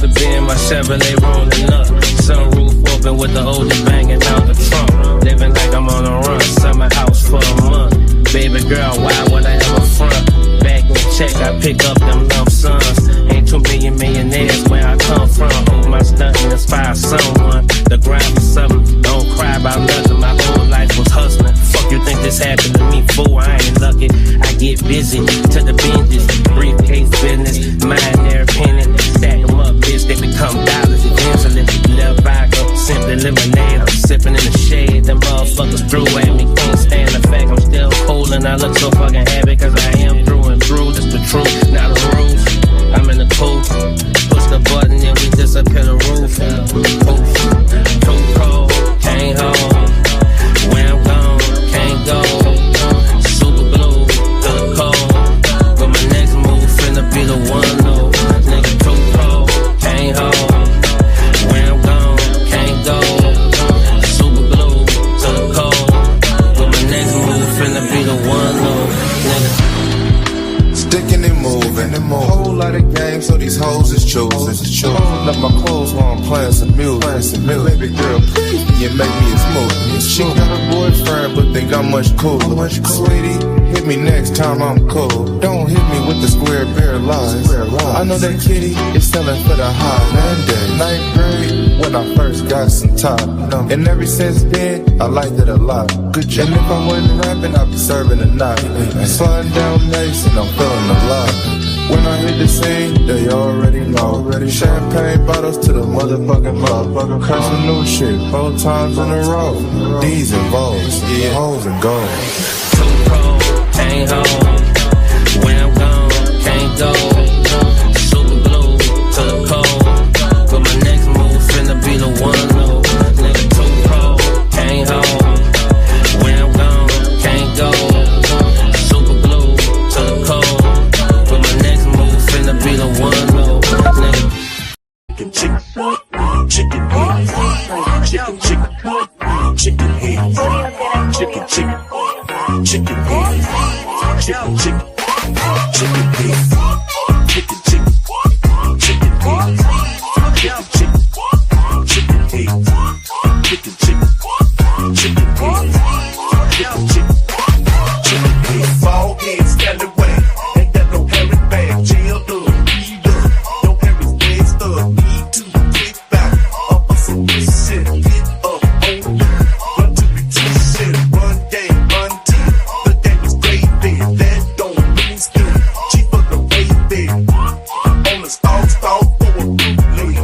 to be in my Chevrolet rolling up. Sunroof open with the older banging out the trunk. Living like I'm on a run, summer house for a month. Baby girl, why would I ever front? Back in check, I pick up them lump sums. Ain't 2 million millionaires where I come from. Hope my stunt and inspire someone to grind for something. Don't cry about nothing, my whole life was hustling. Fuck you think this happened to me, fool? I ain't lucky. I get busy to the binges. Briefcase business, mind their opinion. Stack them up, bitch, they become dollars eventually. Lil' vodka, simply lemonade. I'm sipping in the shade. Them motherfuckers through at me. Can't stand the fact I'm still cold and I look so fucking happy. Cause I am through and through. This the truth, not the rules. I'm in the coop. Push the button and we disappear the roof. Poof. Too cold, can't hold. Where I'm gone, can't go. Super glue to the cold. But my next move finna be the one, no. Nigga too cold, can't hold. Where I'm gone, can't go. Super glue to the cold. But my next move finna be the one, no. Nigga. Sticking and moving. Whole lot of games, so these hoes is choosing. Holding up my clothes while I'm playing some music. Baby girl, please, you make me a smoothie. She got a boyfriend, but think I'm much cooler. Sweetie, hit me next time I'm cool. Don't hit me with the square bear lies. I know that kitty is selling for the high. Ninth grade, when I first got some top. And ever since then, I liked it a lot. Good job. And if I wasn't rapping, I'd be serving a night. Sliding down nice and I'm feeling alive. When I hit the scene, they already know. Champagne bottles to the motherfucking mouth. Crash some new shit 4 times in a row. D's and V's, yeah, hoes and gold. Too cold, can't hold. When I'm gone, can't go. Super glue to the cold. But my next move finna be the one, no. Nigga too cold, can't hold. When I'm gone, can't go. Super glue to the cold. But my next move finna be the one, no. Nigga. Chicken head, chicken head, chicken head, chicken head, chicken head, chicken head, chicken head, chicken head, chicken fall head, stand away, ain't got no hairy bag, jail up, beat up, no hairy legs up, need to get back, up on some shit, get up, on you, run to the t-shirt, run game, run team, the game is gravy, that don't mean skin, cheap for the baby, on the stall for a bootleg,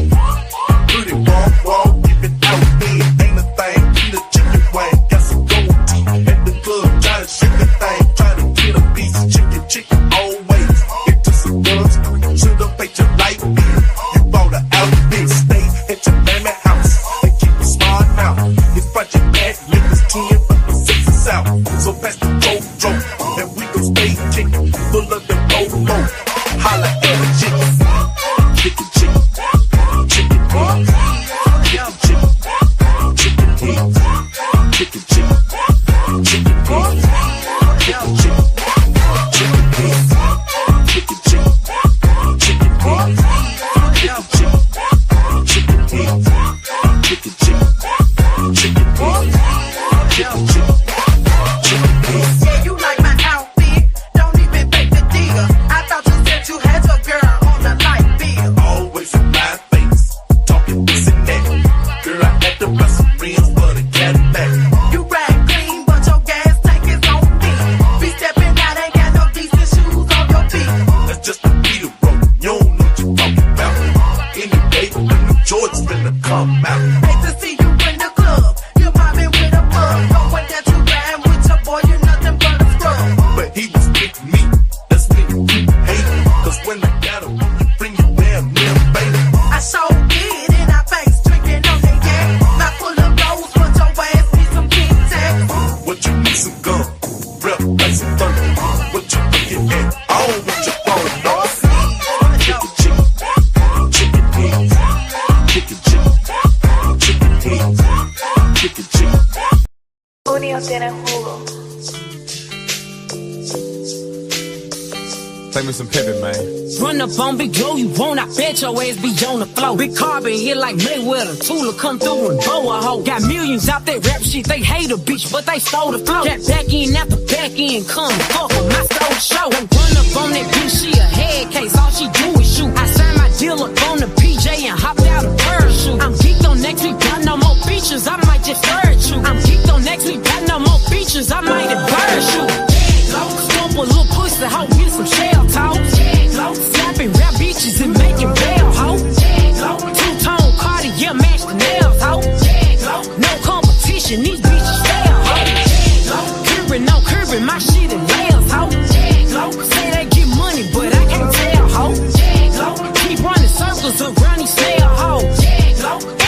put it walk, give it out there, ain't a thing, eat a chicken wing, got some gold teeth, at the club, try to shake the thing, try to get a piece of chicken always, get to some guns, should've paid your light bill, you bought an outfit, stay at your mammy house, and keep a smart mouth, it's Project Bad, niggas 10, but the 6 is out, so pass the JoJo, and we gon' stay chicken, full of the low, holla at a chicken, chicken head, chicken head, chicken head, chicken head, chicken head, chicken head. Yeah, you like my outfit, don't even fake the deal. I thought you said you had your girl on the light bill. Always in my face, talking this and that. Girl, I had to buy some rims for the Cadillac. You ride clean, but your gas tank is on me. Be stepping out, ain't got no decent shoes on your feet. That's just the beat of road, you don't know what you're talking about. Anyway, the new Jordans finna come out. Hate to see you in the club, you mobbing with a bug. Knowing that you riding with your boy, you nothing but a scrub. But he was with me, that's when you hate me. Cause when I got him, you bring your damn near, baby. I sure did in our face, drinking on the yak. Not full of rose, but your ass need some Tic Tacs. What you need some gum, rep like some fun. What you looking at, I don't want your phone, no. Chicken, chicken, chicken head, chicken, chicken, chicken head, chicken, chicken. Junio tiene jugo. Play me some pimpin', man. Run up on Big Joe, you won't, I bet your ass be on the floor. Big Carbon here like Mayweather, Tula come through and blow a hoe. Got millions out that rap shit, they hate a bitch, but they stole the flow. Got back in after back in, come fuck with my stole show. Don't run up on that bitch, she a head case, all she do is shoot. I signed my deal up on the PJ and hopped out a parachute. I'm geeked on next week, got no more features, I might just flirt you. I'm geeked on next week, got no more features, I might embarrass you. Stomp a little pussy, hoe, get some shell talk. Slapping rap bitches and making bail, ho. Two-tone Cartier, match the nails, ho. No competition, these bitches fail, ho. Curbing, no curbing, my shit in layers, ho. Say they get money, but I can't tell, ho. Keep running circles around these snail, ho.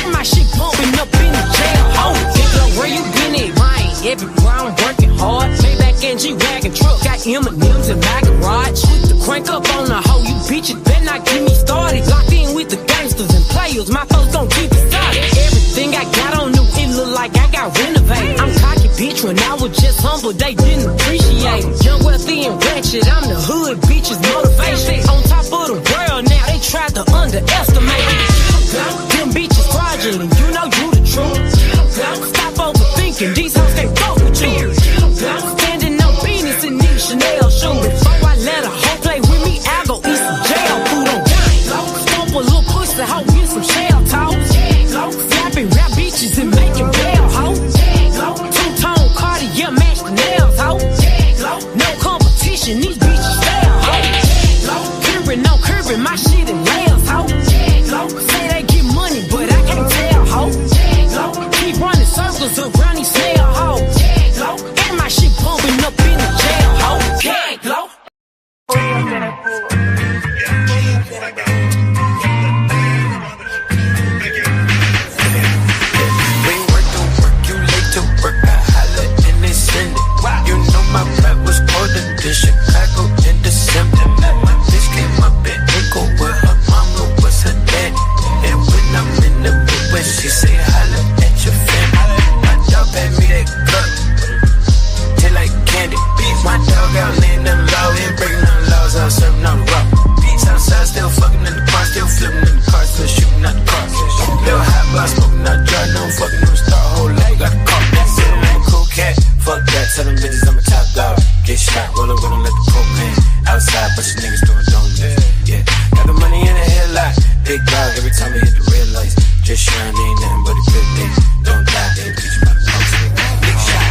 And my shit pumping up in the jail, ho. Nigga, where you been at, Ryan? Everywhere I'm working hard. Maybach and G-Wagon truck, got M&M's in my garage. Put the crank up on the hoe, you bitches better not get me started. Locked in with the gangsters and players, my folks gon' keep it solid. Everything I got on new, it look like I got renovated. I'm cocky, bitch, when I was just humble, they didn't appreciate it. Young, wealthy, and ratchet, I'm the hood, bitches motivation. On top of the world now, they tried to underestimate it. Them bitches fraudulent, you know you the truth. Stop overthinking, these hoes can't fuck with you. Standing on business in these Chanel shoes. Before I let a hoe play with me, I go eat some jail food on game. Stomp a little pussy, hoe, get some shell talk. Slapping rap bitches and making bail, ho. Two-tone Cartier, match the nails, ho. No competition, these bitches fail, ho. Curbing, no curbing, my shit in layers, ho. Say they get money, but I can't tell, ho. Keep running circles around these snail, ho. And my shit pumping up in the jail, ho. Chicago in December. My bitch came up in Echo with her mama was her daddy. And when I'm in the Midwest, she say holla at your family. My dog had me that cup, taste like candy. My dog out laying them low, ain't breaking none laws, I'm serving on the rock. Beats outside, still fucking in the car, still flipping in the car, still shooting out the car. Little hot block, smoking out dry, no fucking no star, whole life got a car. Sit on that cool cat, fuck that, tell them bitches I'm a top dog. Get shot, rollin' with them, let the propane outside, but you niggas doing donuts. Yeah, got the money in the headlight. Big dog every time we hit the red lights. Just shine, ain't nothing but a good thing. Don't die, they teach you about the post. Big shot.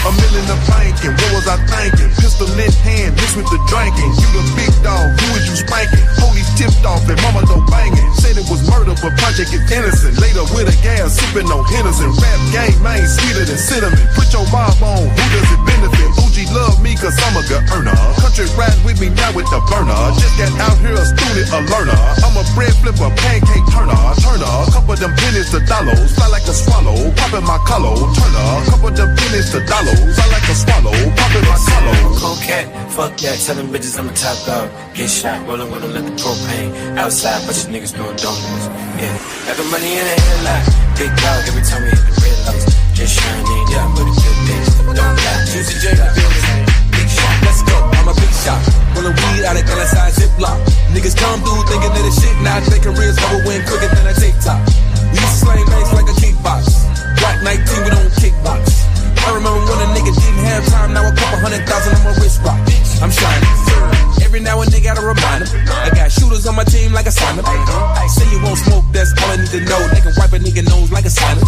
A million of banking, what was I thinking? Pistol in hand, mixed with the drinking. You the big dog, who is you spanking? Police tipped off and mama go banging. Said it was murder, but project is innocent. Later with a gas, sipping on Henderson. Rap game, man, sweeter than cinnamon. Put your mob on, who does it benefit? Fuji love me cause I'm a good earner. Country ride with me now with the burner. Just got out here a student, a learner. I'm a bread flipper, pancake turner. Couple them pennies to dollars. Fly like a swallow, poppin' my collar. Turner, couple them pennies to dollars. I like a swallow, poppin' my collar. Cool cat, fuck that, tell them bitches I'm a top dog. Get shot, rollin' with them, let the propane outside, but you niggas doing donuts. Yeah, got the money in the headlight. Big dog every time we hit the red lights. Just shine, ain't nothing but a good thing. Don't die, Juicy J, big shot. Let's go, I'm a big shot. Rollin' weed out of LSI Ziploc. Niggas come through thinking that it's shit. Now their careers never win quicker than a TikTok. We used to slang banks like a kickbox. Black 19, we don't kickbox. I remember when a nigga didn't have time. Now a couple 100,000 on my wrist rock. I'm shining. Every now and then gotta remind them. I got shooters on my team like a Simon. Say you won't smoke, that's all I need to know. They can wipe a nigga nose like a Simon.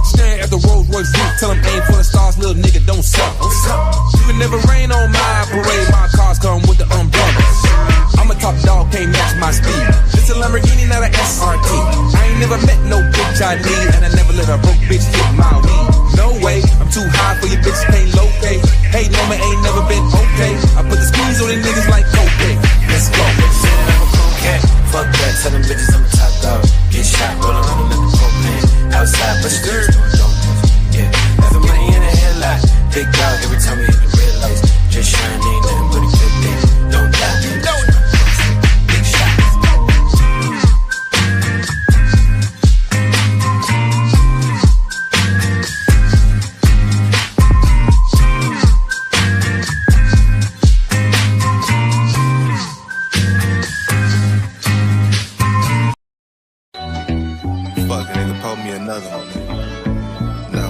Staring at the Rolls Royce roof, tell them aim for the stars, little nigga, don't suck. You can never rain on my parade. My cars come with the umbrellas. I'm a top dog, can't match my speed. It's a Lamborghini, not an SRT. I ain't never met no bitch I need, and I never let a broke bitch get my weed. No way, I'm too high for your bitch, paying low pay. Hey, no man ain't never been okay. I put the squeeze on these niggas like cocaine. Let's go. Cat, fuck that, tell them bitches I'm a top dog. Get shot, rollin' with them, let the propane outside, but you niggas doing donuts. Yeah, got the money in the headlight. Big dog every time we hit the red lights. Just shine, ain't nothing but a good thing. Don't die, big shot. another one, nigga. No.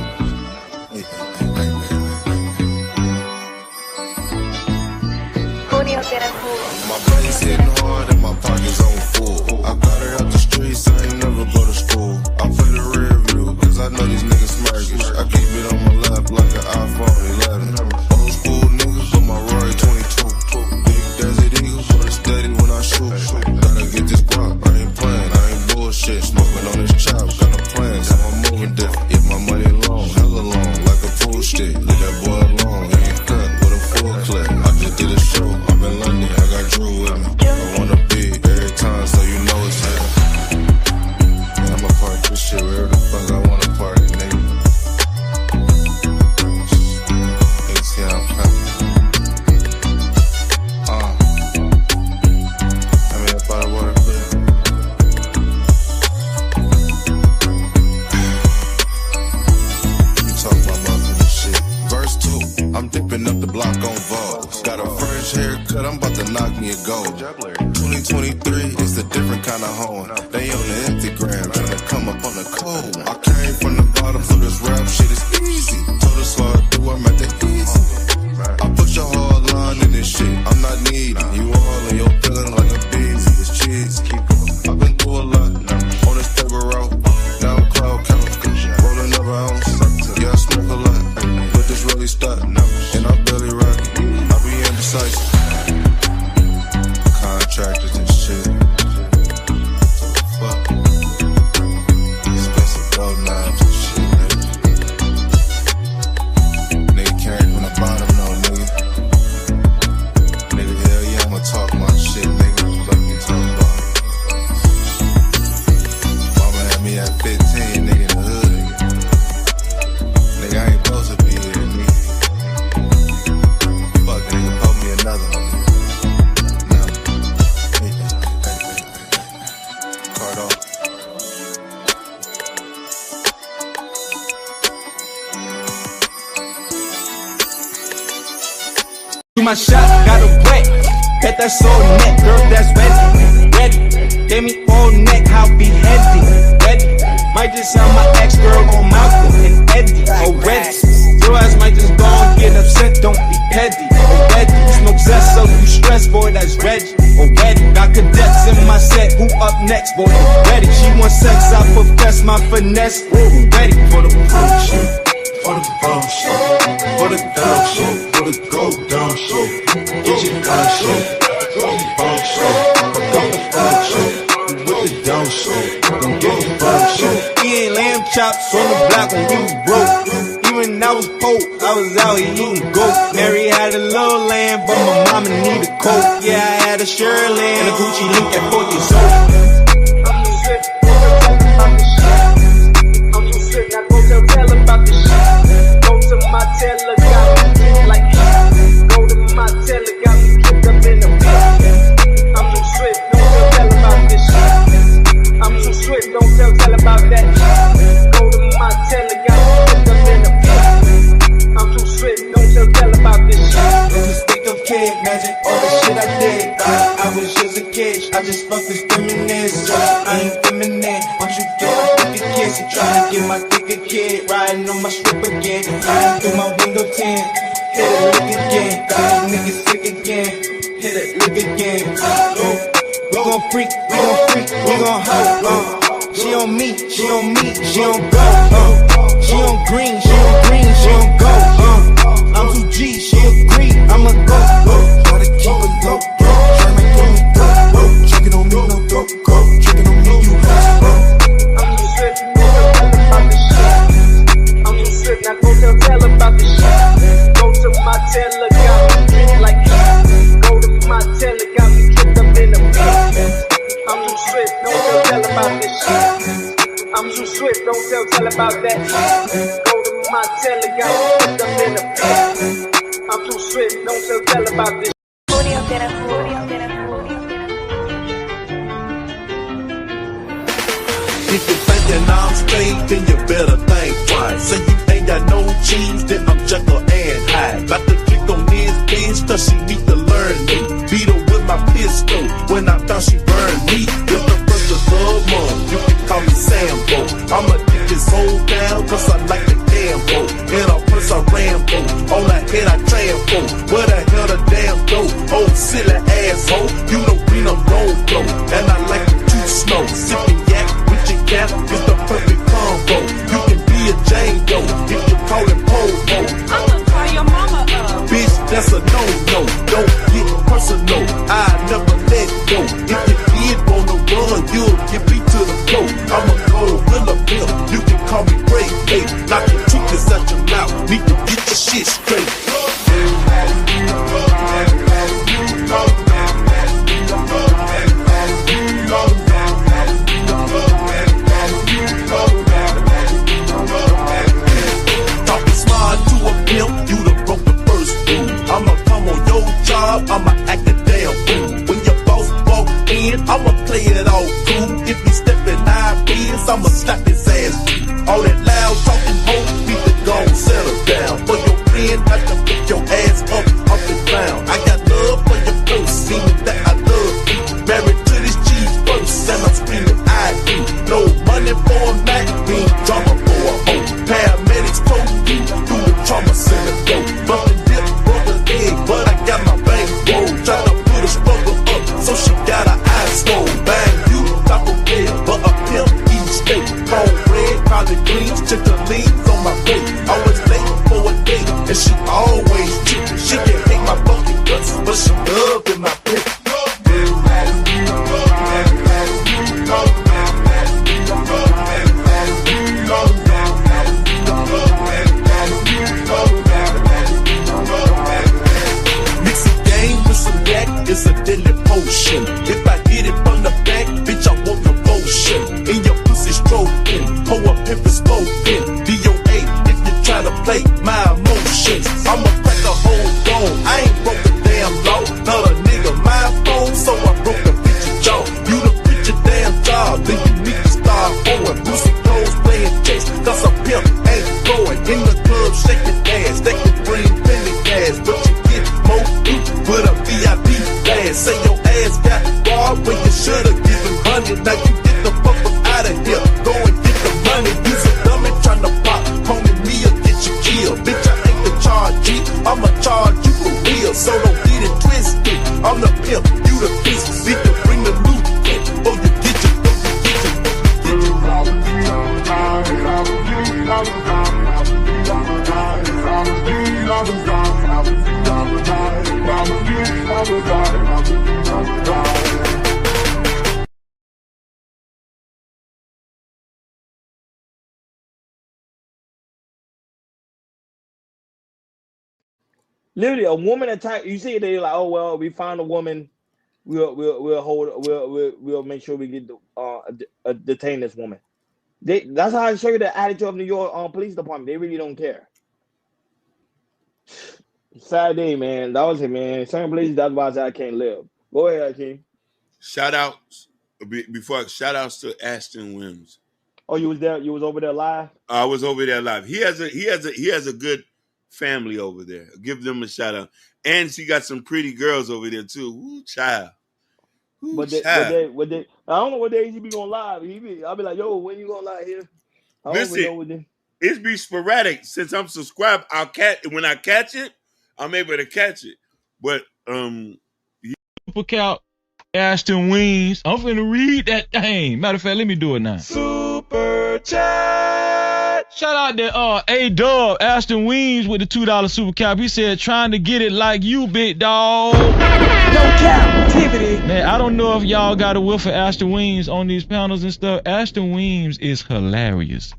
My brain's hitting hard and my pockets on full. I got it out the streets, I ain't never go to school. I play the rear view, cause I know these niggas smirkish. I keep it on my lap like an iPhone 11. Old school niggas, but my Rory 22. Big Desert Eagle, but it's steady when I shoot. Gotta get this guap, I ain't playing, I ain't bullshit. Smoking on this chop, got a plan, so I'm moving different. If my money long, hella long, like a pool stick. Leave that boy alone, he ain't cut with a full clip. I just did a show, I'm in London, I got Drew with me. I wanna be every time, so you know it's here. And I'ma park this shit wherever the fuck I wanna park it, nigga. ATM coming. I mean, up out of water, please. You talk about motherfucking shit. Verse 2, I'm dipping up the block on Vogue. Got a French haircut, I'm about to knock me a gold. 2023, it's a different kind of home. They on the Instagram, tryna come up on the code. I came from the bottom, so this rap shit is easy. Told us slide through, I'm at the easy. I put your hard line in this shit, I'm not needy. You all in your feeling like a beezy, it's cheese. I've been through a lot, on this paper route. Now I'm cloud counting, rolling up an ounce. Yeah, I smoke a lot, but this really stuck. And I'm barely rocking, I be indecisive. Contractors and shit. So fuck. Expensive gold knives and shit, nigga. Nigga came from the bottom, no nigga. Nigga, hell yeah, I'ma talk my shit, nigga. Fuck you talking about. Mama had me at 15, nigga, in the hood. Nigga, I ain't supposed to be here, nigga. Fuck, nigga, put me another one. No. Card off. My shot got a wet, bet that soul neck, girl, that's ready, ready. Gave me all neck, how be heavy, ready. Might just sound my ex-girl on Malcolm and Eddie, already. Your ass might just go and get upset, don't be petty, already. Smoke zest, so you stress, boy, that's Reggie, already. Got cadets in my set, who up next, boy, ready. She wants sex, I profess my finesse, ready for the bullshit. For the bullshit, for the dumb shit, for the go dumb shit. Get your gun shit, for the bullshit. Fuck up the fun shit, with the dumb shit. Don't get the fun shit. He ain't lamb chops on the block when he was broke. Even I was poor, I was out here eating goat. Mary had a little lamb, but my mama need a coat. Yeah, I had a Shirley and a Gucci link at 4 years old. I'm too sick, now go tell about this shit. Go to my teller, got me like go to my teller, got me kicked up in the pit. I'm too swift, don't tell about this shit. I'm too swift, don't tell about that shit. Go to my teller, got me kicked up in the pit. I'm too swift, don't tell about this shit. In the state of kid, imagine all the shit I did. I was just a kid, I just fucked this feminist. I ain't feminine, once you get my thicker kids, you tryna get my thicker kid. Riding on my strip again, flying through my window tint. Hit it, lick again, got these niggas sick again. Hit it, lick again. We gon' freak, we gon' hoe. She on me, she on me, she on go. She on green, she on green, she on go. I'm too G, she agree, I'ma go. Try to keep it low, tryna get me dope. Trickin' on me, no dope, go. Trickin' on me, you lost, bro. I'm too sick, tell about this shit. I'm too sick, now go tell about this shit. Go to my teller, got me drink like go to my teller, got me kicked up in the pit. I'm too swift, don't tell about this shit. I'm too swift, don't tell about that shit. Go to my teller, got me kicked up in the pit. I'm too swift, don't tell about this shit. If you're thinking I'm straight, then you better think twice. Say you ain't got no cheese, then I'm Jekyll and Hyde. About to click on this bitch, cause she need to learn me. Beat her with my pistol, when I thought she burned me. If the first of love month, you can call me Sambo. I'm addicted this whole down, cause I like the gamble. In a purse I Rambo, on the head I trample. Where the hell the damn go? Oh, silly asshole, you know we don't go. And I like to chew snow, sipping yak with your cat, it's the perfect combo. You can be a Jane Doe, if you call it Pogo. I'ma call your mama up. Bitch, that's a no-no, don't get personal, I never let go. If you did wanna run, you'll get beat to the floor. I'm a gorilla bill, you can call me Ray, hey. Knock your teeth out your mouth, need to get your shit straight. Talking smart to a pimp, you done broke the first rule. I'ma come on your job, I'ma act a damn fool. When your boss walk in, I'ma play it all cool. If he steppin' high beers, I'ma slap his ass. All that loud talking hope, need to go and settle down. For your friend, I can pick your ass up off the ground. I got love for your first, meaning that I love you. Married to this cheese first, and I'm screaming I do. No money for a Mac, mean drama for a hoe. Paramedics told you through the trauma center though. Bumping dip, broke her leg, but I got my bank roll. Trying to put a struggle up, so she got her eyes swole. Bang, you top of bed, but a pimp eating steak. Phone red, collard greens, chicken leans on my plate. Always late for a date, and she always cheap. She can't hate my funky guts, but she love in my pit. Mix a game with some yak, it's a deadly potion. If I hit it from the back, bitch, I want devotion. In your pussy stroking, hoe a pimp is smoking. DOA, if you try to play my emotions, I'ma crack a whole dome. I ain't broke the damn law, not a nigga my phone, so I broke the bitch's jaw. You the bitch your damn job, then you need to start going. Pussy clothes playing chase, cause a pimp ain't going. In the club shaking ass, they can bring penny cash, but you get more loot with a VIP pass. Say your ass got robbed when you should've given 100. Now you get the fuck up out of here, go and get the money. You's a dummy tryna pop, homie, me'll get you killed. Bitch, I ain't the charge G, I'ma charge you for real. So don't get it twisted, I'm the pimp, you the piece. We can bring the loot in, or you get your Literally, a woman attack. You see, they like, oh well, we found a woman. We'll hold. We'll make sure we get detain this woman. That's how I show you the attitude of New York police department. They really don't care. Sad day, man. That was it, man. Certain places, that's why I said I can't live. Go ahead, Akeem. Shout outs to Ashton Williams. Oh, you was there. You was over there live. I was over there live. He has a good family over there. Give them a shout out. And she got some pretty girls over there too. Ooh, child. Ooh, But I don't know what days he be going live. I'll be like, yo, when you going live here? I don't even know what day. It's be sporadic. Since I'm subscribed, when I catch it, I'm able to catch it. But Super Count Ashton Wings. I'm finna read that thing. Matter of fact, let me do it now. Super chat. Shout out to A-Dub, Ashton Wings with the $2 super cap. He said, trying to get it like you, big dog. No captivity. Man, I don't know if y'all got a whiff of Ashton Wings on these panels and stuff. Ashton Wings is hilarious.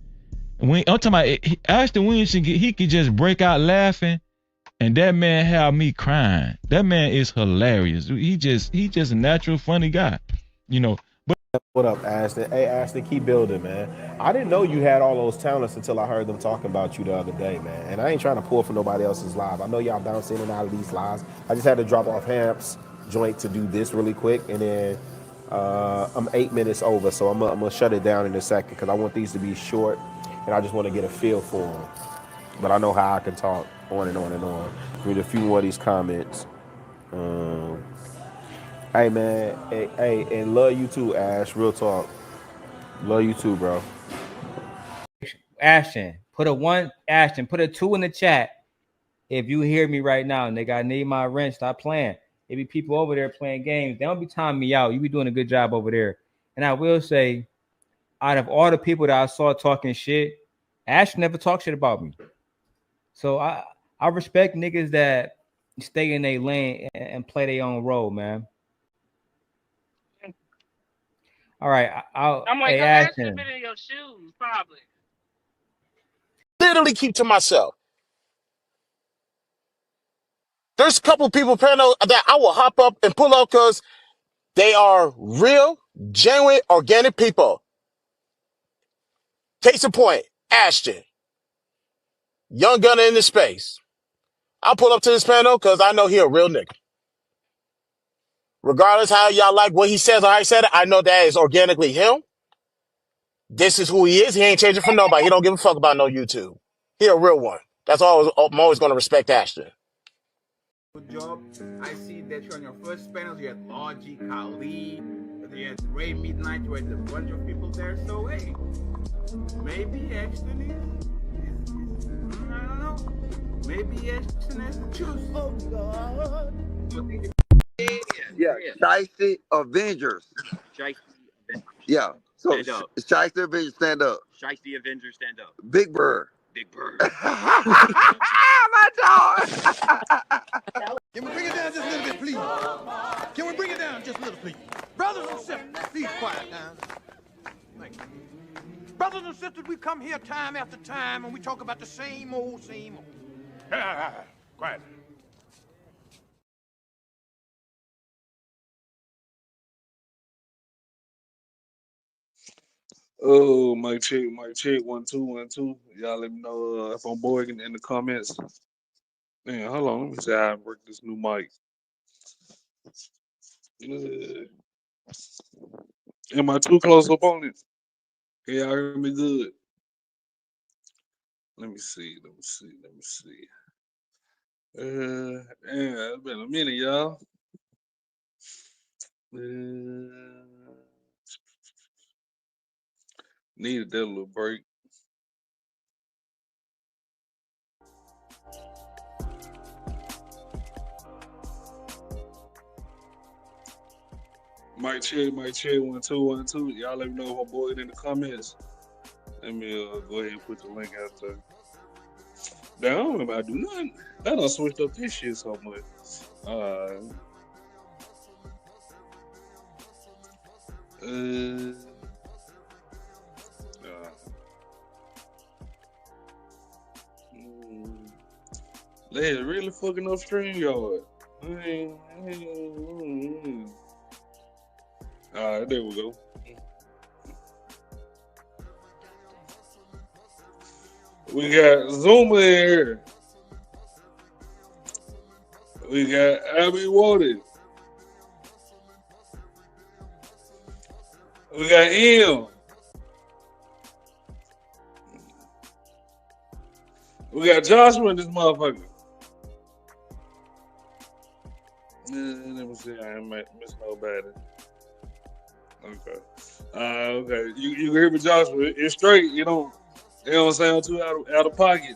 I'm talking about Ashton Wings, he could just break out laughing, and that man have me crying. That man is hilarious. He just a natural funny guy, you know. But what up, Ashton? Hey, Ashton, keep building, man. I didn't know you had all those talents until I heard them talking about you the other day, man. And I ain't trying to pull for nobody else's live. I know y'all bounce in and out of these lives. I just had to drop off Hamp's joint to do this really quick, and then I'm 8 minutes over, so I'm gonna shut it down in a second because I want these to be short, and I just want to get a feel for them. But I know how I can talk on and on and on. Read a few more of these comments. Hey, man. Hey, and love you too, Ash. Real talk. Love you too, bro. Ashton, put a 1. Ashton, put a 2 in the chat. If you hear me right now, nigga, I need my rent. Stop playing. There be people over there playing games. They don't be timing me out. You be doing a good job over there. And I will say, out of all the people that I saw talking shit, Ash never talked shit about me. So I respect niggas that stay in their lane and play their own role, man. All right, I'm like, hey, Ash should Ashton. have been in your shoes, probably. Literally keep to myself. There's a couple people panel that I will hop up and pull up because they are real, genuine, organic people. Case in point, Ashton, young gunner in the space. I'll pull up to this panel because I know he a real nigga. Regardless how y'all like what he says or how he said it, I know that is organically him. This is who he is. He ain't changing for nobody. He don't give a fuck about no YouTube. He a real one. That's all. I'm always going to respect Ashton. Good job. I see that you're on your first panel. You had Logi, Kali, you had Ray Midnight, you had a bunch of people there. So hey, maybe Ashton is I don't know. Maybe Ashton has to choose. Oh God. Yeah, Shiesty Avengers. Shiesty Avengers. Yeah. So Stand up. Shiesty Avengers, stand up. Shiesty Avengers, stand up. Big Bird. Big Bird. My dog. Can we bring it down just a little bit, please? Can we bring it down just a little, please? Brothers and sisters, please quiet down. Thank you. Brothers and sisters, we come here time after time and we talk about the same old, same old. Quiet. Oh, mic check, 1 2 1 2. Y'all let me know if I'm bored in the comments. Man, hold on, let me see how I work this new mic. Am I too close up on it? Can y'all hear me good? Let me see. Yeah, it's been a minute, y'all. Needed that little break. Mic check, 1 2 1 2. Y'all let me know if I'm bored in the comments. Let me go ahead and put the link out there. Damn, I don't remember how to do nothing. I done switched up this shit so much. They really fucking up StreamYard. Alright, there we go. We got Zuma here. We got Abby Water. We got M. We got Joshua in this motherfucker. Let me see. I ain't missing nobody. Okay. Okay. You can hear me, Joshua. It's straight. It don't sound too out of pocket.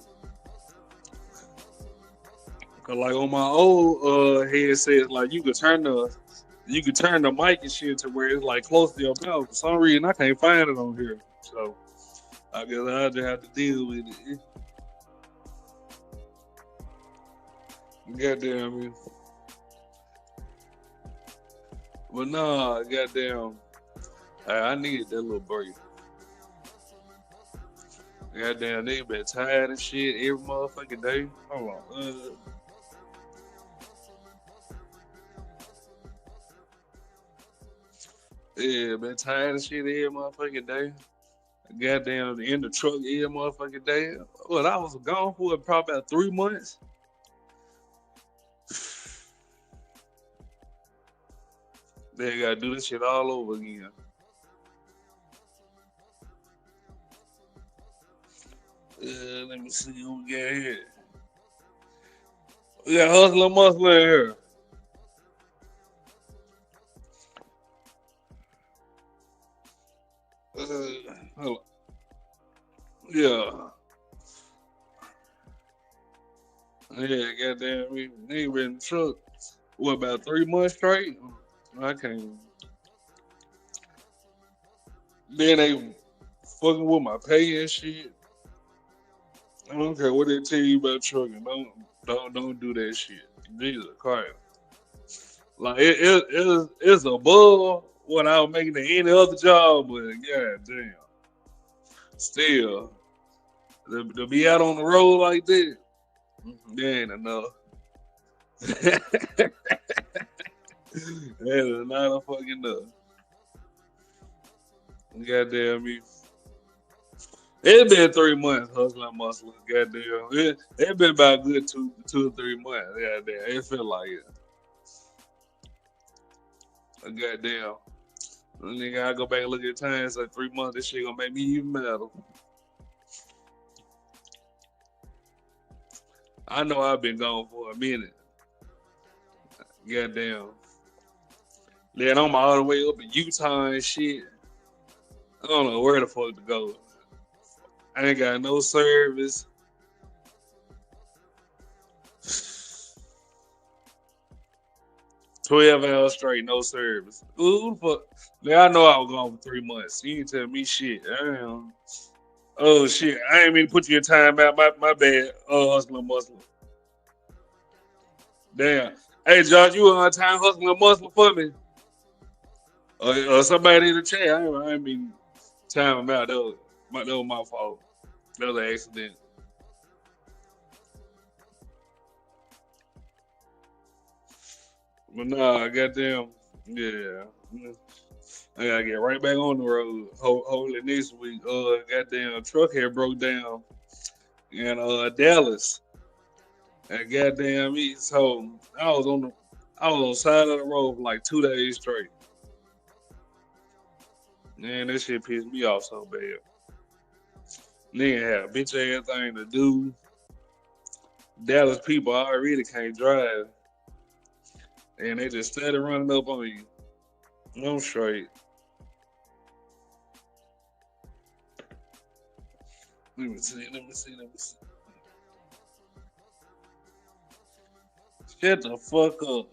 Cause like on my old headset, like you could turn the mic and shit to where it's like close to your mouth. For some reason, I can't find it on here. So I guess I just have to deal with it. Goddamn me. But nah, goddamn. I needed that little break. Goddamn, they been tired of shit every motherfucking day. Hold on. Yeah, been tired of shit every motherfucking day. Goddamn, in the truck every motherfucking day. Well, I was gone for probably about 3 months. They gotta do this shit all over again. Let me see who we got here. We got Hustler Muscle here. Hold on. Yeah. Yeah, goddamn, we ain't been in the truck. What, about 3 months straight? I can't. Then they fucking with my pay and shit. I don't care what they tell you about trucking. Don't do that shit. Jesus Christ. Like it's above what I was making in any other job, but god damn. Still, to be out on the road like that, there ain't enough. That is not a fucking enough. Goddamn me. It been 3 months hustling muscle. Goddamn. It been about good two or 3 months. Goddamn. It feel like it. Goddamn. Nigga, I go back and look at time. It's like 3 months. This shit gonna make me even madder. I know I've been gone for a minute. Goddamn. Then I'm all the way up in Utah and shit. I don't know where the fuck to go. I ain't got no service. 12 hours straight, no service. Ooh, fuck. Man, I know I was gone for 3 months. You ain't tell me shit. Damn. Oh shit. I ain't mean to put you in time out. My bad. Hustling muscle. Damn. Hey Josh, you on time hustling muscle for me? Or somebody in the chat. I ain't mean time him out. That was my fault. That was an accident. But nah, goddamn, yeah. I gotta get right back on the road. Hopefully next week. Goddamn, truck here broke down in Dallas. And goddamn me, so I was on the side of the road for like 2 days straight. Man, that shit pissed me off so bad. Nigga had a bitch ass thing to do. Dallas people already can't drive. And they just started running up on you. I'm straight. Let me see. Shut the fuck up.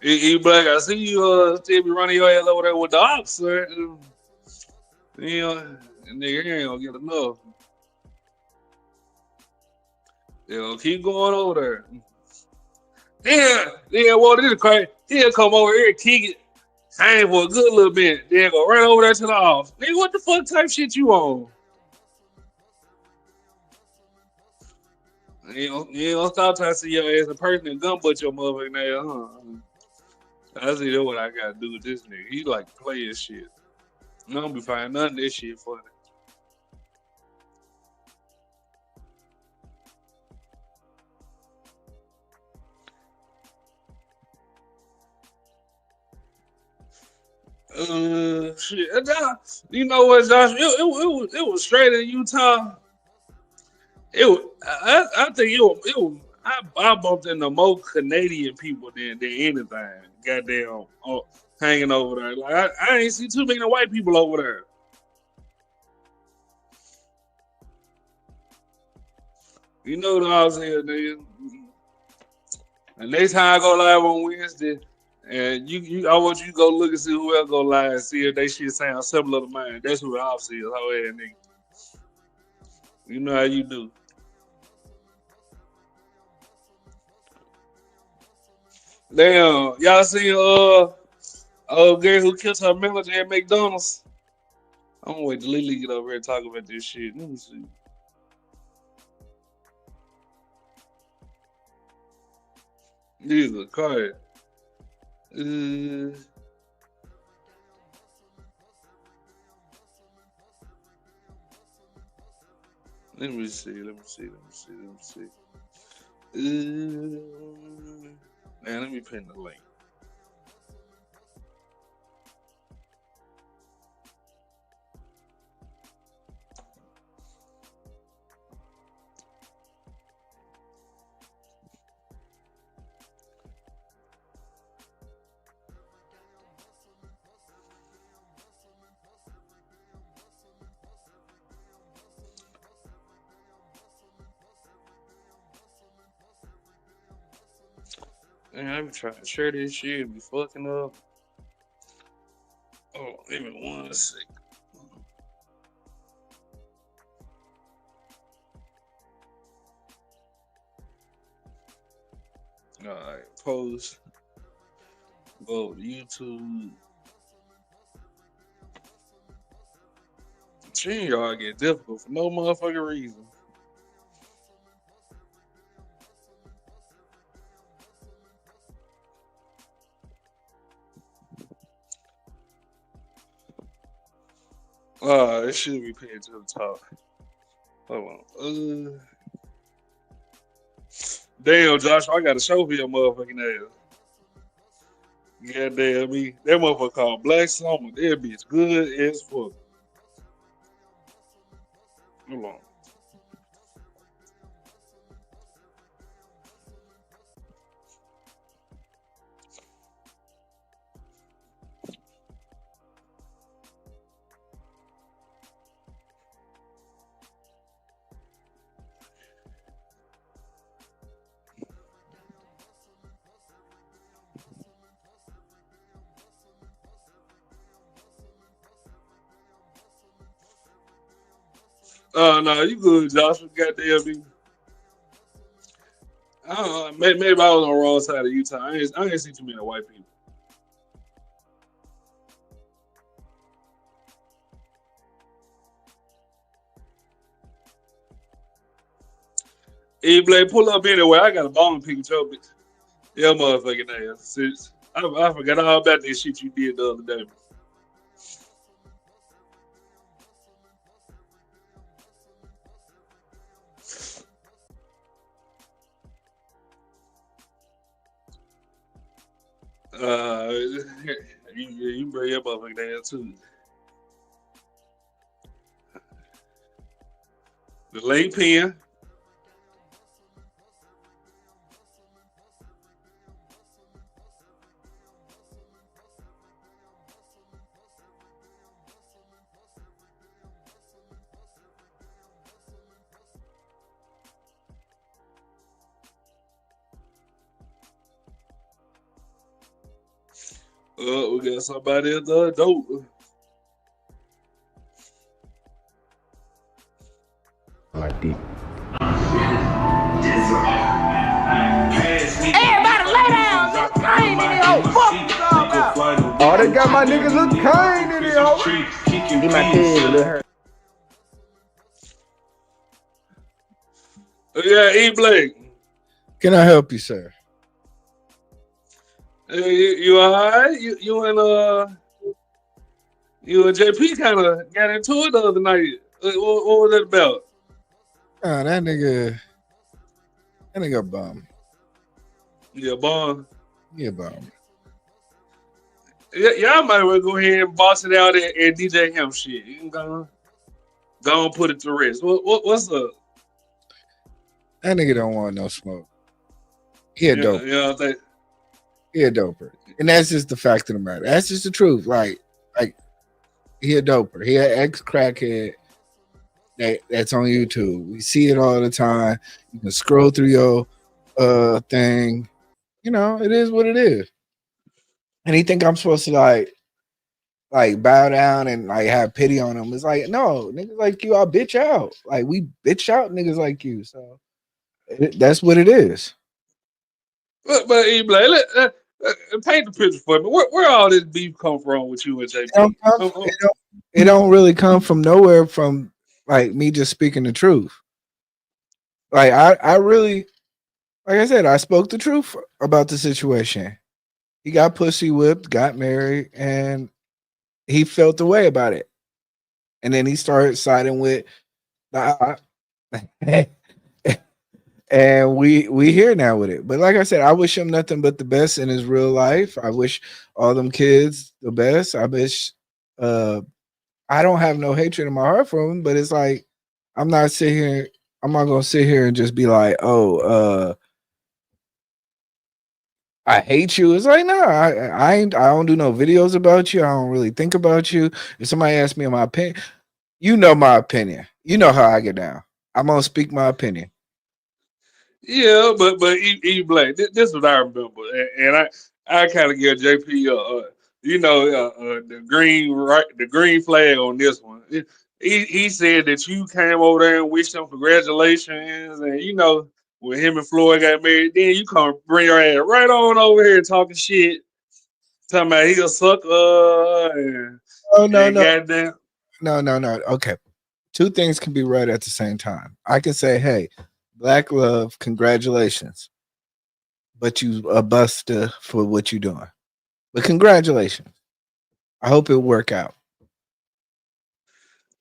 E Black, I see you still be running your ass over there with the ops, sir. You know, nigga ain't gonna get enough. They gonna keep going over there. Yeah, well, this is crazy. He'll come over here and kick it, hang for a good little bit, then go right over there to the off. Nigga, what the fuck type shit you on? You ain't gonna stop trying to see your ass in person and gunbutt your motherfucking ass, huh? I see that's what I gotta do with this nigga. He like to play his shit. I don't be finding none of this shit funny. Shit. You know what, Josh? It was straight in Utah. I think it was. I bumped into more Canadian people than anything. Goddamn, hanging over there. Like I ain't see too many white people over there. You know what I was saying, nigga. And next time I go live on Wednesday, and I want you to go look and see who else go live and see if they shit sound similar to mine. That's who I'll see. How ass nigga. You know how you do. Damn, y'all see old girl who killed her manager at McDonald's? I'm gonna wait till Lily get over here and talk about this shit. Let me see. These are cards. Let me see. Man, let me pin the link. Man, I be trying to share this shit, be fucking up. Oh, give me 1 second. Alright, post. Go to YouTube. Gee, y'all get difficult for no motherfucking reason. It should be pinned to the top. Hold on. Damn, Josh, I got a show for your motherfucking ass. Goddamn me. That motherfucker called Black Summer. That bitch good as fuck. Hold on. No, you good, Joshua. Goddamn me. Maybe I was on the wrong side of Utah. I ain't see too many white people. Hey, Blake, pull up anyway. I got a bone to pick with your bitch. Yeah, motherfucking ass. Sis. I forgot all about that shit you did the other day. You bring your motherfucking ass too. The late pen. We got somebody at the door. Like deep. Everybody lay down. Look Kane in the hole. Fuck you all about. Oh, they got my niggas Lil Kane in the hole. He my kid, Lil Her. Yeah, E. Blake. Can I help you, sir? You alright? You and JP kind of got into it the other night. What was that about? That nigga bum. Yeah, bum. Yeah, bum. Y'all might well go ahead and boss it out and DJ him shit. You can go and put it to rest. What's up? That nigga don't want no smoke. He a dope. Yeah, he a doper. And that's just the fact of the matter. That's just the truth. Like he a doper. He an ex-crackhead that's on YouTube. We see it all the time. You can scroll through your thing. You know, it is what it is. And he think I'm supposed to like bow down and like have pity on him. It's like, no, niggas like you, I'll bitch out. Like we bitch out niggas like you. So that's what it is. But E. Blake, paint the picture for me. Where all this beef come from with you and JP? It don't really come from nowhere from like me just speaking the truth. Like I really, like I said, I spoke the truth about the situation. He got pussy whipped, got married, and he felt the way about it. And then he started siding with the and we here now with it. But like I said, I wish him nothing but the best in his real life. I wish all them kids the best. I wish I don't have no hatred in my heart for him, but it's like I'm not gonna sit here and just be like, I hate you. It's like, no, I don't do no videos about you. I don't really think about you. If somebody asks me my opinion, you know my opinion. You know how I get down. I'm gonna speak my opinion. Yeah, but E Black. This is what I remember, and I kind of give JP the green flag on this one. He said that you came over there and wished him congratulations, and when him and Floyd got married, then you come bring your ass right on over here talking shit, talking about he a sucker Oh no, and no, goddamn. no. Okay, two things can be right at the same time. I can say, "Hey, Black Love, congratulations," but you a buster for what you doing. But congratulations. I hope it work out.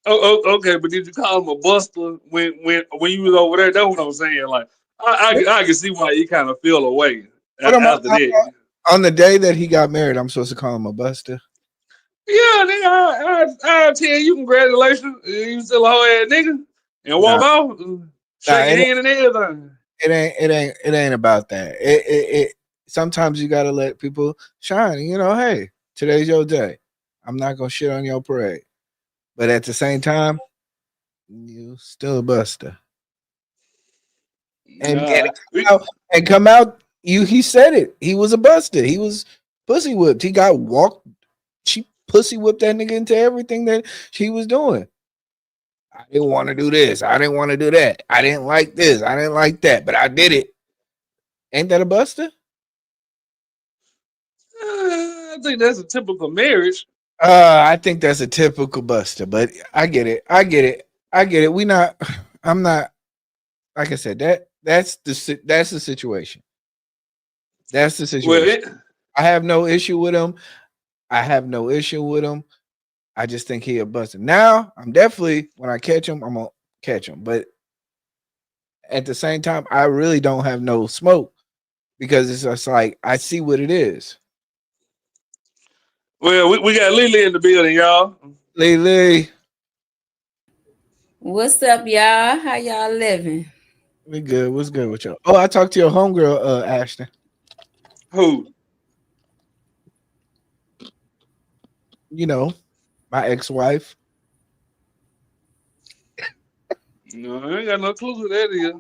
Okay, but did you call him a buster when you was over there? That's what I'm saying. Like I can see why you kind of feel away What am after that. on the day that he got married? I'm supposed to call him a buster. Yeah, nigga, I tell you congratulations. You still a whole ass nigga and walk Nah, off, nah, shake your hand and everything. it ain't about that. It sometimes you gotta let people shine. Hey, today's your day. I'm not gonna shit on your parade, but at the same time, you still a buster. And Nah, come out. He said it. He was a buster. He was pussy whipped. He got walked. She pussy whipped that nigga into everything that she was doing. I didn't want to do this. I didn't want to do that. I didn't like this. I didn't like that, but I did it. Ain't that a buster? I think that's a typical marriage. I think that's a typical buster, but I get it. I get it. I get it. I'm not. Like I said, that's the situation. That's the situation. I have no issue with him. I have no issue with him. I just think he a buster. Now, I'm definitely when I catch him, I'm gonna catch him. But at the same time, I really don't have no smoke because it's just like I see what it is. Well, we got Lily in the building, y'all. Lily, What's up, y'all? How y'all living? we good. What's good with y'all? Oh, I talked to your homegirl, Ashton. Who? My ex-wife. No, I ain't got no clue who that is.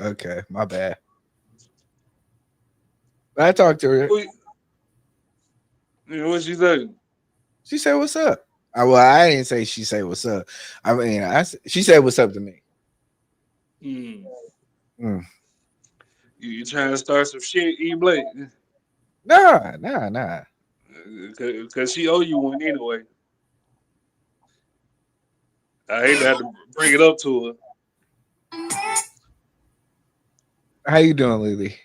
Okay, my bad. But I talked to her. What she say? She said, "What's up?" I didn't say she said what's up. I mean, she said what's up to me. You trying to start some shit, E Blake? Nah. Because she owe you one anyway. I hate to have to bring it up to her. How you doing, Lily?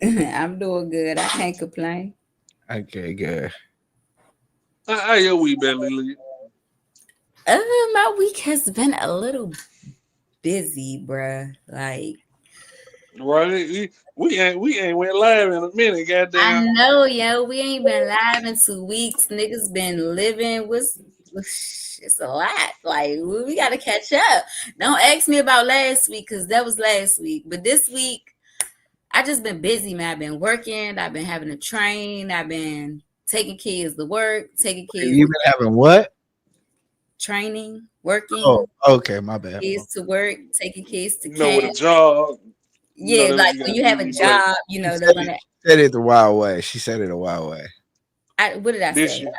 I'm doing good. I can't complain. Okay, good. How your week been, Lily? My week has been a little busy, bruh. Like, right, we ain't went live in a minute, goddamn. I know, yo, we ain't been live in 2 weeks. Niggas been living. It's a lot. Like, we gotta catch up. Don't ask me about last week because that was last week. But this week, I just been busy, man. I've been working. I've been having to train. I've been taking kids to work, taking kids. You been having what? Training, working. Oh, okay, my bad. Kids to work, taking kids to with a camp. job. Yeah, like when you have a job, they're gonna. Said it the wild way. She said it a wild way. What did I say?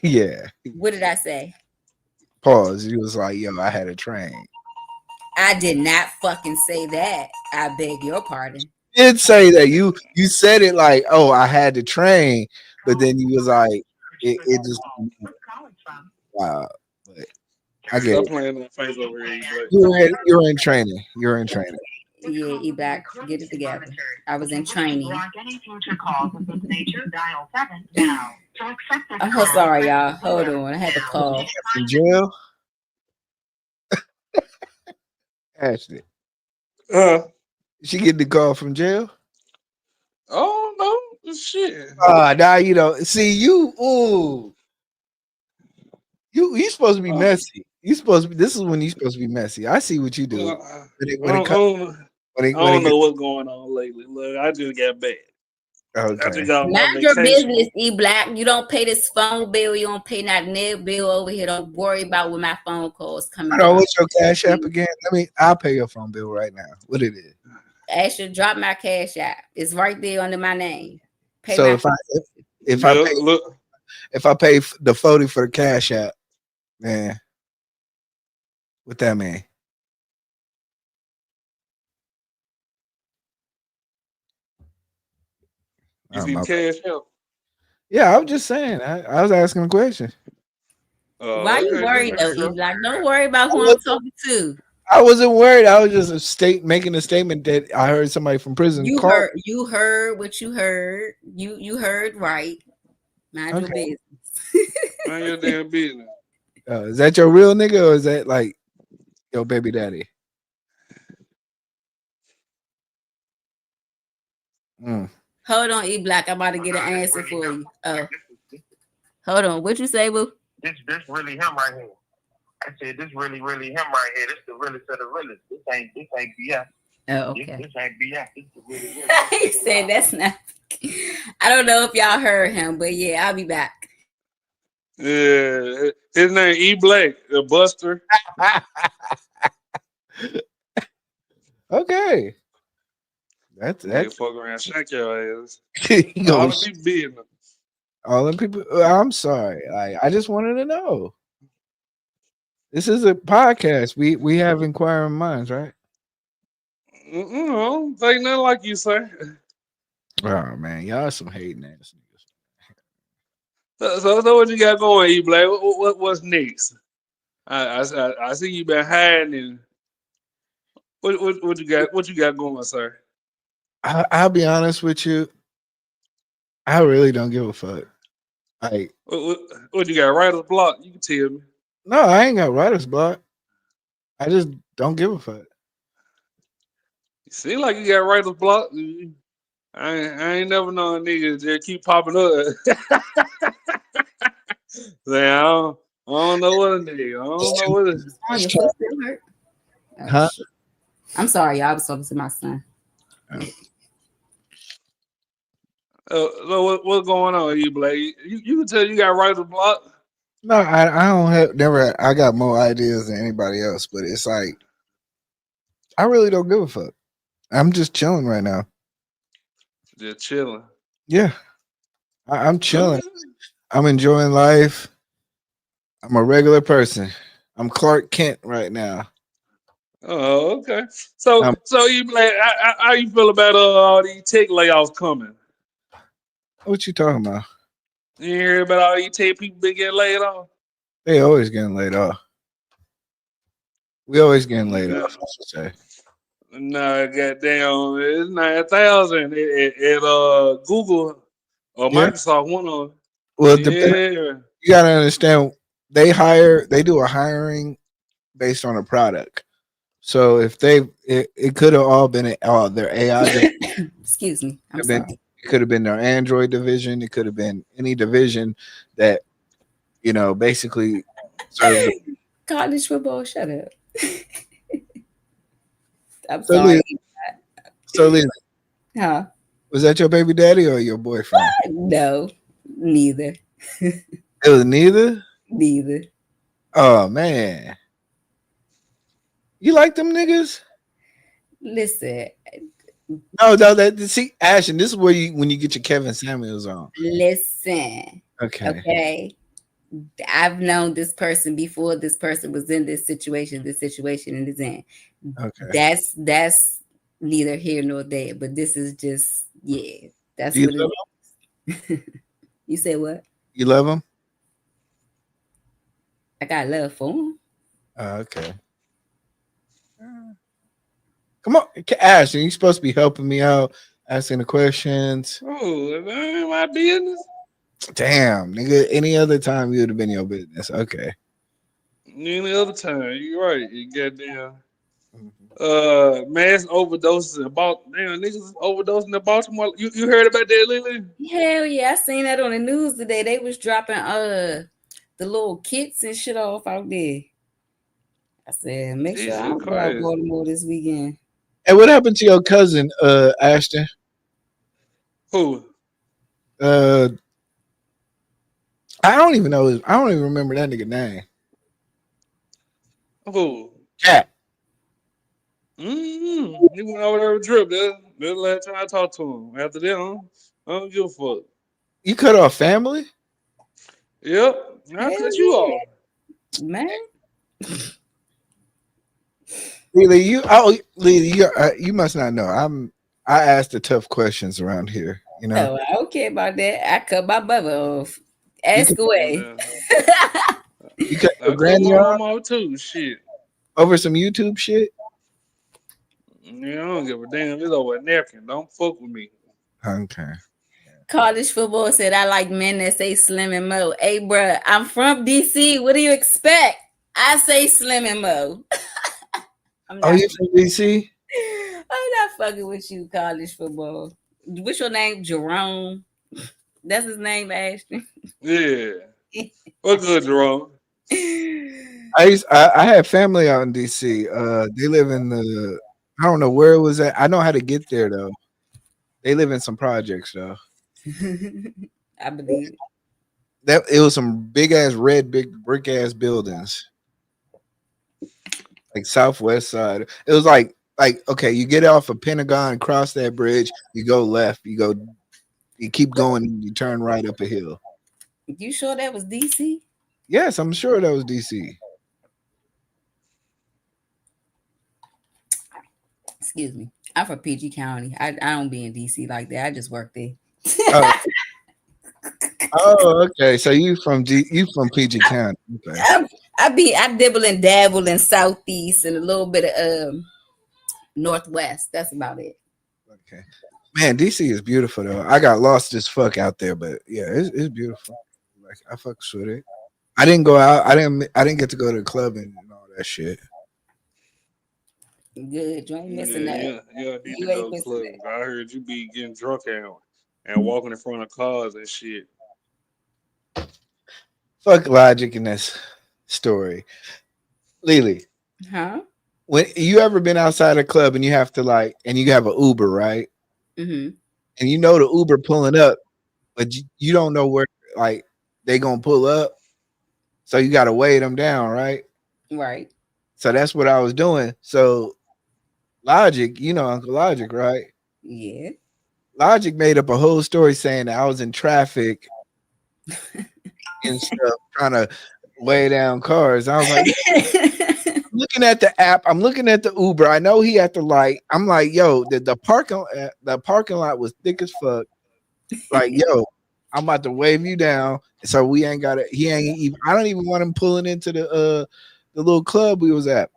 Yeah. What did I say? Pause. You was like, "Yo, I had a train." I did not fucking say that. I beg your pardon. You did say that. You said it like, "Oh, I had to train," but then you was like, "It just." Wow. But I get Stop it. playing that face over here, You're in training. You're in training. Yeah, you back. Get it together. I was in training. I'm so sorry, y'all. Hold on. I had to call. From jail? Ashley. She get the call from jail? Oh, no. Shit. Now, see, you supposed to be messy. This is when you're supposed to be messy. I see what you do. I don't know what's going on lately. Look, I just got back. I Okay. just got my Mind your vacation. business, E Black. You don't pay this phone bill. You don't pay that net bill over here. Don't worry about where my phone calls coming Hold on, from. what's your cash app again? I'll pay your phone bill right now. What it is? Ashley, drop my cash app. It's right there under my name. Pay So my if I Look, pay look, the 40 for the cash app, man, what that mean? you see the cash out. Yeah, I was just saying. I was asking a question. Why you Okay, just worried make though, E sure. Black? Don't worry about I who I'm wasn't, talking to. I wasn't worried. I was just making a statement that I heard somebody from prison call. You heard what you heard. You heard right. Mind your Okay. business. Mind your damn business. Is that your real nigga or is that like your baby daddy? Mm. Hold on, E Black. I'm about to get an answer for you. Oh, hold on. What you say, boo? This really him right here. I said this really him right here. This the realest of the realest. This ain't BS. Oh, okay. This ain't BS. This the really. He said that's not. I don't know if y'all heard him, but yeah, I'll be back. Yeah, his name E Black, the Buster. Okay. Nigga That's fuck around, shake your ass. you All know, the people business. all the people. I'm sorry. I just wanted to know. This is a podcast. We have inquiring minds, right? I don't think nothing like you, sir. Oh man, y'all some hating ass niggas. So what you got going, E Black? What's next? I see you been hiding. And what you got? What you got going, sir? I'll be honest with you. I really don't give a fuck. Like, What you got? Writer's block? You can tell me. no, I ain't got writer's block. I just don't give a fuck. You seem like you got writer's block. I ain't never known niggas that keep popping up. Say, I don't know what a nigga. I don't know what it is. Oh, your foot still hurt? Oh, Huh? shit. I'm sorry, y'all. I was talking to my son. So what's going on, E Black? You can tell you got writer's block. No, I don't have never. I got more ideas than anybody else, but it's like I really don't give a fuck. I'm just chilling right now. Just chilling. Yeah, I'm chilling. I'm enjoying life. I'm a regular person. I'm Clark Kent right now. Oh, okay. So you Black, how you feel about all these tech layoffs coming? What you talking about? You hear about all these tech people been getting laid off? They always getting laid off. We always getting laid Yeah. off, I should say. No, goddamn, it's 9,000 at Google or Yeah. Microsoft. One of them. Well, Yeah. you gotta understand they do a hiring based on a product. So if it could have all been their AI. Excuse me. I'm sorry. sorry. It could have been their Android division. It could have been any division that basically serves. College football. Shut up. I'm So, sorry. Lena, Huh? was that your baby daddy or your boyfriend? No, neither. It was neither. Neither. Oh man, you like them niggas? Listen. No, see, Ashton, this is where when you get your Kevin Samuels on. Listen. Okay. I've known this person before this person was in this situation and is in. Okay. That's neither here nor there, but this is just, yeah, that's Do you what love it is. You said what? You love him? I got love for him. Okay. Come on, Ashton, you're supposed to be helping me out, asking the questions. Oh, that ain't my business. Damn, nigga. Any other time you would have been your business. Okay. Any other time, you're right. You goddamn mass overdoses in Baltimore. Damn, niggas overdosing in Baltimore. You heard about that, Lily? Hell yeah, I seen that on the news today. They was dropping the little kits and shit off out there. I said, make sure I don't go out Baltimore this weekend. Hey, what happened to your cousin, Ashton? Who? Uh, I don't even know. I don't even remember that nigga name. Who? Cat. He went over there with Drip. That's the last time I talked to him. After that, I don't give a fuck. You cut off family? Yep. I Hell cut you off. yeah, man. Lily, you must not know. I ask the tough questions around here. You know, Oh, I don't care about that. I cut my brother off. you Ask cut, away. you cut I your cut granny my off mama off too. Shit. over some YouTube shit. Yeah, I don't give a damn. It's over a napkin. Don't fuck with me. Okay. College football said I like men that say Slim and Mo. Hey, bruh, I'm from DC. What do you expect? I say Slim and Mo. I'm Oh, not. you from DC? I'm not fucking with you, college football. What's your name? Jerome. That's his name, Ashton. Yeah. What good, Jerome? I had family out in DC. They live in the I don't know where it was at. I know how to get there though. They live in some projects though. I believe it. That it was some big ass red big brick ass buildings. Like Southwest side. It was like okay, you get off of Pentagon, cross that bridge, you go left, you keep going, and you turn right up a hill. You sure that was DC? Yes, I'm sure that was DC. Excuse me. I'm from PG County. I don't be in DC like that. I just work there. Oh, oh, okay. So you from PG County. Okay. I dibble and dabble in Southeast and a little bit of Northwest. That's about it. Okay. Man, DC is beautiful though. I got lost as fuck out there, but yeah, it's beautiful. Like I fucks with it. I didn't go out. I didn't get to go to the club and all that shit. Good. You ain't missing that. Yeah, need You to ain't go to missing club. that. I heard you be getting drunk and walking in front of cars and shit. Fuck logic in this story. Lily, Huh? when you ever been outside a club and you have to and you have an Uber, right? Mm-hmm. And you know the Uber pulling up, but you don't know where they gonna pull up. So you gotta weigh them down, right? Right. So that's what I was doing. So Logic, you know Uncle Logic, right? Yeah. Logic made up a whole story saying that I was in traffic and stuff, trying to weigh down cars. I was like, I'm looking at the app, I'm looking at the Uber. I know he at the light. I'm like, yo, the parking lot was thick as fuck. Like, yo, I'm about to wave you down. So we ain't got it. He ain't even. I don't even want him pulling into the little club we was at.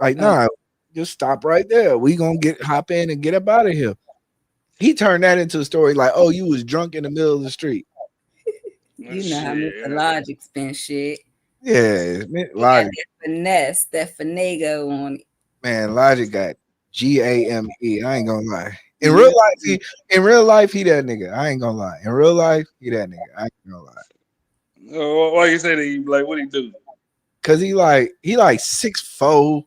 Like, nah, just stop right there. We gonna hop in and get up out of here. He turned that into a story like, oh, you was drunk in the middle of the street. You know how Mr. Logic spend shit. Yeah, Logic. Logic. That finesse, that finago on it. Man, Logic got GAME. I ain't gonna lie. In real life, he that nigga. I ain't gonna lie. In real life, he that nigga. I ain't gonna lie. Why you say that? He like what he do? Cause he like 6'4".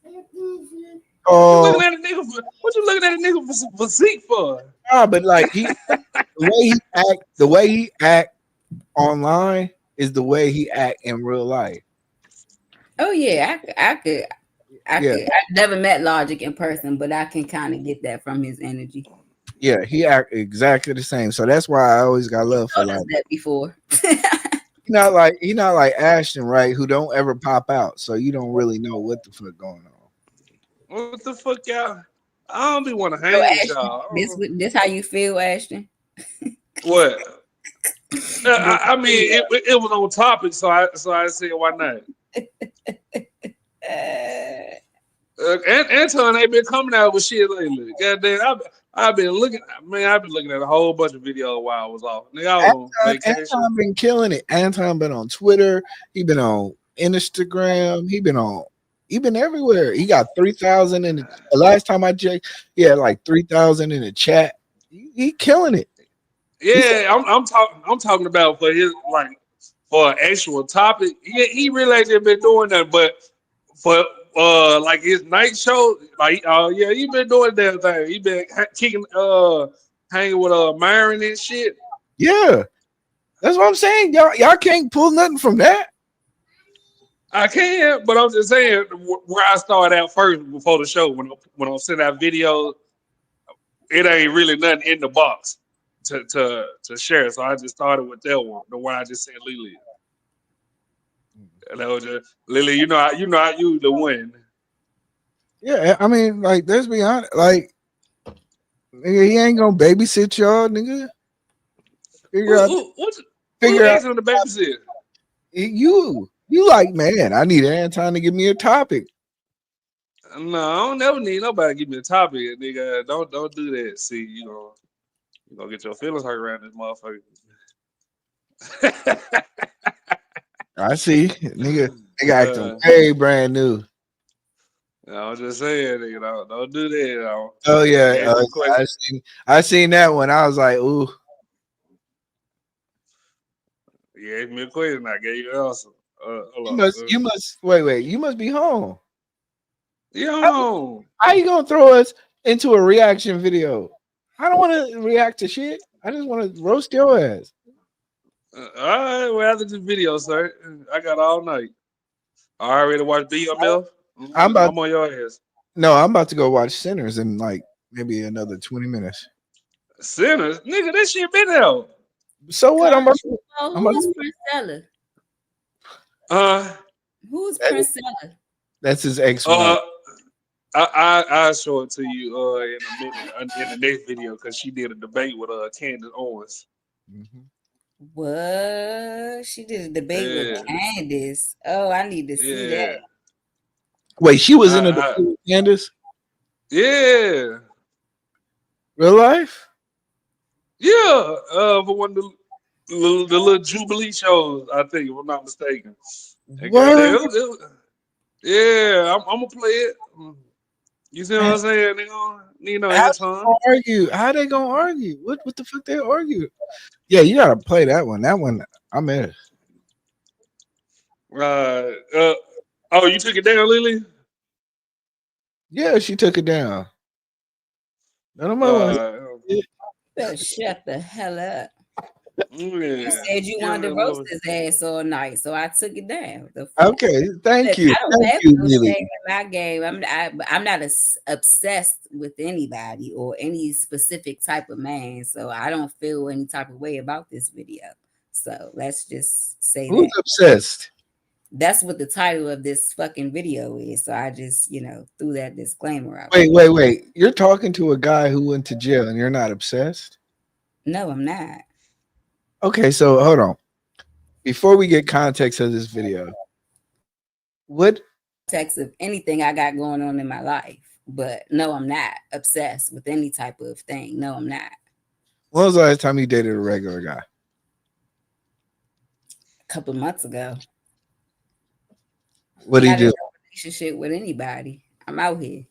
What you looking at a nigga for? What you looking at a nigga for physique for? Nah, but like the way he act online is the way he act in real life. Oh yeah, I could. I never met Logic in person, but I can kind of get that from his energy. Yeah, he act exactly the same. So that's why I always got love for Logic. That before. He not like Ashton, right? Who don't ever pop out, so you don't really know what the fuck going on. What the fuck, y'all? I don't be want to hang So, with Ashton, y'all. this how you feel, Ashton? What? I mean, it was on topic, so I said, why not? Anton ain't been coming out with shit lately. Goddamn, I've been looking at a whole bunch of videos while I was off. Nigga, I was on vacation. Anton been killing it. Anton been on Twitter. He been on Instagram. He been everywhere. He got 3,000 in the last time I checked. He had like 3,000 in the chat. He killing it. Yeah, I'm talking about for his for an actual topic. He really ain't been doing that, but for like his night show, he been doing that thing. He been kicking hanging with Myron and shit. Yeah, that's what I'm saying. Y'all can't pull nothing from that. I can, but I'm just saying where I started out first before the show. When I send out videos, it ain't really nothing in the box to share. So I just started with that one, the one I just sent Lily. And that was just Lily. You know, I use the one. Yeah, I mean, like, let's be honest. Like, nigga, he ain't gonna babysit y'all, nigga. Figure out. Who Figure out. asking the babysit? You like, man, I need Anton to give me a topic. No, I don't never need nobody to give me a topic, nigga. Don't do that. See, you gonna get your feelings hurt around this motherfucker. I see, nigga acting way brand new. I was just saying, nigga, don't do that. Oh yeah, I seen that one. I was like, ooh. You asked me a question. I gave you an answer. You must wait. You must be home. Yo, how you gonna throw us into a reaction video? I don't want to react to shit. I just want to roast your ass. All right, well, after this video, sir, I got all night. I already watched BMF. I'm on your ass. No, I'm about to go watch Sinners in like maybe another 20 minutes. Sinners, nigga, this shit been out. So what? Who's Prince Who's Prince? That's his ex-wife. I'll show it to you in a minute in the next video because she did a debate with Candace Owens. What? She did a debate with Candace. Oh, I need to see that. Wait, she was in a debate with Candace? Yeah. Real life? Yeah. For one of the little Jubilee shows, I think, if I'm not mistaken. Yeah, I'm gonna play it. You see what I'm saying? How they gonna argue? What the fuck they argue? Yeah, you gotta play that one. That one, I'm in. Oh, you took it down, Lily? Yeah, she took it down. None of my better shut the hell up. Yeah. You said you wanted to roast his ass all night, so I took it down. Okay, thank you. I don't Thank have you, no Lily. shame in my game. I'm not obsessed with anybody or any specific type of man, so I don't feel any type of way about this video. So let's just say Who's that. obsessed? That's what the title of this fucking video is. So I just, threw that disclaimer out. Wait. You're talking to a guy who went to jail and you're not obsessed? No, I'm not. Okay, so hold on. Before we get context of this video, what context of anything I got going on in my life? But no, I'm not obsessed with any type of thing. No, I'm not. When was the last time you dated a regular guy? A couple of months ago. What did he do? In a relationship with anybody. I'm out here.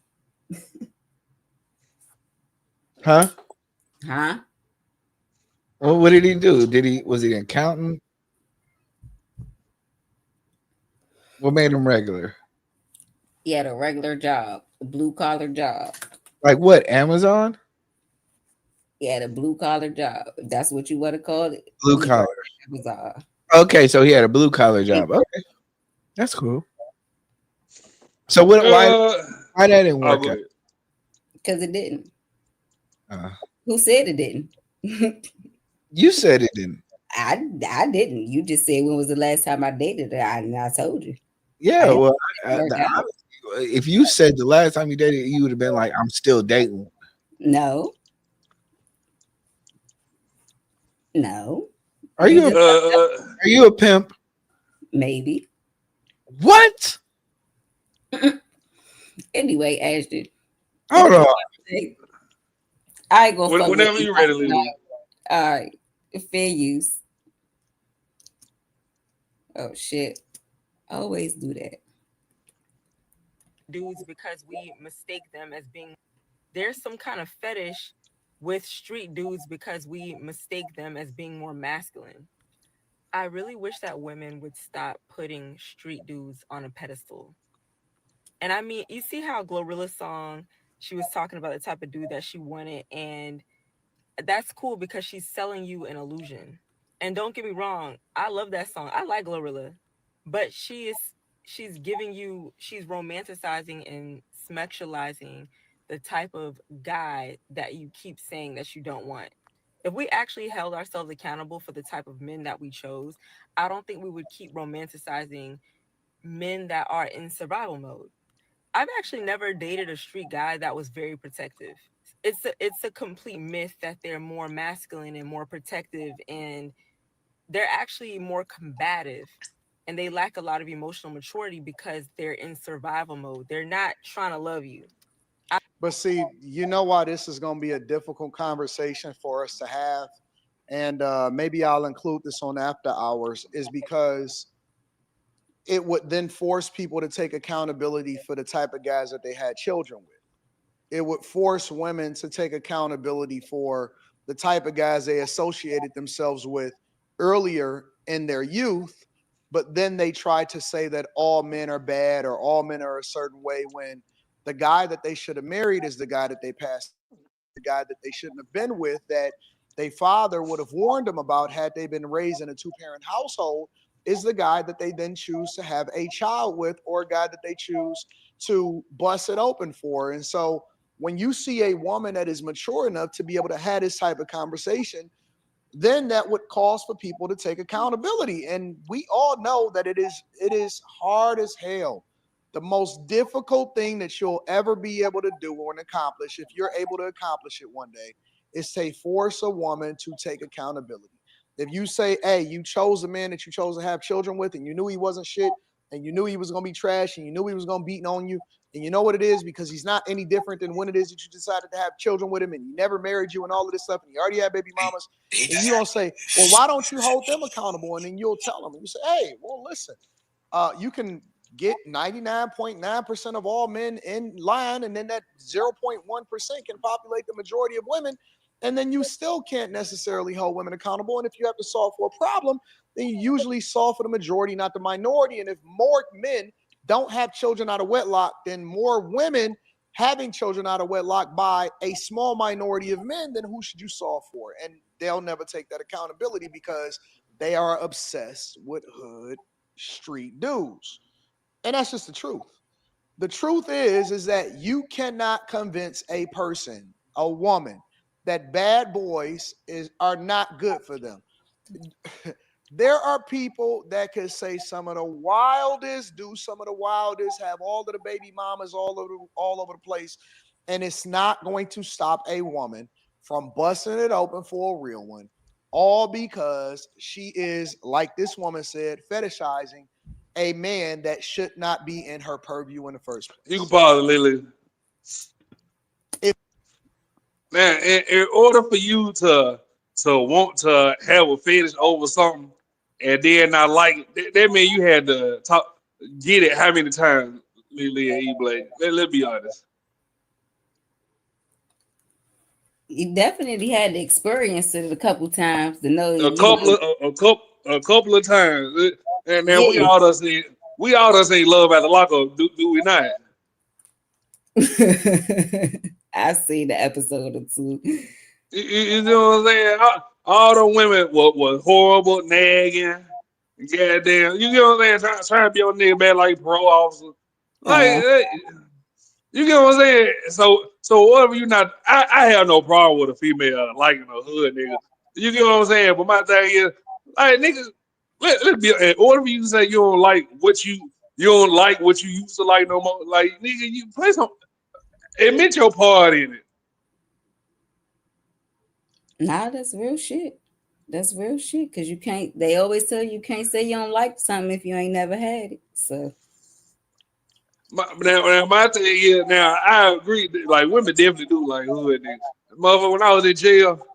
Huh? Well, what did he do? Was he an accountant? What made him regular? He had a regular job, a blue collar job. Like what? Amazon? He had a blue collar job. If that's what you want to call it. Blue collar. Amazon. Okay, so he had a blue collar job. Okay, that's cool. So what? Why that didn't work out? Because it didn't. Who said it didn't? You said it didn't. I didn't. You just said when was the last time I dated her, and I told you. Yeah, well, if you said the last time you dated, you would have been like, "I'm still dating." No. Are you a pimp? Maybe. What? Anyway, Ashton. Hold on. I ain't gonna. Whenever you ready, Lily. All right. Fair use. Oh shit. I always do that. Dudes because we mistake them as being there's some kind of fetish with street dudes because we mistake them as being more masculine. I really wish that women would stop putting street dudes on a pedestal. And I mean, you see how Glorilla's song, she was talking about the type of dude that she wanted, and that's cool because she's selling you an illusion. And don't get me wrong, I love that song. I like Glorilla, but she's giving you, she's romanticizing and sexualizing the type of guy that you keep saying that you don't want. If we actually held ourselves accountable for the type of men that we chose, I don't think we would keep romanticizing men that are in survival mode. I've actually never dated a street guy that was very protective. It's a complete myth that they're more masculine and more protective, and they're actually more combative, and they lack a lot of emotional maturity because they're in survival mode. They're not trying to love you. But see, you know why this is going to be a difficult conversation for us to have, and maybe I'll include this on after hours, is because it would then force people to take accountability for the type of guys that they had children with. It would force women to take accountability for the type of guys they associated themselves with earlier in their youth, but then they try to say that all men are bad or all men are a certain way when the guy that they should have married is the guy that they passed, the guy that they shouldn't have been with, that their father would have warned them about had they been raised in a two-parent household, is the guy that they then choose to have a child with, or a guy that they choose to bust it open for. And so when you see a woman that is mature enough to be able to have this type of conversation, then that would cause for people to take accountability. And we all know that it is hard as hell. The most difficult thing that you'll ever be able to do or accomplish, if you're able to accomplish it one day, is to force a woman to take accountability. If you say, hey, you chose a man that you chose to have children with, and you knew he wasn't shit, and you knew he was going to be trash, and you knew he was going to beat on you, and you know what it is because he's not any different than when it is that you decided to have children with him, and he never married you and all of this stuff, and you already had baby mamas, and you don't say, well, why don't you hold them accountable? And then you'll tell them, and you say, hey, well, listen, you can get 99.9% of all men in line, and then that 0.1% can populate the majority of women, and then you still can't necessarily hold women accountable. And if you have to solve for a problem, then you usually solve for the majority, not the minority. And if more men don't have children out of wedlock, then more women having children out of wedlock by a small minority of men, then who should you solve for? And they'll never take that accountability because they are obsessed with hood street dudes. And that's just the truth. The truth is that you cannot convince a person, a woman, that bad boys are not good for them. There are people that could say some of the wildest, do some of the wildest, have all of the baby mamas all over the place, and it's not going to stop a woman from busting it open for a real one, all because she is, like this woman said, fetishizing a man that should not be in her purview in the first place. You can pause it, Lily. Now, in order for you to want to have a fetish over something and then not like it, that means you had to get it how many times, Lily and E-Blade? Let's be honest. You definitely had to experience it a couple times to know. A couple of times. And then Yes. we all done seen Love at the Lockup, do we not? I seen the episode or two. You know what I'm saying? All the women was horrible, nagging, goddamn. You know what I'm saying? Trying to be on nigga bad like parole officer. Like, you get what I'm saying? So whatever you not, I have no problem with a female liking a hood nigga. You get what I'm saying? But my thing is, like, niggas, let's be, in order for you to say you don't like what you don't like what you used to like no more, like, nigga, you play some, admit your part in it. Nah, that's real shit. That's real shit. Cause you can't. They always tell you can't say you don't like something if you ain't never had it. So. Now my thing is, now I agree. Like, women definitely do like hood niggas. Motherfucker, when I was in jail,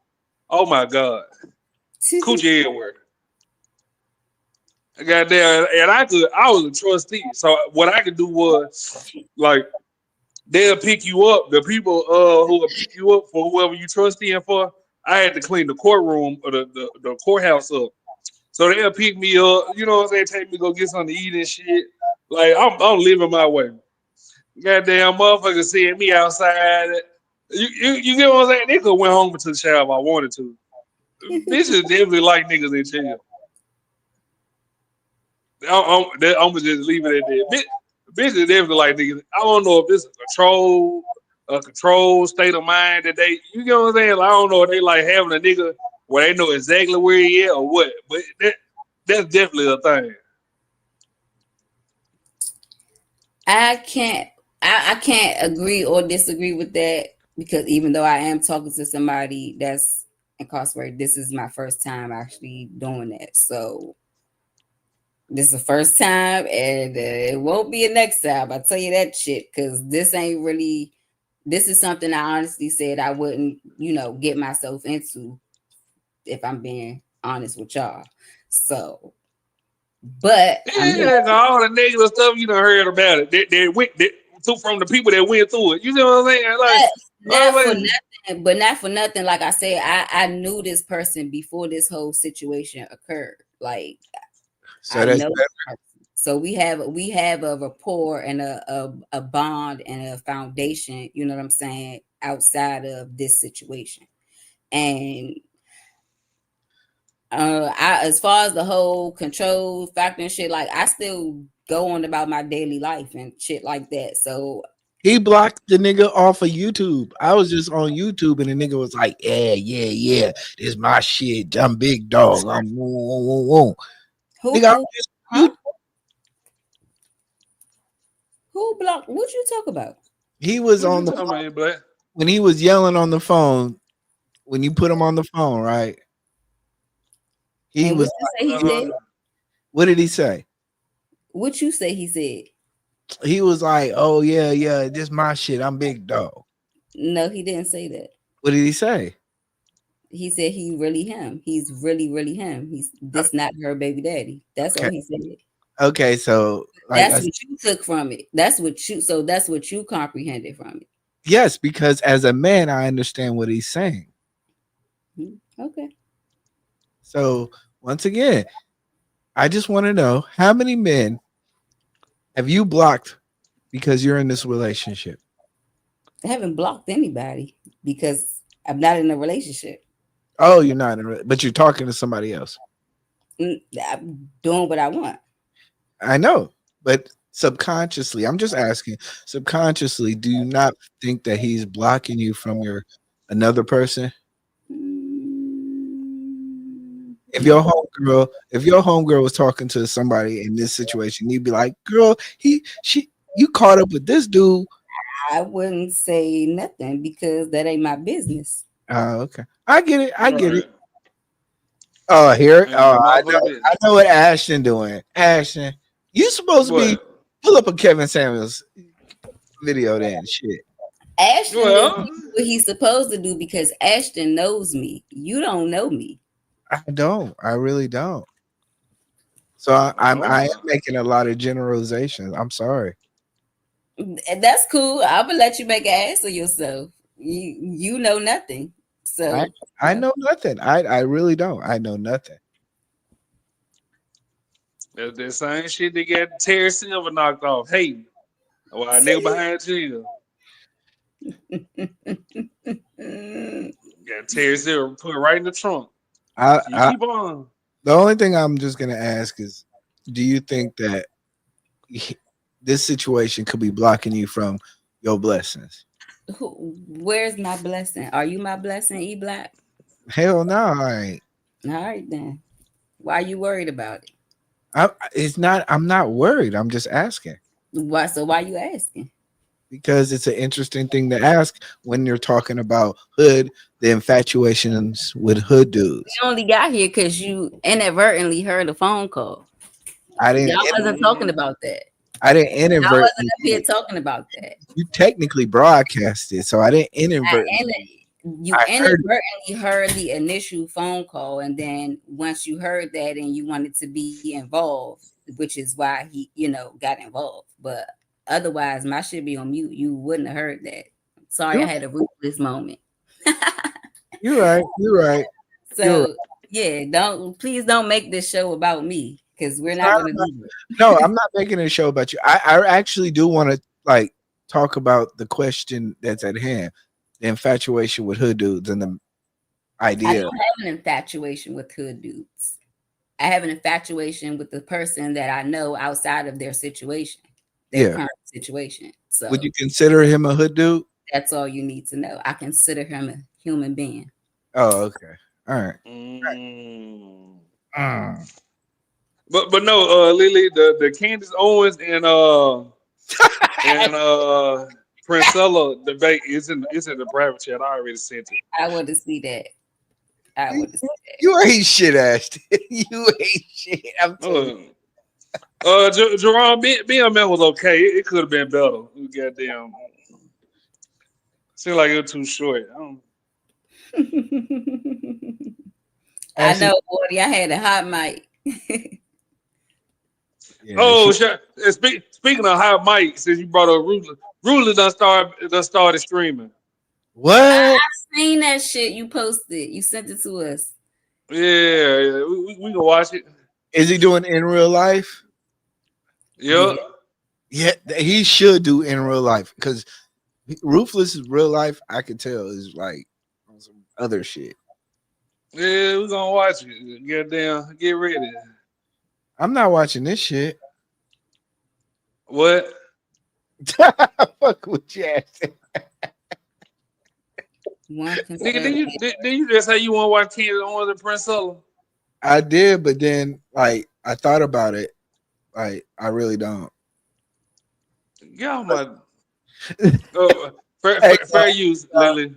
oh my god, coochie everywhere. Goddamn, and I was a trustee, so what I could do was, like, they'll pick you up. The people who will pick you up for whoever you trusteeing for, I had to clean the courtroom or the courthouse up. So they'll pick me up, you know what I'm saying, take me to go get something to eat and shit. Like, I'm living my way. Goddamn motherfucker seeing me outside, You get what I'm saying? They could went home to the shower if I wanted to. Bitches definitely like niggas in jail. I'm gonna just leave it at that. Bitches definitely like niggas. I don't know if it's a control state of mind that they, you know what I'm saying? Like, I don't know if they like having a nigga where they know exactly where he is or what, but that's definitely a thing. I can't agree or disagree with that because even though I am talking to somebody that's incarcerated, this is my first time actually doing that. So this is the first time, and it won't be a next time. I tell you that shit because this ain't really. This is something I honestly said I wouldn't, get myself into if I'm being honest with y'all. So, but I'm here. Yeah, all the negative stuff you done heard about it. From the people that went through it. You know what I'm saying? Like, Not for nothing, but not for nothing. Like I said, I knew this person before this whole situation occurred. Like So I that's know better. this person. So we have a rapport and a bond and a foundation, you know what I'm saying, outside of this situation. And as far as the whole control factor and shit, like I still go on about my daily life and shit like that. So He blocked the nigga off of YouTube. I was just on YouTube and the nigga was like, yeah. This my shit. I'm big dog. I'm woo. Nigga, who blocked? What you talk about? he was What on you the talking phone about, Black? when he was yelling on the phone. When you put him on the phone, right? He And was what you say he said? What did he say? What you say he said? He was like, "Oh yeah, this my shit. I'm big dog." No, he didn't say that. What did he say? He said he really him. He's really him. He's this not her baby daddy. That's all Okay. he said. Okay, so like That's what you took from it. That's what you comprehended from it. yes, because as a man, I understand what he's saying. Okay. So once again, I just want to know how many men have you blocked because you're in this relationship? I haven't blocked anybody because I'm not in a relationship. Oh, you're not but you're talking to somebody else. I'm doing what I want. I know, but subconsciously, I'm just asking, subconsciously, do you not think that he's blocking you from your another person? If your homegirl was talking to somebody in this situation, you'd be like, girl, you caught up with this dude. I wouldn't say nothing because that ain't my business. Oh, okay. I get it. Oh, here. I know what Ashton doing. Ashton, you supposed to be pull up a Kevin Samuels video then. Shit. Ashton does what he's supposed to do because Ashton knows me. You don't know me. I don't. I really don't. So I am making a lot of generalizations. I'm sorry. That's cool. I'm gonna let you make an ass of yourself. You know nothing. So I know nothing. I really don't. I know nothing. That's that same shit they got Terry Silver knocked off. Hey, well, I nigga behind you. Got Terry Silver put right in the trunk. Keep on. The only thing I'm just gonna ask is, do you think that this situation could be blocking you from your blessings? Where's my blessing? Are you my blessing, E Black? Hell no, I ain't. All right then. Why are you worried about it? I'm not worried. I'm just asking. Why? So why are you asking? Because it's an interesting thing to ask when you're talking about hood, the infatuations with hood dudes. You only got here because you inadvertently heard a phone call. I didn't. Y'all wasn't talking about that. I didn't inadvertently. I wasn't up here talking about that. You technically broadcasted, so I didn't inadvertently. You inadvertently heard the initial phone call, and then once you heard that and you wanted to be involved, which is why he, got involved. But otherwise, my shit be on mute. You wouldn't have heard that. Sorry, I had a ruthless moment. You're right. So yeah, please don't make this show about me because we're not going to do it. No, I'm not making a show about you. I actually do want to talk about the question that's at hand. the infatuation with hood dudes and the I idea. don't have an infatuation with hood dudes. I have an infatuation with the person that I know outside of their situation, their Yeah. current situation. Would So you consider him a hood dude? that's all you need to know. I consider him a human being. Oh, okay. All right. But no, Lily, the Candace Owens and Princella debate is in the private chat. I already sent it. I want to see that. I want to see that. You ain't shit, Ashton. You ain't shit. I'm telling you. Jerome, being a man was okay. It could have been better. Goddamn, seemed like it was too short. I know, Woody. I had a hot mic. Oh, speaking of hot mic, since you brought up Ruler done started streaming. What? I seen that shit you posted. You sent it to us. Yeah, we can watch it. Is he doing in real life? Yep. Yeah, he should do in real life because Ruthless is real life. I can tell is like on some other shit. Yeah, we're gonna watch it. Goddamn, get ready. I'm not watching this shit. What? Fuck with you, Ashton. Nigga, did you just say you want to watch Candace Owens and Princella? I did, but then like I thought about it. Like I really don't. Yeah, my fair use, Lily.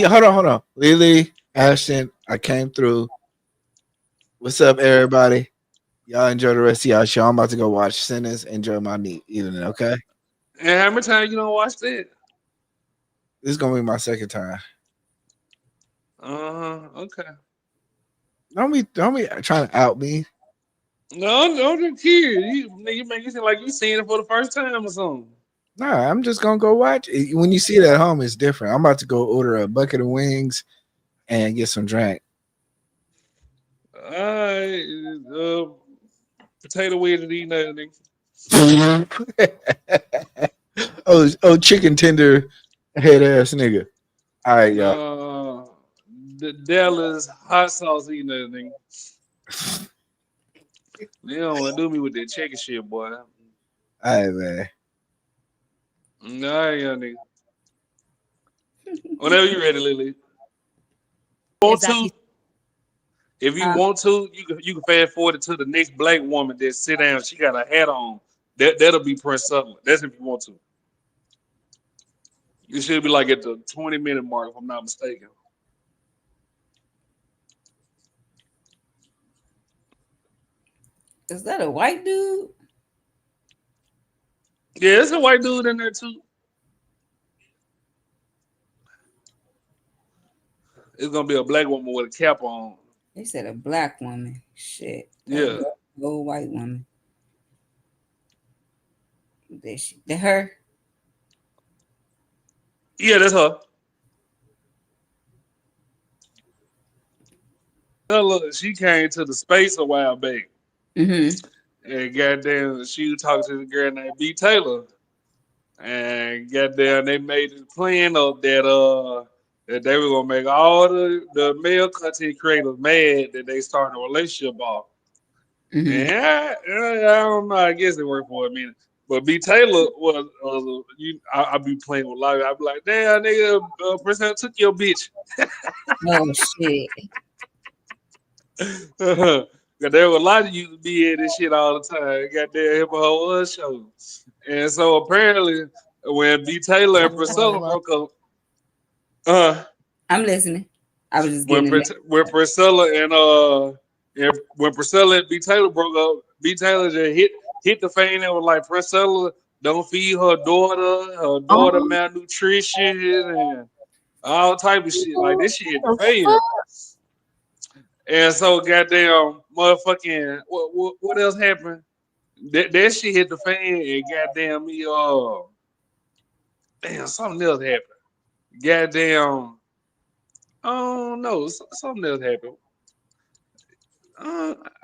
Hold on. Lily, Ashton, I came through. What's up, everybody? Y'all enjoy the rest of y'all show. I'm about to go watch Sinners. Enjoy my evening, okay? And how many times you don't watch that? This is gonna be my second time. Okay. Don't be trying to out me. No, just here. You make it seem like you seeing it for the first time or something. Nah, I'm just gonna go watch it. When you see it at home, it's different. I'm about to go order a bucket of wings and get some drink. Potato wedge and eat nothing. oh, chicken tender head ass nigga. All right, y'all. The Dallas hot sauce eating nothing. They don't want to do me with that chicken shit, boy. All right, man. Nah, young nigga. Whenever you ready, Lily. If you want to, you can fast forward it to the next black woman that sit down. She got a hat on. That'll be Prince Sutherland. That's if you want to. You should be like at the 20-minute mark, if I'm not mistaken. Is that a white dude? Yeah, it's a white dude in there too. It's gonna be a black woman with a cap on. They said a black woman. Shit. Yeah. Old white woman. That her? Yeah, that's her. Look, she came to the space a while back. Mm-hmm. And goddamn, she was talking to the girl named B. Taylor. And goddamn, they made this plan up that they were gonna make all the male content creators mad that they started a relationship off. Mm-hmm. And I don't know. I guess it worked for a minute. But B. Taylor was I be playing with life. I be like, damn, nigga, Prince took your bitch. Oh shit. Cause there were a lot of you to be in this shit all the time. Goddamn hip hop show. And so apparently when B. Taylor and Priscilla broke up, I'm listening. I was just when Priscilla and when Priscilla and B. Taylor broke up, B. Taylor just hit the fan and was like, Priscilla don't feed her daughter malnutrition and all type of shit. Like this shit hit the fan. And so goddamn motherfucking what else happened? That shit hit the fan and goddamn me damn something else happened. Goddamn I don't know, something else happened.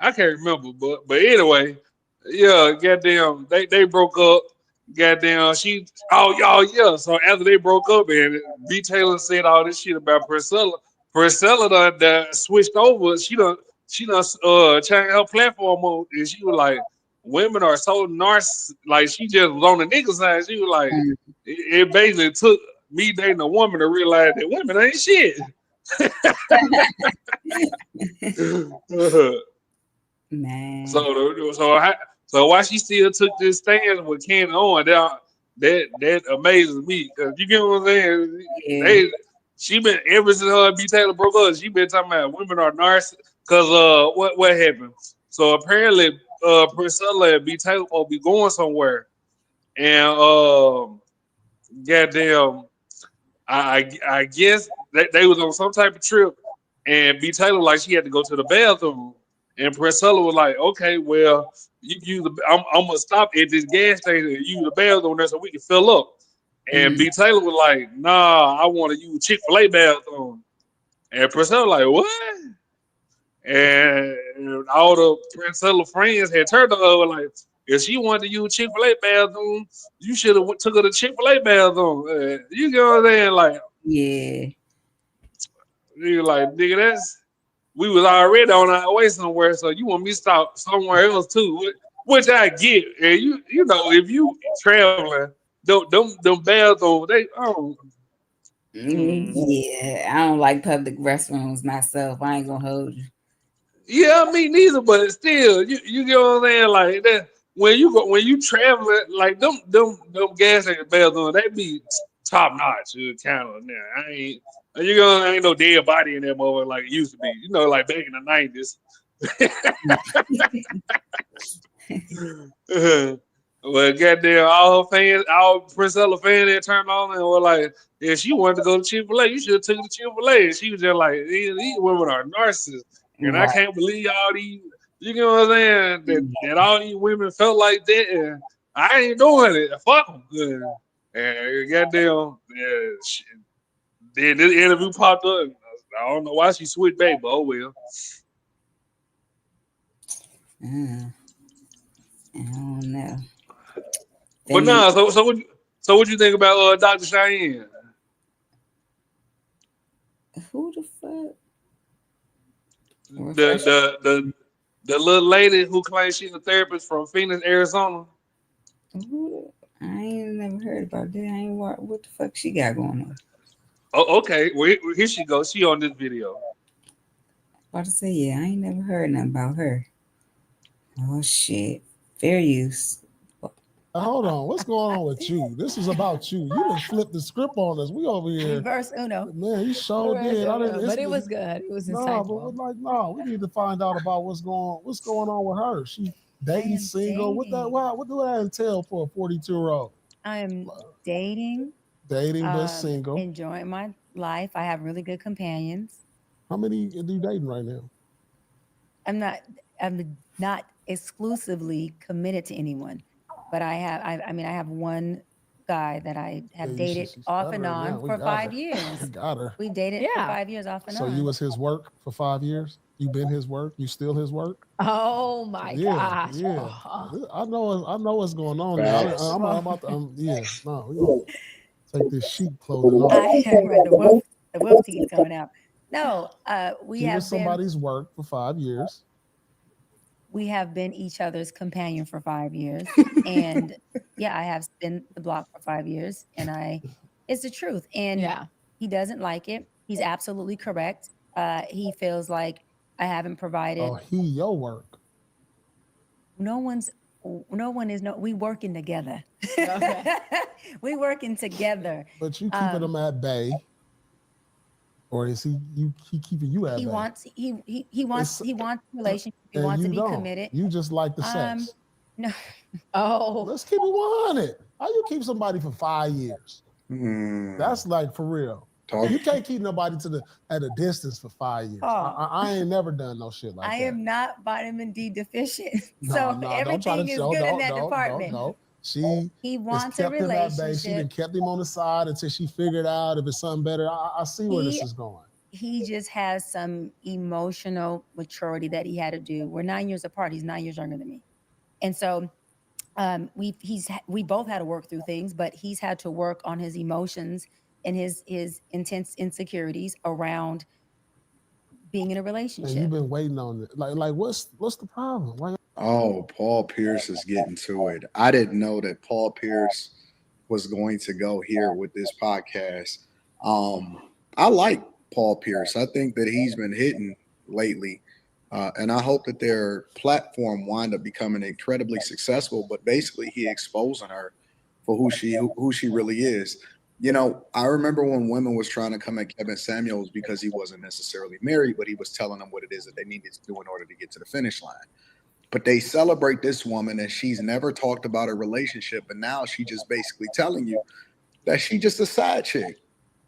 I can't remember, but anyway, yeah, goddamn they broke up goddamn, yeah. So after they broke up and B Taylor said all this shit about Priscilla done switched over. She done changed her platform on, and she was like, women are so narcissistic. Like she just was on the nigga side. She was like, it basically took me dating a woman to realize that women ain't shit. Man. So why she still took this stand with Ken on that amazes me, because you get what I'm saying. Yeah. She been ever since her and B Taylor broke up. She been talking about women are narcissists. Cause what happened? So apparently Priscilla and B Taylor will be going somewhere, and goddamn, I guess they was on some type of trip, and B Taylor like she had to go to the bathroom, and Priscilla was like, okay, well, you use I'm gonna stop at this gas station and use the bathroom there so we can fill up. And B Taylor was like, nah, I want to use Chick-fil-A bathroom. And Priscilla like, what? And all the Priscilla friends had turned to her like, if she wanted to use Chick-fil-A bathroom, you should have took her to Chick-fil-A bathroom. You get what I'm saying? Like, yeah. You like, nigga, we was already on our way somewhere, so you want me to stop somewhere else too, which I get. And you know, if you traveling, them bathrooms, Yeah, I don't like public restrooms myself. I ain't gonna hold you. Yeah, me neither, but still, you get what I'm saying? Like that when you traveling, like them gas station bathrooms, they be top notch kind of now. Ain't no dead body in that mother like it used to be. You know, like back in the 90s. Well, goddamn, all Priscilla fans that turned on and were like, if she wanted to go to Chick-fil-A, you should have took her to Chick-fil-A. And she was just like, these women are narcissists. And I Right. can't believe all these, you know what I'm saying? That all these women felt like that. And I ain't doing it. Fuck them. And goddamn, then this interview popped up. I don't know why she switched back, but oh well. I don't know. But nah, so what you think about Dr. Cheyenne? Who the fuck? The little lady who claims she's a therapist from Phoenix, Arizona. I ain't never heard about that. I ain't what the fuck she got going on. Oh, okay. Well, here she goes. She on this video. About to say, yeah, I ain't never heard nothing about her. Oh shit. Fair use. Hold on, what's going on with you? This is about you. You done flipped the script on us. We over here. Reverse Uno. Man, he sure did. But it was good. It was insightful. But we need to find out about what's going on with her. She dating, single. Dating. What do that entail for a 42-year-old? I'm dating. Dating but single. Enjoying my life. I have really good companions. How many are you dating right now? I'm not exclusively committed to anyone, but I have one guy that I have dated off and on for 5 years. Got her. We dated for 5 years off and on. So you was his work for 5 years? You been his work? You still his work? Oh my gosh. Yeah. I know what's going on there. I'm about to, we're gonna take this sheet clothing off. The wolf teeth coming out. No, we he have was somebody's work for 5 years. We have been each other's companion for 5 years. And yeah, I have been the block for 5 years. And it's the truth. And he doesn't like it. He's absolutely correct. He feels like I haven't provided. Oh, your work. We working together. Okay. We working together. But you keeping him at bay. Or is he keeping you at bay? He wants a relationship. He wants to be committed. You just like the sex. No. Oh. Let's keep it 100. How you keep somebody for 5 years? That's like for real. You can't keep nobody at a distance for 5 years. I ain't never done no shit like that. I am not vitamin D deficient. So everything is good in that department. No. He wants a relationship. She been kept him on the side until she figured out if it's something better. I see where this is going. He just has some emotional maturity that he had to do. We're 9 years apart. He's 9 years younger than me. And so we both had to work through things, but he's had to work on his emotions and his intense insecurities around being in a And relationship. you've been waiting on it. Like what's the problem? Why? Oh, Paul Pierce is getting to it. I didn't know that Paul Pierce was going to go here with this podcast. I like Paul Pierce. I think that he's been hitting lately. And I hope that their platform wind up becoming incredibly successful. But basically, he exposing her for who she really is. You know, I remember when women was trying to come at Kevin Samuels because he wasn't necessarily married, but he was telling them what it is that they needed to do in order to get to the finish line. But they celebrate this woman and she's never talked about a relationship, and now she just basically telling you that she just a side chick.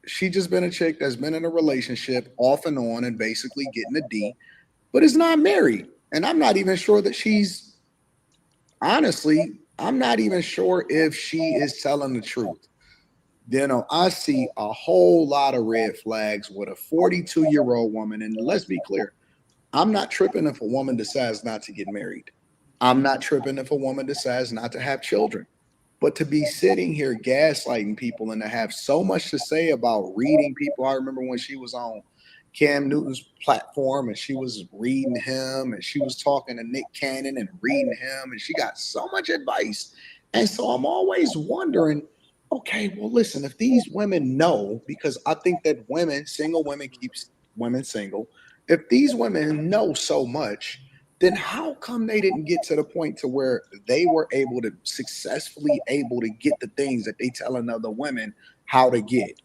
She just been a chick that's been in a relationship off and on and basically getting a D, but is not married. And I'm not even sure that she's honestly, I'm not even sure if she is telling the truth. You know, I see a whole lot of red flags with a 42-year-old woman. And let's be clear, I'm not tripping if a woman decides not to get married. I'm not tripping if a woman decides not to have children. But to be sitting here gaslighting people and to have so much to say about reading people. I remember when she was on Cam Newton's platform and she was reading him and she was talking to Nick Cannon and reading him and she got so much advice. And so I'm always wondering, okay, well, listen, if these women know, because I think that single women keeps women single. If these women know so much, then how come they didn't get to the point to where they were able to successfully get the things that they telling other women how to get?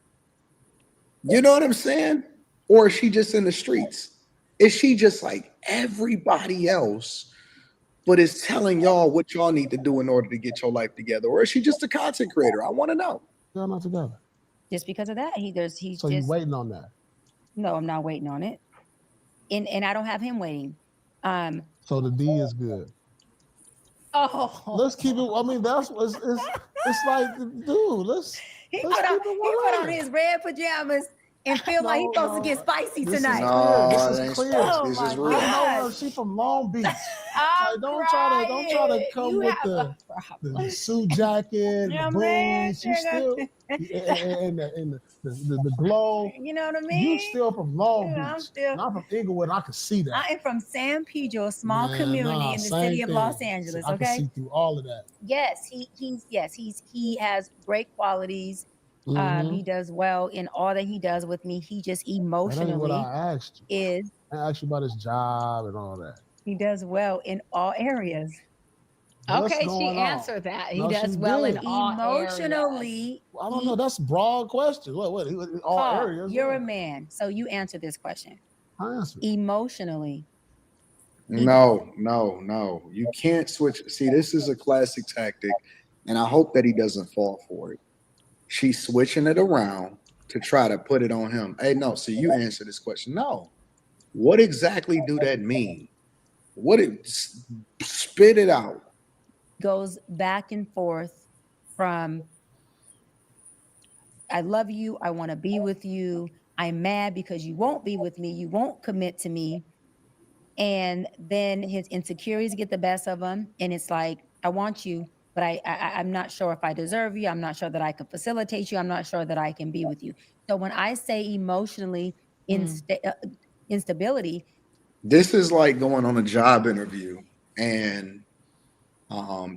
You know what I'm saying? Or is she just in the streets? Is she just like everybody else, but is telling y'all what y'all need to do in order to get your life together? Or is she just a content creator? I want to know. Y'all not together. Just because of that, he's So just you waiting on that? No, I'm not waiting on it. And I don't have him waiting. So the D is good. Oh, let's keep it. I mean, that's it's like, dude. Let's he keep put it on his red pajamas and feel like he's supposed to get spicy This tonight. This is clear. Oh This my is real. I know her. God. She from Long Beach. I'm Don't try to come You with have a the suit jacket, the Yeah, man, boots. You still and the glow. You know what I mean? You still from Long Yeah, I'm Beach. still- And I'm from Inglewood. And I can see that. I am from San Pedro, a small Man, community nah, in the same city of thing. Los Angeles. I can Okay. see through all of that. Yes, he has great qualities. Mhm. He does well in all that he does with me. He just That ain't what emotionally I asked you. is I asked you about his job and all that. he does well in all areas. What's Okay, she going on? answered that. He No, does she well in did. all areas. Emotionally, I don't know. That's a broad question. What? All Paul, areas. you're what? a man, so you answer this question. I answered. Emotionally, No. You can't switch. See, this is a classic tactic, and I hope that he doesn't fall for it. She's switching it around to try to put it on him. Hey, no. So you answer this question. No. What exactly do that mean? Spit it out. goes back and forth from I love you, I want to be with you, I'm mad because you won't be with me, you won't commit to me. And then his insecurities get the best of him. And it's like, I want you, but I'm not sure if I deserve you. I'm not sure that I can facilitate you. I'm not sure that I can be with you. So when I say emotionally instability, This is like going on a job interview and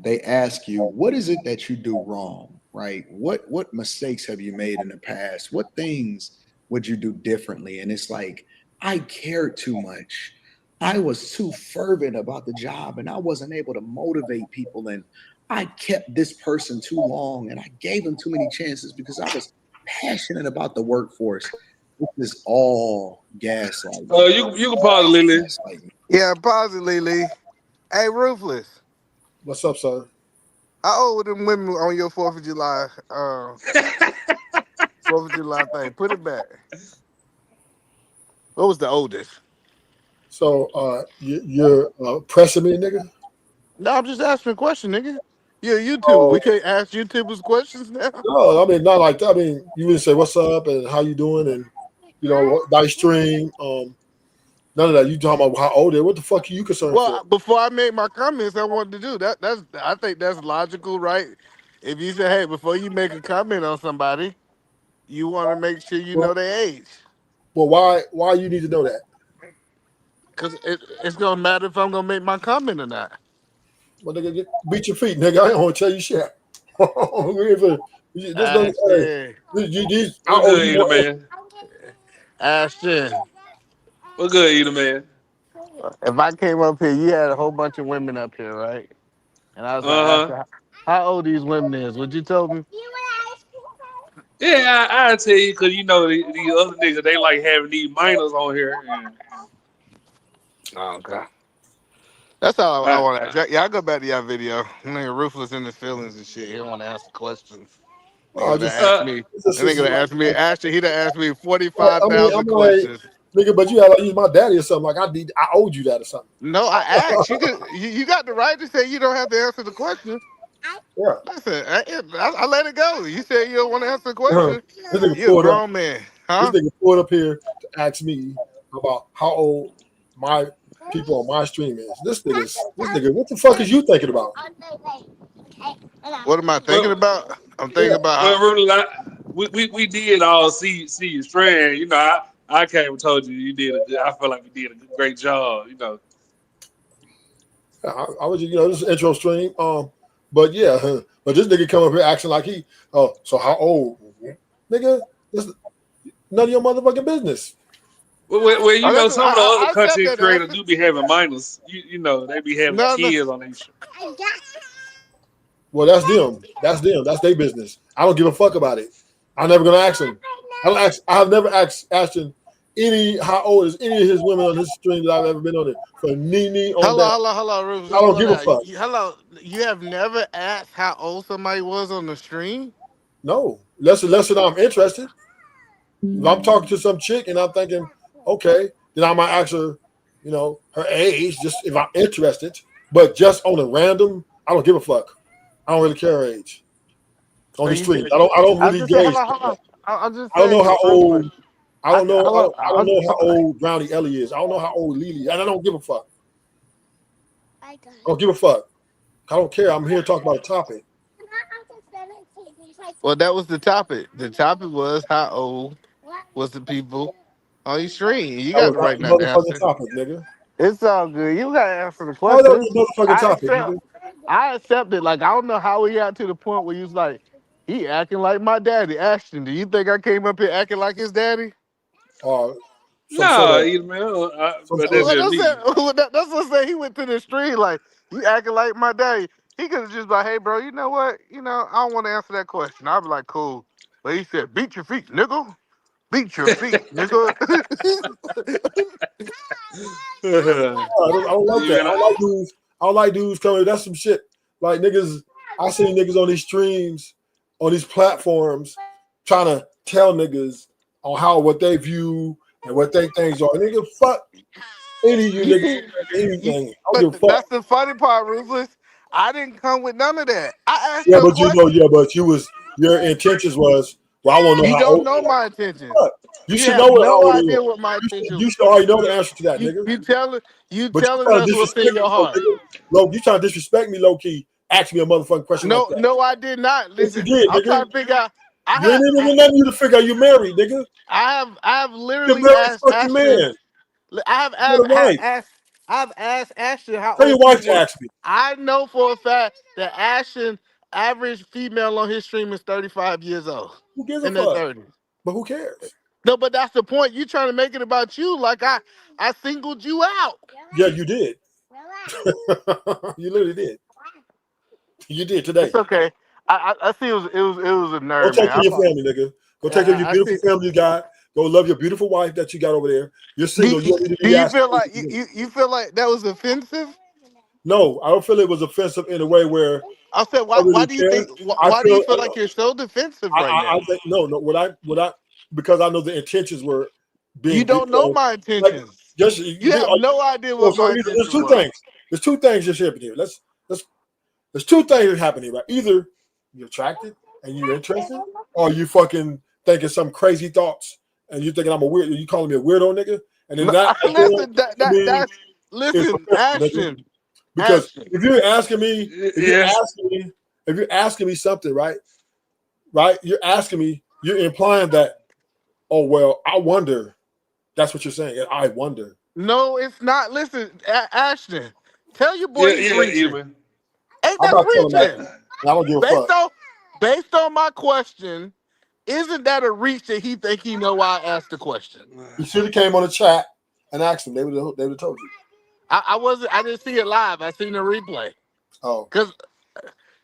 they ask you, what is it that you do wrong, right? What mistakes have you made in the past? What things would you do differently? And it's like, I cared too much. I was too fervent about the job and I wasn't able to motivate people. And I kept this person too long and I gave them too many chances because I was passionate about the workforce. This is all gaslighting. You can pause, Lily. Yeah, pause it, Lily. Hey, Ruthless. What's up, son? How old were them women on your 4th of July? 4th of July thing. Put it back. What was the oldest? So you're pressing me, nigga? No, I'm just asking a question, nigga. Yeah, YouTube. We can't ask YouTubers questions now. No, I mean not like that. I mean you would say what's up and how you doing and nice stream. None of that. You talking about how old they? What the fuck are you concerned for? Well, before I made my comments, I wanted to do that. I think that's logical, right? If you say, hey, before you make a comment on somebody, you want to make sure you know their age. Well, why you need to know that? Because it's gonna matter if I'm gonna make my comment or not. Well, nigga, beat your feet, nigga. I ain't gonna tell you shit. Just don't. Ashton, How What old good, you Eater want? man? Ashton, What good, Eater man? if I came up here, you had a whole bunch of women up here, right? And I was like, Uh huh. Ashton, how old these women is? Would you tell me? Yeah, I tell you, cause you know these other niggas, they like having these minors on here. And Oh God. That's all I I, want to ask. Y'all go back to your video. Nigga Ruthless in his feelings and shit. He don't want to answer questions. Oh, Nigga that asked me. just That nigga that like, asked me. Ashton, he done asked me I mean, 45,000 I'm like, questions. nigga, but you had like he's my daddy or something. Like I owed you that or something. No, I asked. You got the right to say you don't have to answer the question. Yeah. Listen, I let it go. You said you don't want to answer the Uh-huh. question. This nigga You a pulled up. grown man, This huh? nigga pulled up here to ask me about how old my people on my stream is. This nigga, what the fuck is you thinking about? What am I thinking well, about? I'm Yeah. thinking about well, really, like, we did all see you strand. You know, I came and told you did a good. I feel like you did a great job. You know. I was, this is intro stream. But yeah, but this nigga come up here acting like so how old? Nigga, this none of your motherfucking business. Well, you Oh, know, that's, some of the other I accept content that creators answer. do be having minors. You know, they be having No, no. kids on their show. Well, that's them. That's them. That's their business. I don't give a fuck about it. I'm never gonna ask him. I have never asked Ashton how old is any of his women on his stream that I've ever been on it for Nene on that. Hello, Rufus. I don't Slow give a down. fuck. Hello, you have never asked how old somebody was on the stream? No, unless I'm interested. If I'm talking to some chick and I'm thinking, okay, then I might ask her, her age, just if I'm interested. But just on a random, I don't give a fuck. I don't really care her age on So the you street. said, I don't I really just said, gauge. hello. I'm just I don't know saying, how Rufus. old. I don't know. I don't know how Hello. old Brownie Ellie is. I don't know how old Lily, and I don't give a fuck. I don't give a fuck. I don't care. I'm here to talk about a topic. Well, that was the topic. The topic was how old was the people on your stream. You That got was the not right the not to motherfucking answer. topic, nigga. It's all good. You gotta answer the Why that question. was the motherfucking I topic, accept. nigga? I accept it. Like I don't know how we got to the point where you was like, he acting like my daddy. Ashton, do you think I came up here acting like his daddy? Some sort No, of, you know, some but sort that's of. just me. That's what I'm saying. He went to the street like you acting like my daddy. He could have just like, hey, bro, you know what? I don't want to answer that question. I'd be like, cool. But he said, beat your feet, nigga. Beat your feet, nigga. I don't like that. Even I don't like dudes. I don't like dudes coming. That's some shit. Like niggas, I see niggas on these streams, on these platforms, trying to tell niggas on what they view and what they things are. Nigga, fuck any of you niggas anything. I don't give a But fuck. that's the funny part, Ruthless. I didn't come with none of that. I asked Yeah, your but question. but your intentions was, well, I want to know You how don't old know they are. my intentions. Fuck. You You should have know how no old they idea are. what my intentions. You should already know the answer to that, You nigga. you telling But you telling trying to us what's in disrespect your me, though, heart. nigga. Low, you trying to disrespect me, low key. Ask me a motherfucking question like that. No, I did not. Yes, you Listen, did, I'm nigga. trying to figure out. You ain't even nothing you to figure out you married, nigga. I have You're a literally married asked fucking Ashton. man. I have You got a wife. asked. I've asked Ashton how Tell your old wife people to were. ask me. I know for a fact that Ashton, average female on his stream is 35 years old. Who gives a In their fuck? 30s. But who cares? No, but that's the point. You trying to make it about you, like I singled you out. Yeah, you did. You literally did. You did today. It's okay. I see it was a Go nerve, take care man. of your family, nigga. Go take care of your I beautiful see. family you got. Go love your beautiful wife that you got over there. You're Do, single. You don't need to do be you asking. feel like you feel like that was offensive? No, I don't feel it was offensive in a way where I said, I why really do you care. think I why do you feel feel like you're so defensive right I now? think no what I because I know the intentions were You being don't know my like intentions. just You have no idea what so my either there's intention two was. things. There's two things just happening here. There's two things that happen here, right? Either you're attracted and you're interested, or you fucking thinking some crazy thoughts and you thinking I'm a weird. You calling me a weirdo, nigga? And then that right there, Listen, that, to that me, that's is listen, offensive, nigga. Ashton. Because Ashton. if you're asking me, Yeah. if you're asking me something, right? Right? You're asking me, you're implying that, oh well, I wonder. That's what you're saying. I wonder. No, it's not. Listen, Ashton, tell your boy Yeah, he's yeah, reaching. even. Ain't I'm that not telling that. reaching? I don't give a Based fuck. on based on my question, isn't that a reach that he think he know why I asked the question? You should have came on the chat and asked them. They would have told you. I didn't see it live. I seen the replay. Oh.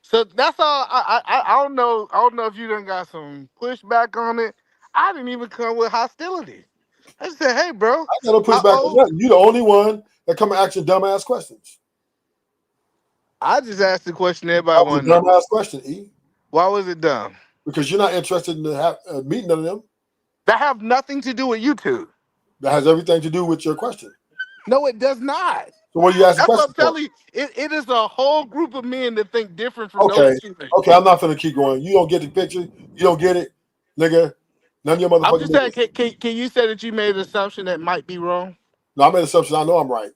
So that's all. I don't know. I don't know if you done got some pushback on it. I didn't even come with hostility. I just said, "Hey, bro, I got no how pushback on old?" nothing. You the only one that come and ask your dumbass questions. I just asked the question everybody That was a wanted to know. dumbass question, E. Why was it dumb? Because you're not interested in meeting none of them. That have nothing to do with YouTube. That has everything to do with your question. No, it does not. So what are you asking That's what questions I'm for? telling you. It is a whole group of men that think different from those Okay. two things. Okay, I'm not gonna keep going. You don't get the picture. You don't get it, nigga. None of your I'm motherfucking just saying, niggas. can you say that you made an assumption that might be wrong? No, I made an assumption. I know I'm right.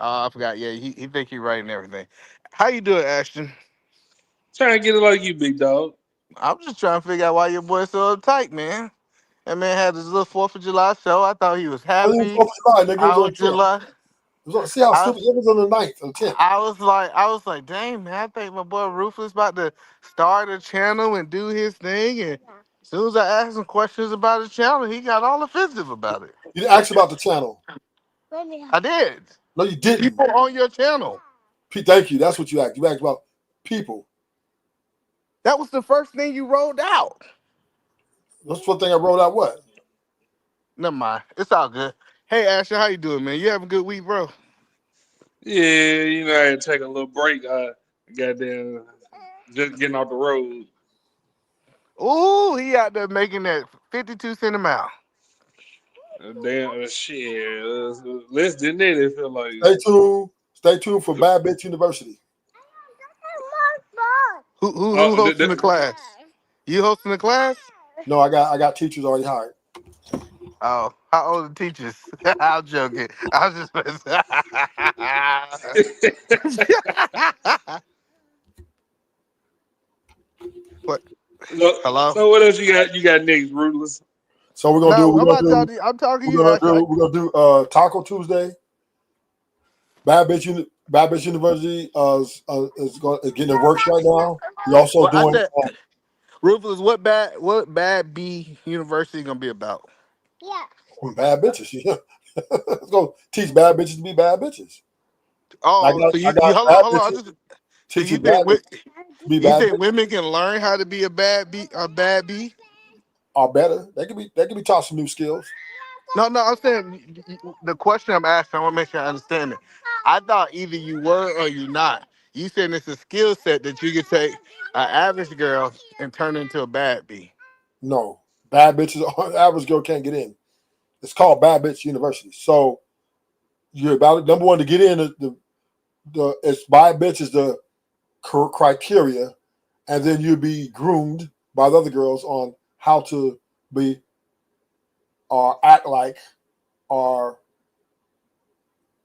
Oh, I forgot. Yeah, he think he right and everything. How you doing, Ashton? Trying to get it like you, big dog. I'm just trying to figure out why your boy's so uptight, man. That man had his little 4th of July show. I thought he was It was happy. 4th of July, nigga. It was I on was the 10th. July. See how I stupid it was on the 9th or 10th. I was like, dang man, I think my boy Rufus about to start a channel and do his thing. And as soon as I asked him questions about his channel, he got all offensive about it. You didn't ask about the channel. I did. No, you didn't. People on your channel. Thank you. That's what you asked. You asked about people. That was the first thing you rolled out. That's one thing I wrote out. What? Never mind. It's all good. Hey Asher, how you doing, man? You having a good week, bro? Yeah, you know, I had to take a little break. I got there just getting off the road. Ooh, he out there making that 52 cent a mile. Damn shit. Less than that, it feel like. Stay tuned. Stay tuned for Bad Bitch University. Who hosting the class? You hosting the class? No, I got teachers already hired. Oh, how old are the teachers? I'm joking. I was just what? Hello? So what else you got? You got next, Ruthless? So we're gonna No, do. I'm not talking to you. I'm talking to you, Asher. We're gonna do Taco Tuesday. Bad Bitch University is getting it works right now. We're also Well, I doing said, Rufus, what bad B University gonna be about? bad bitches. Let's go teach bad bitches to be bad bitches. Oh, so you hold bad on. bitches So you teaching bad think bitches to be bad bitches. women can learn how to be a bad B? Are better. They can be taught some new skills. No, I'm saying the question I'm asking. I want to make sure I understand it. I thought either you were or you not. You said it's a skill set that you could take an average girl and turn into a bad B. No, bad bitches. Average girl can't get in. It's called Bad Bitch University. So you're about number one to get in. It's bad bitch is the criteria, and then you'll be groomed by the other girls on how to be or act like or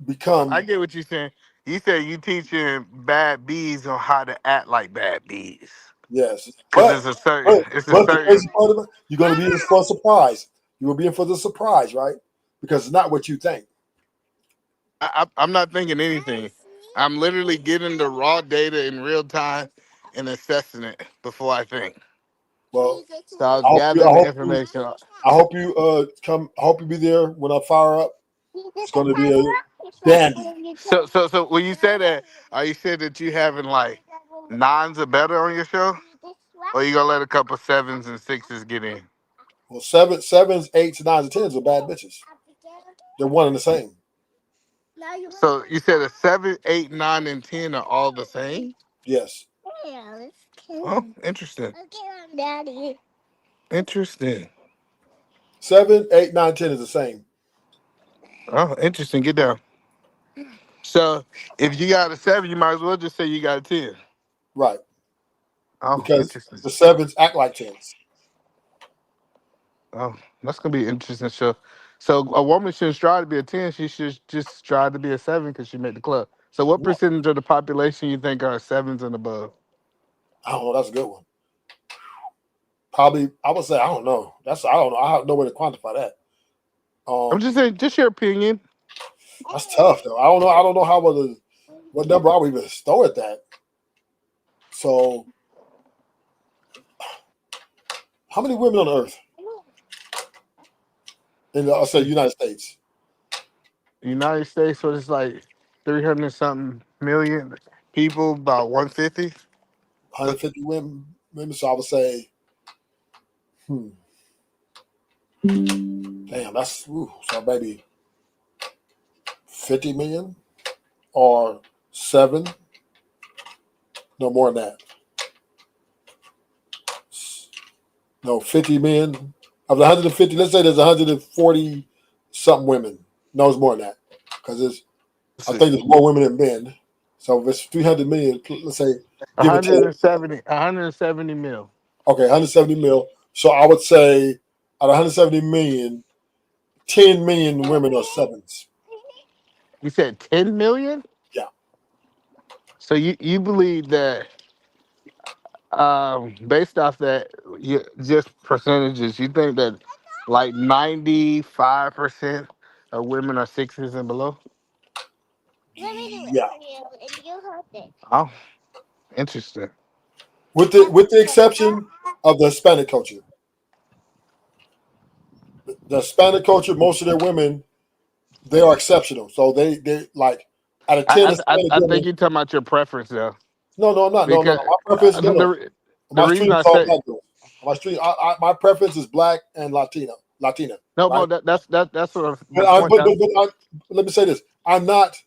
become. I get what you're saying. You said you teaching bad B's on how to act like bad B's. Yes, Because but the certain. crazy part of it, you're going to be in for a surprise. You will be in for the surprise, right? Because it's not what you think. I'm not thinking anything. I'm literally getting the raw data in real time and assessing it before I think. Well, So I was gathering the information. I hope you come. I hope you be there when I fire up. It's going to be a dandy. So when you say that, are you saying that you having like nines or better on your show, or you gonna let a couple sevens and sixes get in? Well, sevens, eights, nines, and tens are bad bitches. They're one and the same. So you said a 7, 8, 9, and 10 are all the same? Yes. Oh, interesting. Interesting. 7, 8, 9, 10 is the same. Oh, interesting. Get down. So if you got a 7, you might as well just say you got a 10. Right. Oh, Because interesting. the sevens act like tens. Oh, that's gonna be an interesting show. So a woman shouldn't strive to be a 10. She should just strive to be a 7 because she made the club. So what percentage of the population you think are 7s and above? I don't know. That's a good one. Probably, I would say I don't know. I don't know. I have no way to quantify that. I'm just saying, just your opinion. That's tough though. I don't know. I don't know what number I would even throw at that. So, how many women on Earth? I'll say United States. United States, so it's like 300 something million people, about 150. 150 women. So I would say, damn, that's so maybe 50 million or 7. No more than that. No, 50 million. Of the 150, let's say there's 140 something women. No, it's more than that. Because I think there's more women than men. So if it's 300 million, let's say, give or take. 170 mil. Okay, 170 mil. So I would say out of 170 million, 10 million women are 7s. You said 10 million? Yeah. So you believe that based off that just percentages, you think that like 95% of women are 6s and below? Yeah. Oh, interesting. With the exception of the Hispanic culture. The Hispanic culture, most of their women, they are exceptional. So they like out of 10 Hispanic I women. think you're talking about your preference though. No, I'm not. No. Because My preference, no. the My reason street I is all say black girls. My street, my preference is black and Latina, no, right? but that's what But, the point. let me say this: I'm not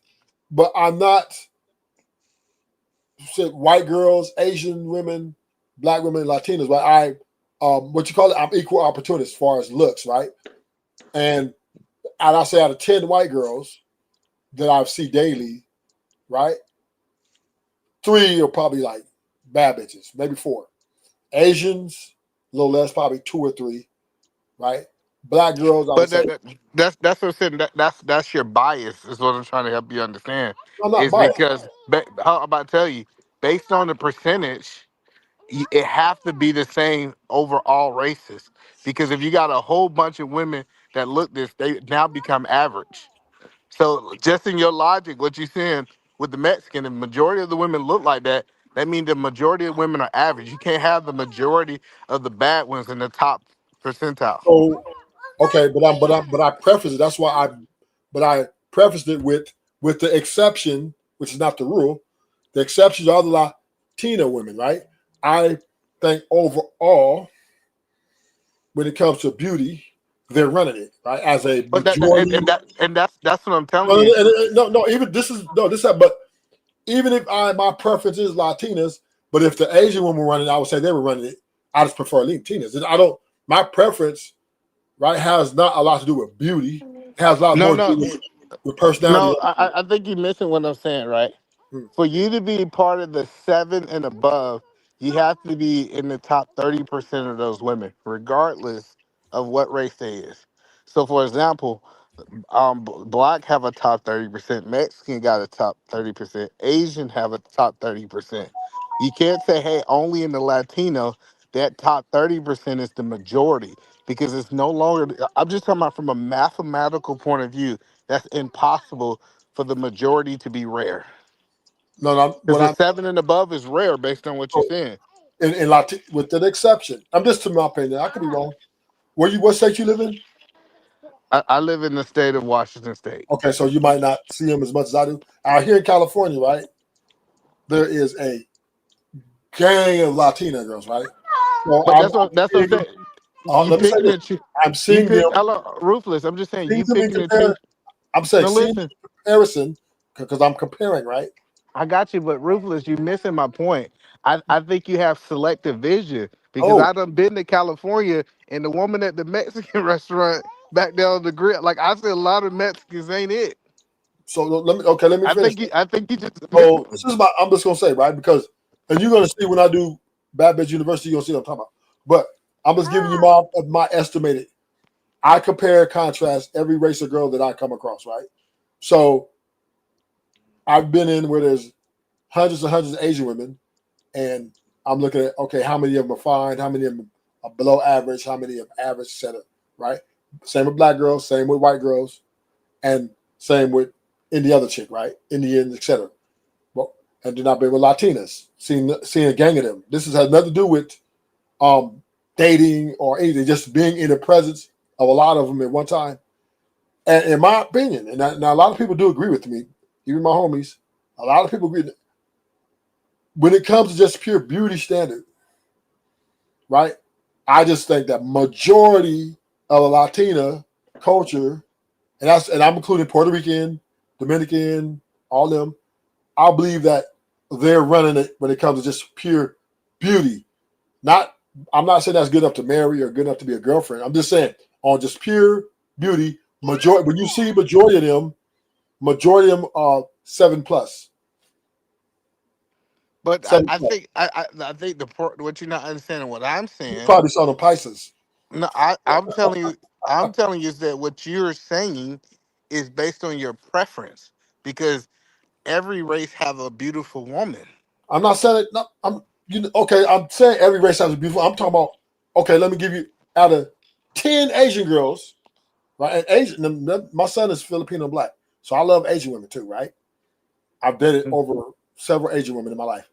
said white girls, Asian women, black women, Latinas, right? What you call it? I'm equal opportunist as far as looks, right? And I'll say out of 10 white girls that I see daily, right? 3 are probably like bad bitches, maybe 4. Asians, a little less, probably 2 or 3, right? Black girls, I would But say that's what I'm saying. That's your bias is what I'm trying to help you understand. I'm not Is biased. because how about I tell you based on the percentage, it have to be the same over all races. Because if you got a whole bunch of women that look this, they now become average. So just in your logic, what you're saying with the Mexican, the majority of the women look like that. That means the majority of women are average. You can't have the majority of the bad ones in the top percentile. So okay, but I preface it. That's why I prefaced it with the exception, which is not the rule. The exceptions are the Latina women, right? I think overall, when it comes to beauty, they're running it, right? As a But majority. that's what I'm telling No, you. even this is no this. But even if my preference is Latinas, but if the Asian women were running, I would say they were running it. I just prefer Latinas. And I don't. My preference, right, has not a lot to do with beauty. It has a lot No, more to no, do with personality. no. I think you're missing what I'm saying, right? For you to be part of the 7 and above, you have to be in the top 30% of those women, regardless of what race they is. So, for example, black have a top 30%, Mexican got a top 30%, Asian have a top 30%. You can't say, hey, only in the Latino, that top 30% is the majority because it's no longer, I'm just talking about from a mathematical point of view, that's impossible for the majority to be rare. No, Because what the I'm 7 and above is rare based on what you're saying. in with an exception. I'm just to my opinion. I could be wrong. What state you live in? I live in the state of Washington State. Okay, so you might not see them as much as I do. Out here in California, right? There is a gang of Latina girls, right? So But that's what I'm saying. You let me say picking this. and choose. I'm You seeing them. pick. Hello, ruthless. I'm just saying Seeing you them in picking and choose. compare. I'm saying No, seeing listen. the comparison because I'm comparing, right? I got you, but ruthless, you missing my point. I think you have selective vision because Oh, I done been to California and the woman at the Mexican restaurant back there on the grill. Like I said, a lot of Mexicans ain't it. so let me finish. I think you just So missing. this is my. I'm just gonna say, right, because and you're gonna see when I do Bad Bitch University, you're gonna see what I'm talking about. But I'm just giving you my estimated I compare and contrast every race of girl that I come across, right? So I've been in where there's hundreds and hundreds of Asian women, and I'm looking at, okay, how many of them are fine, how many of them are below average, how many of average, etc. Right? Same with black girls, same with white girls, and same with any other chick, right? Indians, etc. Well, and then I've been with Latinas, seeing a gang of them. This has nothing to do with dating or anything, just being in the presence of a lot of them at one time. And in my opinion, and now a lot of people do agree with me, even my homies, a lot of people agree that when it comes to just pure beauty standard, right? I just think that majority of the Latina culture, and I'm including Puerto Rican, Dominican, all them, I believe that they're running it when it comes to just pure beauty. I'm not saying that's good enough to marry or good enough to be a girlfriend. I'm just saying on just pure beauty, majority when you see majority of them are 7+. But 7+. I think what you're not understanding what I'm You saying. probably saw the Pisces. No, I'm telling you is that what you're saying is based on your preference because every race have a beautiful woman. I'm not saying it. No, okay. I'm saying every race has a beautiful. I'm talking about. Okay, let me give you out of 10 Asian girls, right? And my son is Filipino black, so I love Asian women too, right? I've dated over several Asian women in my life,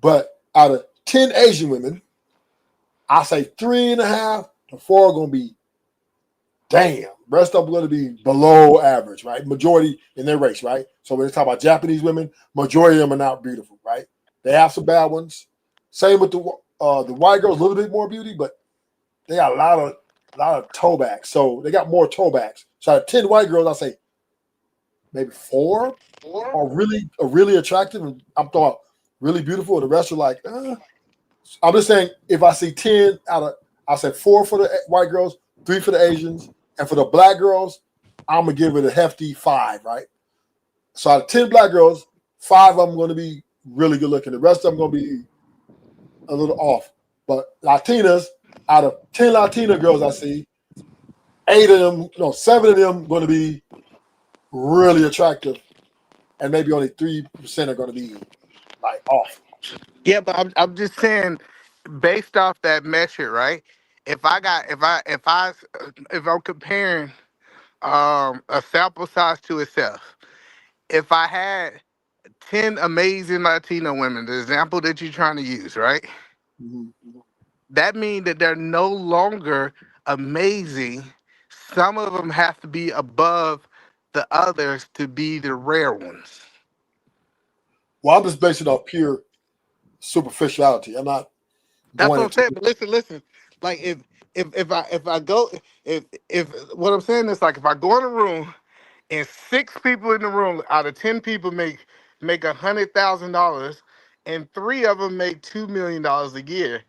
but out of 10 Asian women, I say 3.5 to 4 are gonna be damn. Rest of them going to be below average, right? Majority in their race, right? So when they talk about Japanese women, majority of them are not beautiful, right? They have some bad ones. Same with the white girls, a little bit more beauty, but they got a lot of toe backs. So they got more toe backs. So out of 10 white girls, I say maybe 4 are really attractive, and I'm talking really beautiful. And the rest are like, I'm just saying if I see 10 out of, I said 4 for the white girls, 3 for the Asians, and for the black girls, I'm gonna give it a hefty 5, right? So out of 10 black girls, 5 of them going to be really good looking. The rest of them going to be a little off. But Latinas, out of 10 Latina girls I see, 7 of them going to be really attractive, and maybe only 3% are going to be like off. Yeah, but I'm just saying, based off that metric, right? If I'm comparing a sample size to itself, if I had 10 amazing Latino women, the example that you're trying to use, right? Mm-hmm. That means that they're no longer amazing. Some of them have to be above the others to be the rare ones. Well, I'm just basing it off pure superficiality. I'm not That's going what I'm into saying. But listen. Like if what I'm saying is like if I go in a room and 6 people in the room out of 10 people make $100,000 and 3 of them make $2 million a year,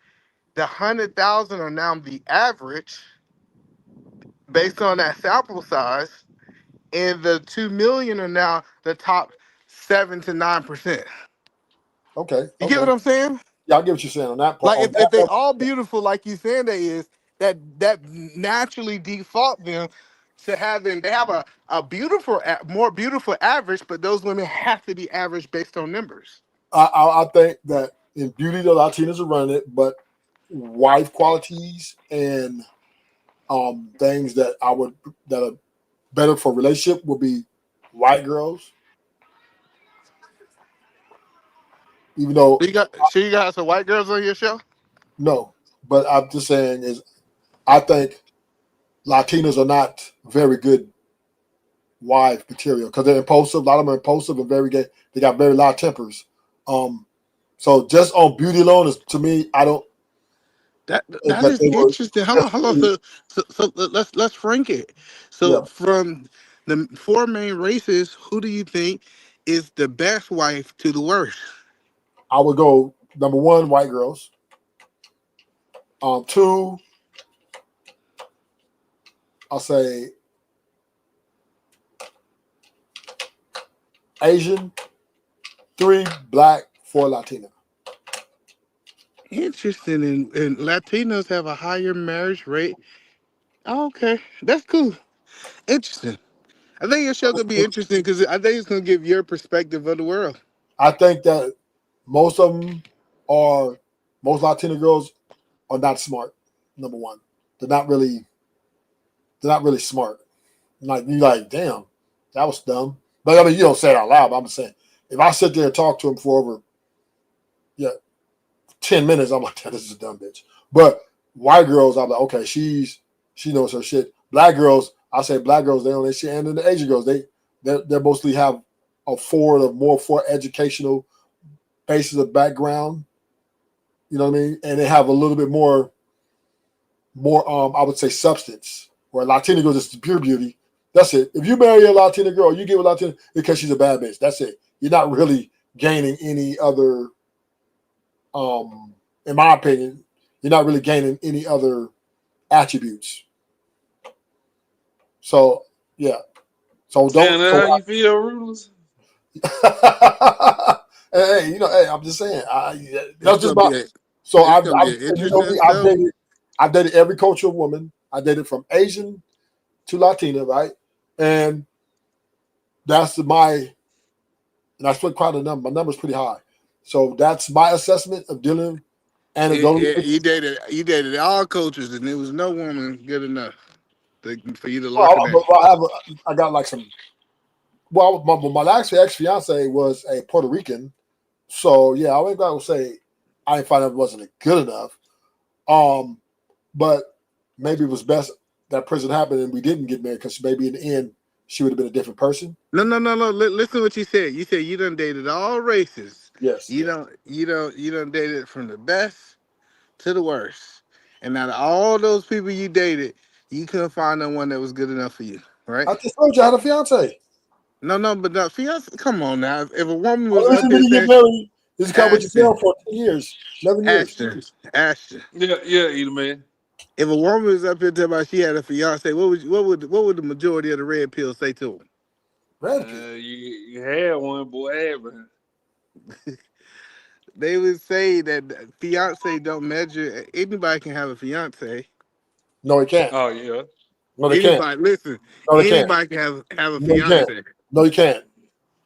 the 100,000 are now the average based on that sample size, and the 2 million are now the top 7 to 9%. Okay. You get what I'm saying? Yeah, I get what you're saying on that part. Like On if that they level, all beautiful like you saying they is, that naturally default them to having they have a more beautiful average, but those women have to be average based on numbers. I think that in beauty, the Latinas are running it, but wife qualities and things that are better for relationship would be white girls. Even though You got some white girls on your show? no, but I'm just saying is I think Latinas are not very good wife material because they're impulsive. A lot of them are impulsive and very gay. They got very loud tempers. So just on beauty alone is to me, I don't think That that is they were interesting. Hold on. necessarily. So let's rank it. Yeah, So from the 4 main races, who do you think is the best wife to the worst? I would go number 1, white girls. 2, I'll say Asian. 3, black. 4, Latina. Interesting. And Latinos have a higher marriage rate Oh, okay, that's cool. Interesting. I think your show could be interesting because I think it's gonna give your perspective of the world. I think that most of them are most Latina girls are not smart. Number one, they're not really smart. Like you like, damn, that was dumb. But I mean, you don't say it out loud. But I'm just saying, if I sit there and talk to him for over 10 minutes, I'm like, this is a dumb bitch. But white girls, I'm like, okay, she knows her shit. Black girls, I say black girls, they know their shit, and then the Asian girls, they mostly have a more educational basis of background. You know what I mean? And they have a little bit more I would say substance. Where Latina girls is pure beauty. That's it. If you marry a Latina girl, you get with Latina because she's a bad bitch. That's it. You're not really gaining any other in my opinion, you're not really gaining any other attributes. So yeah. So Damn, don't that so how you feel, Ruthless? hey, hey, I'm just saying. It's That's just gonna my. be a, So it's gonna be an you know interesting me. show. I've dated every cultural woman. I dated from Asian to Latina, right? And that's my. And I split quite a number. My number's pretty high. So that's my assessment of dealing anecdotally. You dated all cultures, and there was no woman good enough for you to lock her down. I got like some. Well, my last ex fiance was a Puerto Rican, so yeah, I ain't gonna say I didn't find it wasn't good enough. But maybe it was best that prison happened and we didn't get married because maybe in the end she would have been a different person. No. Listen to what you said. You said you done dated all races. Yes. You done dated from the best to the worst. And out of all those people you dated, you couldn't find no one that was good enough for you, right? I just told you I had a fiance. No, but the fiance. Come on now. If a woman was Well, up listen, here when you get saying, married, this is kind of what you Ashton, feel for 10 years, 11 years. Ashton. Yeah, either man. If a woman was up here talking about she had a fiance, what would the majority of the red pills say to him? Red pill. You had one, boy. Abraham. They would say that fiance don't measure. Anybody can have a fiance. No, it can't. Oh yeah. No, they can't. Anybody, listen. No, they can't. Anybody can have a No, you can't. fiance. No, you can't.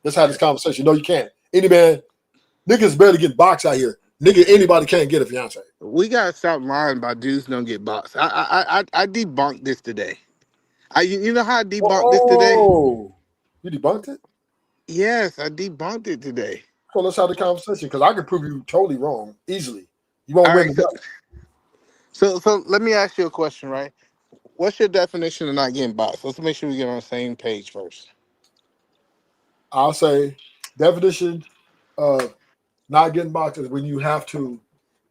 Let's have this conversation. No, you can't. Any man, niggas barely get boxed out here. Nigga, anybody can't get a fiance. We gotta stop lying about dudes don't get boxed. I debunked this today. You know how I debunked this today? Oh, you debunked it? Yes, I debunked it today. So let's have the conversation because I can prove you totally wrong easily. You won't All win right, the so let me ask you a question, right? What's your definition of not getting boxed? Let's make sure we get on the same page first. I'll say definition of not getting boxed is when you have to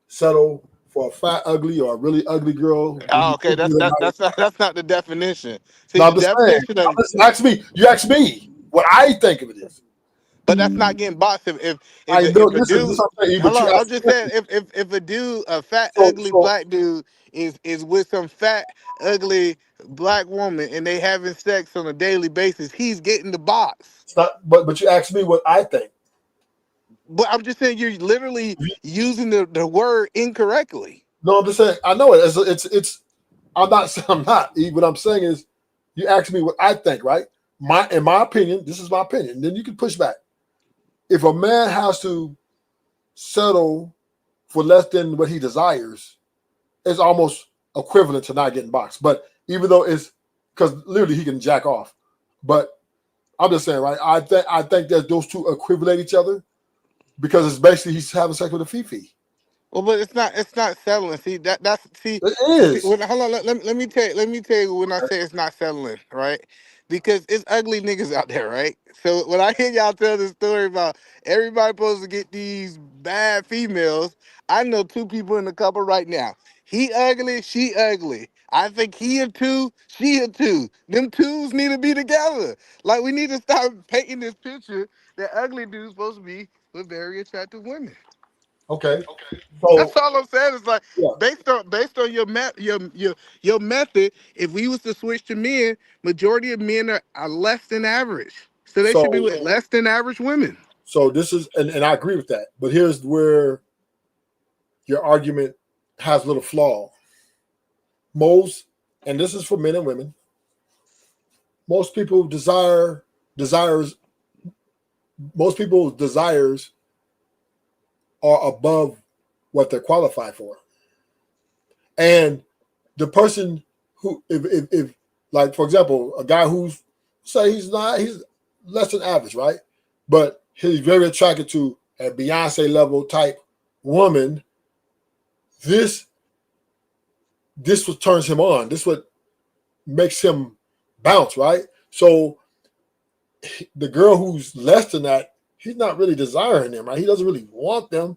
settle for a fat, ugly, or a really ugly girl. When Oh, you okay, that's not the definition. See, no, the I'm just saying. definition of, You ask me what I think of it is. but that's not getting boxed. I know If a this is dude, something, but hold you on, I'm asked just me. saying if a dude, a fat ugly So black dude is with some fat ugly black woman and they having sex on a daily basis, he's getting the box. it's not, but you asked me what I think. But I'm just saying you're literally using the word incorrectly. No, I'm just saying I know it. It's I'm not I'm not. What I'm saying is you asked me what I think, right? In my opinion, this is my opinion. Then you can push back. If a man has to settle for less than what he desires, it's almost equivalent to not getting boxed. But even though it's because literally he can jack off. But I'm just saying, right? I think that those two equivalent each other because it's basically he's having sex with a fifi. Well, but it's not settling. See that's see. It is. Hold on, let me tell you when I say it's not settling, right? Because it's ugly niggas out there, right? So when I hear y'all tell this story about everybody supposed to get these bad females, I know two people in the couple right now. He ugly, she ugly. I think he a two, she a two. Them twos need to be together. Like we need to stop painting this picture that ugly dudes supposed to be with very attractive women. Okay. That's So all I'm saying. It's like yeah. based on your method. If we was to switch to men, majority of men are less than average, so they should be So with less than average women. this is and I agree with that. But here's where your argument has a little flaw. Most and this is for men and women. Most people desires. Most people's desires are above what they're qualified for, and the person who, if like for example, a guy who's say he's less than average, right? But he's very attracted to a Beyonce level type woman. This what turns him on. This what makes him bounce, right? So the girl who's less than that, he's not really desiring them, right? He doesn't really want them.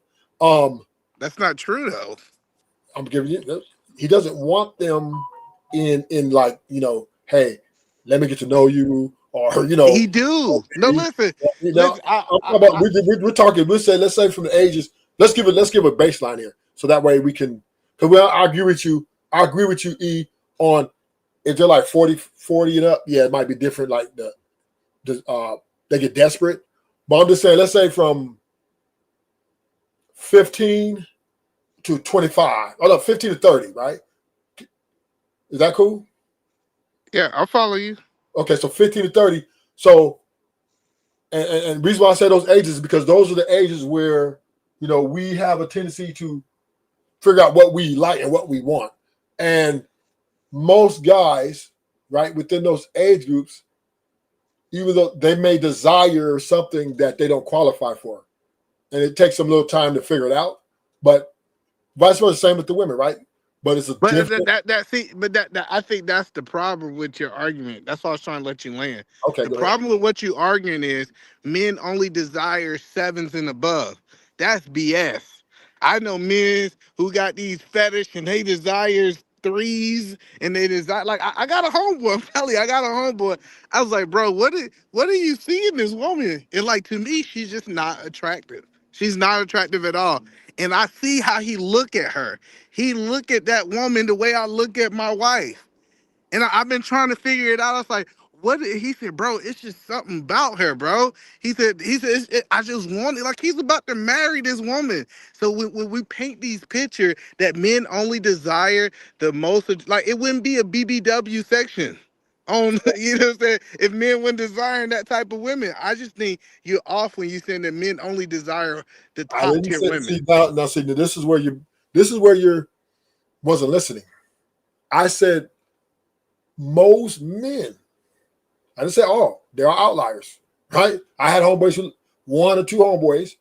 That's not true though. I'm giving you. He doesn't want them in like hey, let me get to know you, or He do. No, listen. Listen, we're talking. Let's say from the ages. Let's give a baseline here, so that way we can. Because I agree with you. I agree with you, E, on if they're like 40 and up. Yeah, it might be different. Like they get desperate. But I'm just saying, let's say from 15 to 25. Oh no, 15 to 30, right? Is that cool? Yeah, I'll follow you. Okay, so 15 to 30. So, and the reason why I say those ages is because those are the ages where, we have a tendency to figure out what we like and what we want. And most guys, right, within those age groups, even though they may desire something that they don't qualify for, and it takes them a little time to figure it out, but vice versa, same with the women, right? But it's different. I think that's the problem with your argument. That's why I was trying to let you land. Okay, the problem with what you arguing is men only desire 7s and above. That's BS. I know men who got these fetish and they desires 3s and they desire like I got a homeboy. I'm telling you, I got a homeboy. I was like, bro, what do you see in this woman? And like to me, she's just not attractive. She's not attractive at all. And I see how he look at her. He look at that woman the way I look at my wife. And I've been trying to figure it out. I was like, he said, bro, it's just something about her, bro. He said, I just want it. Like he's about to marry this woman. So when we paint these pictures that men only desire the most, like it wouldn't be a BBW section on, you know what I'm saying? If men weren't desiring that type of women, I just think you're off when you saying that men only desire the I top didn't tier say, women. see, this is where you wasn't listening. I said most men. I didn't say all. There are outliers, right? I had homeboys who 1 or 2 homeboys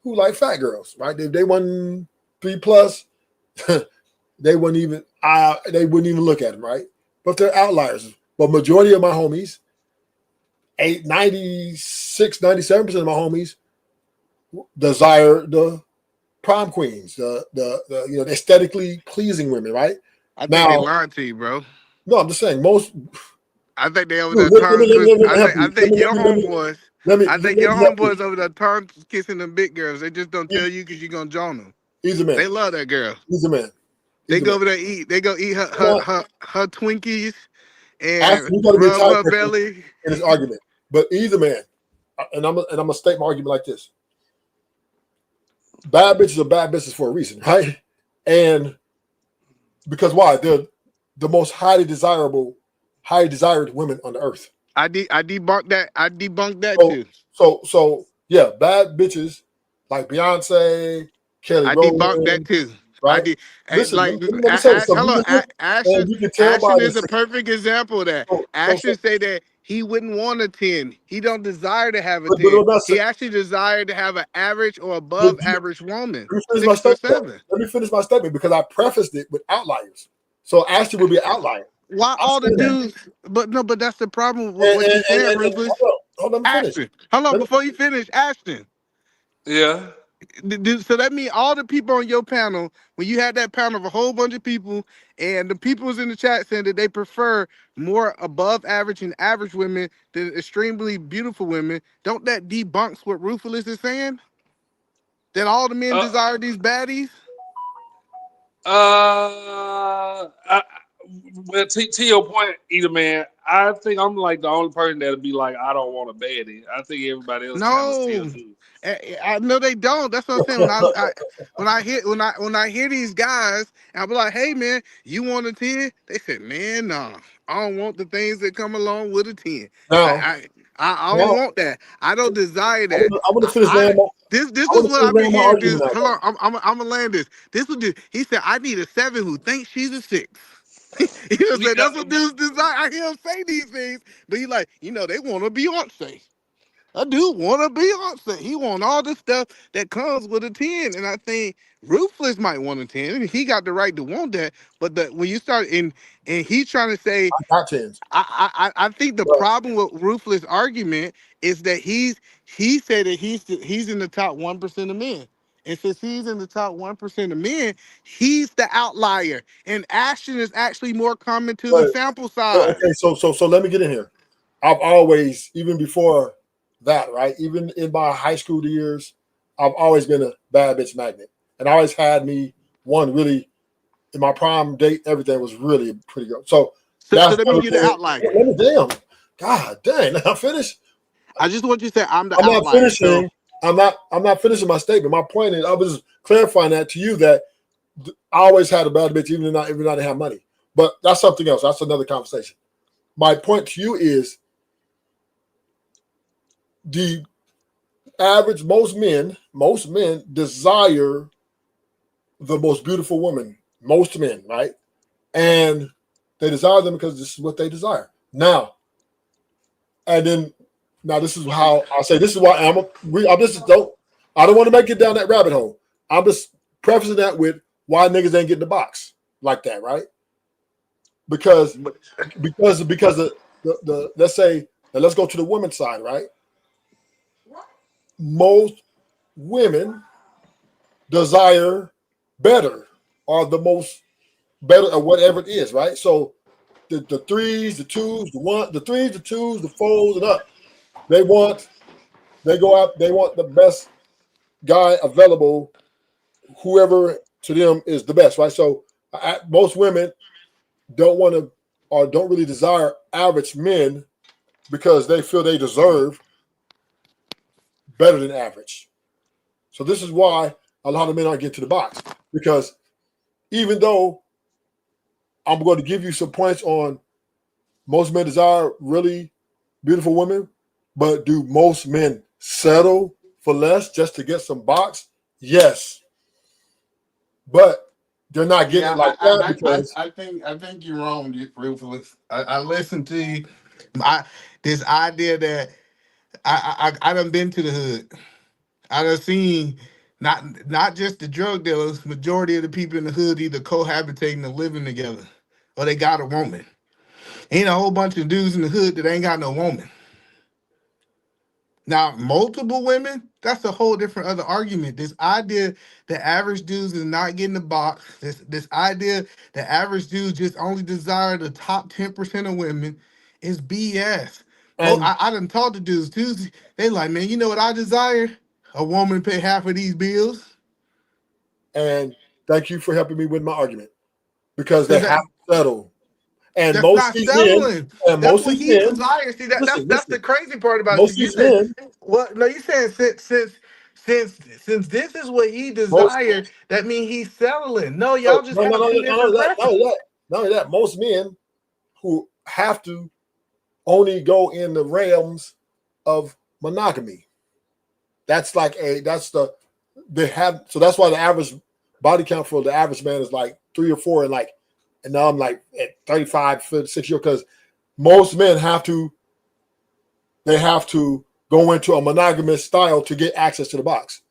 who like fat girls, right? They won 3+, they wouldn't even look at them, right? But they're outliers. But majority of my homies, 96, 97% of my homies desire the prom queens, the aesthetically pleasing women, right? I think they lying to you, bro. No, I'm just saying most. I think they over Dude, there let me, tongue let me, let twist. me help you. I think your homeboys. Let me I think your help you. homeboys over there tongue kissing them big girls. They just don't tell you because you're gonna join them. He's a man. They love that girl. He's a man. They go over there eat. They go eat her Twinkies Actually, and you got to be a rub tight her person belly. in this argument. But he's a man, and I'm gonna state my argument like this: bad bitches are bad bitches for a reason, right? And because why? They're the most highly desired women on the earth. I debunked that. I debunked that too. So yeah, bad bitches like Beyonce, Kelly I Rowland, debunked that too. right? Listen, Like let me say this. hello, Ashton. You can tell by Ashton is this. a perfect example of that. Ashton say that he wouldn't want a 10. He don't desire to have a 10. He actually desired to have an average or above average woman. 6 or 7. Let me finish my statement because I prefaced it with outliers. So Ashton would be an outlier. Why all the dudes? But no, but that's the problem with what you're saying, Rufus. Hold on, let me finish. Hold on, before you finish, Ashton. Yeah. So that means all the people on your panel, when you had that panel of a whole bunch of people, and the people was in the chat saying that they prefer more above average and average women than extremely beautiful women, don't that debunks what Rufus is saying? That all the men desire these baddies? But to your point, either man, I think I'm like the only person that'll be like, I don't want a baddie. I think everybody else kind of still No, do. I know they don't. That's what I'm saying. When I hear these guys, and I be like, "Hey man, you want a 10?" They said, "Man, nah, I don't want the things that come along with a 10. I Now, I, I don't now want that. I don't desire I that. want to finish laying my This I is want to what finish I've been laying my hearing. argument out Hold though. on, I'm gonna land this. This was he said I need a 7 who thinks she's a 6. He was saying that's what dudes desire. I hear him say these things, but he like, they want a Beyonce. I do want a Beyonce. He want all the stuff that comes with a 10. And I think Ruthless might want a 10. I mean, he got the right to want that. But when you start and he's trying to say, I got 10s. I think the But problem with Ruthless argument is that he said that he's in the top 1% of men. And since he's in the top 1% of men, he's the outlier. And Ashton is actually more common to the but sample size. okay, so let me get in here. I've always, even before that, right? Even in my high school years, I've always been a bad bitch magnet. And I always had me one really in my prime date, everything was really pretty good. So So that's that one means you're the thing. outlier. Let me damn. God dang, I'm finished. I just want you to say I'm the I'm not outlier. So finishing. I'm not finishing my statement. My point is I was clarifying that to you that I always had a bad bitch, even though I didn't have money. But that's something else. That's another conversation. My point to you is the average most men desire the most beautiful woman. Most men, right? And they desire them because this is what they desire. Now, and then now this is how I say this is why I'm just I don't want to make it down that rabbit hole. I'm just prefacing that with why niggas ain't getting the box like that, right? Because the let's say, and let's go to the women's side, right? Most women desire better or the most better or whatever it is, right? So the threes, the twos, the threes, the twos, the fours, and up. They want the best guy available, whoever to them is the best, right? So most women don't want to or don't really desire average men because they feel they deserve better than average. So this is why a lot of men aren't getting to the box because even though I'm going to give you some points on most men desire really beautiful women, but do most men settle for less just to get some box? Yes, but they're not getting yeah, it like that because I think you're wrong, Ruthless. I listened to you. This idea that I done been to the hood. I done seen not just the drug dealers. Majority of the people in the hood either cohabitating or living together, or they got a woman. Ain't a whole bunch of dudes in the hood that ain't got no woman. Now, multiple women, that's a whole different other argument. This idea that average dudes is not getting the box, this idea that average dudes just only desire the top 10% of women is BS. and I done talked to dudes too. They like, man, you know what I desire? A woman to pay half of these bills. and thank you for helping me with my argument because they Cause have to settle. And that's most not of these men, settling. and That's most of what these he men, desires. See, that's the listen, crazy part about it. So most of you these said, men, well, no, you saying since this is what he most desired, that means he's settling. No, no y'all just no no have no two no no different that not only preferences. that not only that most men who have to only go in the realms of monogamy. That's the they have so that's why the average body count for the average man is like 3 or 4 and now I'm like at 35, 56 years because most men have to go into a monogamous style to get access to the box.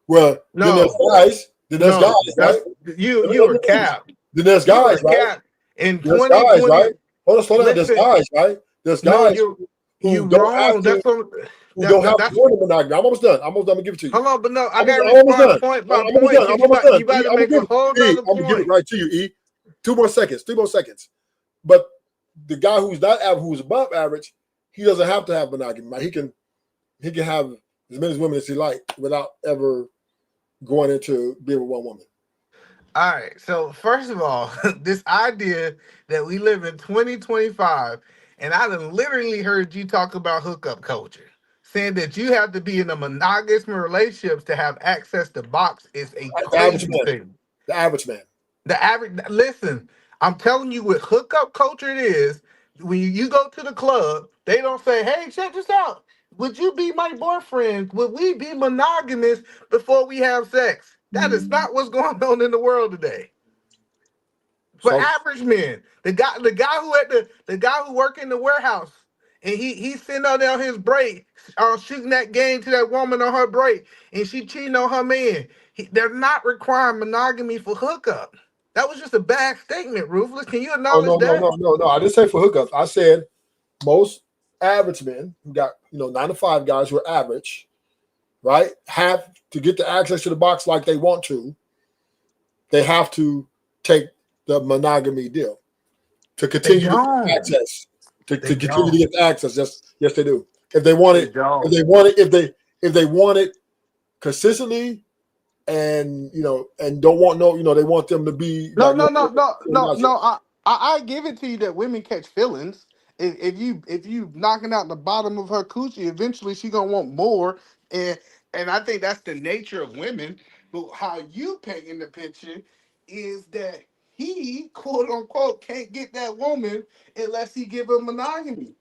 Well, No, then there's guys, no, right? that's you were capped. Then there's You were guys, right? capped in There's guys, 2020. right? Hold on, slow down. There's Listen, guys, right? There's no, guys you who don't have wrong. to who don't have to That's go into monogamy. I'm almost done. I'm gonna give it to you. hold on, but no, I I'm gotta almost respond done. point by I'm almost point done. I'm because almost done. you about E, to I'm gonna make a give whole E, nother I'm gonna give it point. right to you, E. 2 more seconds. 3 more seconds. But the guy who's not average, who's above average, he doesn't have to have monogamy. Like he can have as many women as he like without ever going into being with one woman. All right. So first of all, this idea that we live in 2025, and I done literally heard you talk about hookup culture, saying that you have to be in a monogamous relationships to have access to box is a The average crazy man. thing. The average man. The average, listen, I'm telling you what hookup culture it is. When you go to the club, they don't say, "Hey, check this out. Would you be my boyfriend? Would we be monogamous before we have sex?" That is not what's going on in the world today. For So average men, the guy who the guy who work in the warehouse, and he's sitting out there on his break, shooting that game to that woman on her break, and she cheating on her man. They're not requiring monogamy for hookup. That was just a bad statement, Ruthless. Can you oh acknowledge no, no, that? no, no, no. I didn't say for hookups. I said most average men who got 9 to 5 guys who are average, right, have to get the access to the box like they want to. They have to take the monogamy deal to They continue to get don't. access. To They continue to don't. get access. Yes, they do. If they want They it, if don't. they want it, if they want it consistently, and and don't want they want them to be No, like no, no, no, no, not no. I give it to you that women catch feelings. If you knocking out the bottom of her coochie, eventually she gonna want more. And and I think that's the nature of women. But how you paint in the picture is that he quote unquote can't get that woman unless he give her monogamy,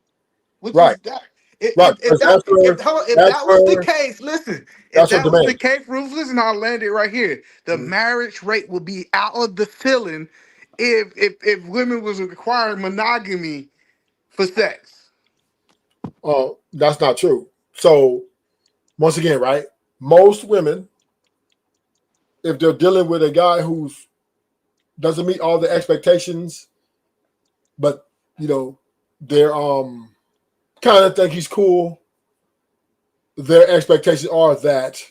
which right, is that. If, right. if, if Because that if, hold on, if that's that was the where case, listen. If that's her that was the demand. case, Ruthless, and I'll land it right here. The Mhm. marriage rate would be out of the ceiling if women was requiring monogamy for sex. That's not true. So once again, right? Most women, if they're dealing with a guy who doesn't meet all the expectations, but they're kind of think he's cool, their expectations are that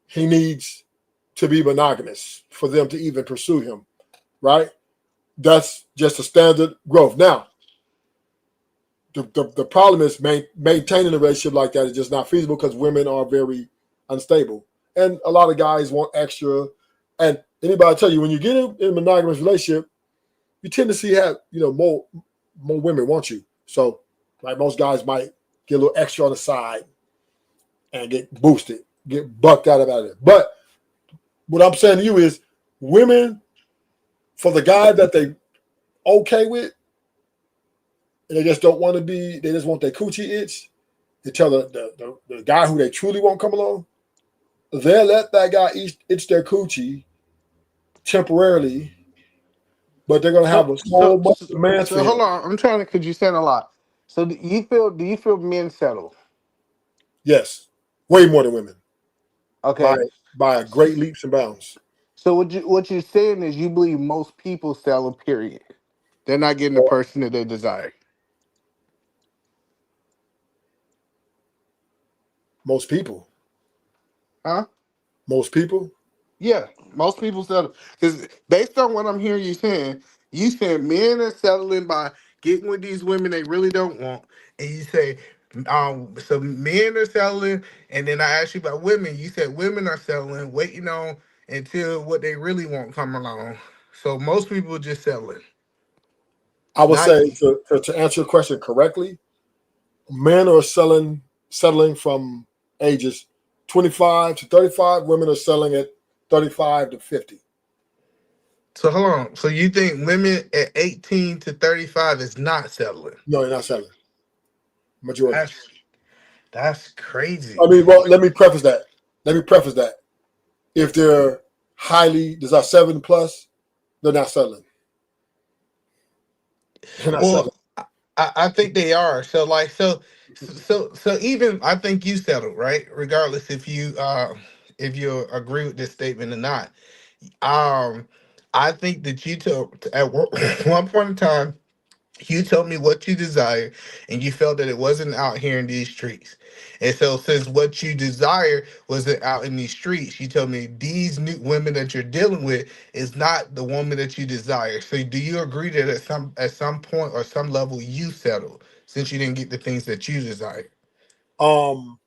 he needs to be monogamous for them to even pursue him, right? That's just a standard growth. Now, the problem is maintaining a relationship like that is just not feasible because women are very unstable. And a lot of guys want extra. And anybody tell you, when you get in a monogamous relationship, you tend to see have, more women want you. So like most guys might get a little extra on the side and get boosted, get bucked out of it. But what I'm saying to you is women, for the guy that they okay with, and they just don't want to be, they just want their coochie itch, they tell the guy who they truly want come along, they'll let that guy itch their coochie temporarily, but they're gonna have So so so much so, demands for so him. hold on. I'm trying to because you said a lot. So do you feel men settle? Yes, way more than women by Okay. by great leaps and bounds. So what you're saying is you believe most people settle, period. They're not getting the Or person that they desire. most people, Huh? most people. Yeah, most people settle because based on what I'm hearing you saying men are settling by getting with these women they really don't want, and you say, so men are settling, and then I asked you about women. You said women are settling, waiting on until what they really want come along. So most people just settling. I would Not say to answer your question correctly, men are settling from ages 25 to 35. Women are selling at 35 to 50. so. Hold on. So you think women at 18 to 35 is not settling? No, they're not selling. Majority. That's that's I crazy. mean, well, let me preface that. Let me preface that. If they're highly, there's a 7 plus, they're not settling. They're not Well, settling. I think they are. So like so even I think you settled, right? Regardless if you agree with this statement or not. Um I think that you took at one point in time you told me what you desire and you felt that it wasn't out here in these streets. And so since what you desire wasn't out in these streets, you told me these new women that you're dealing with is not the woman that you desire. So do you agree that at some point or some level you settled since you didn't get the things that you desire? Um,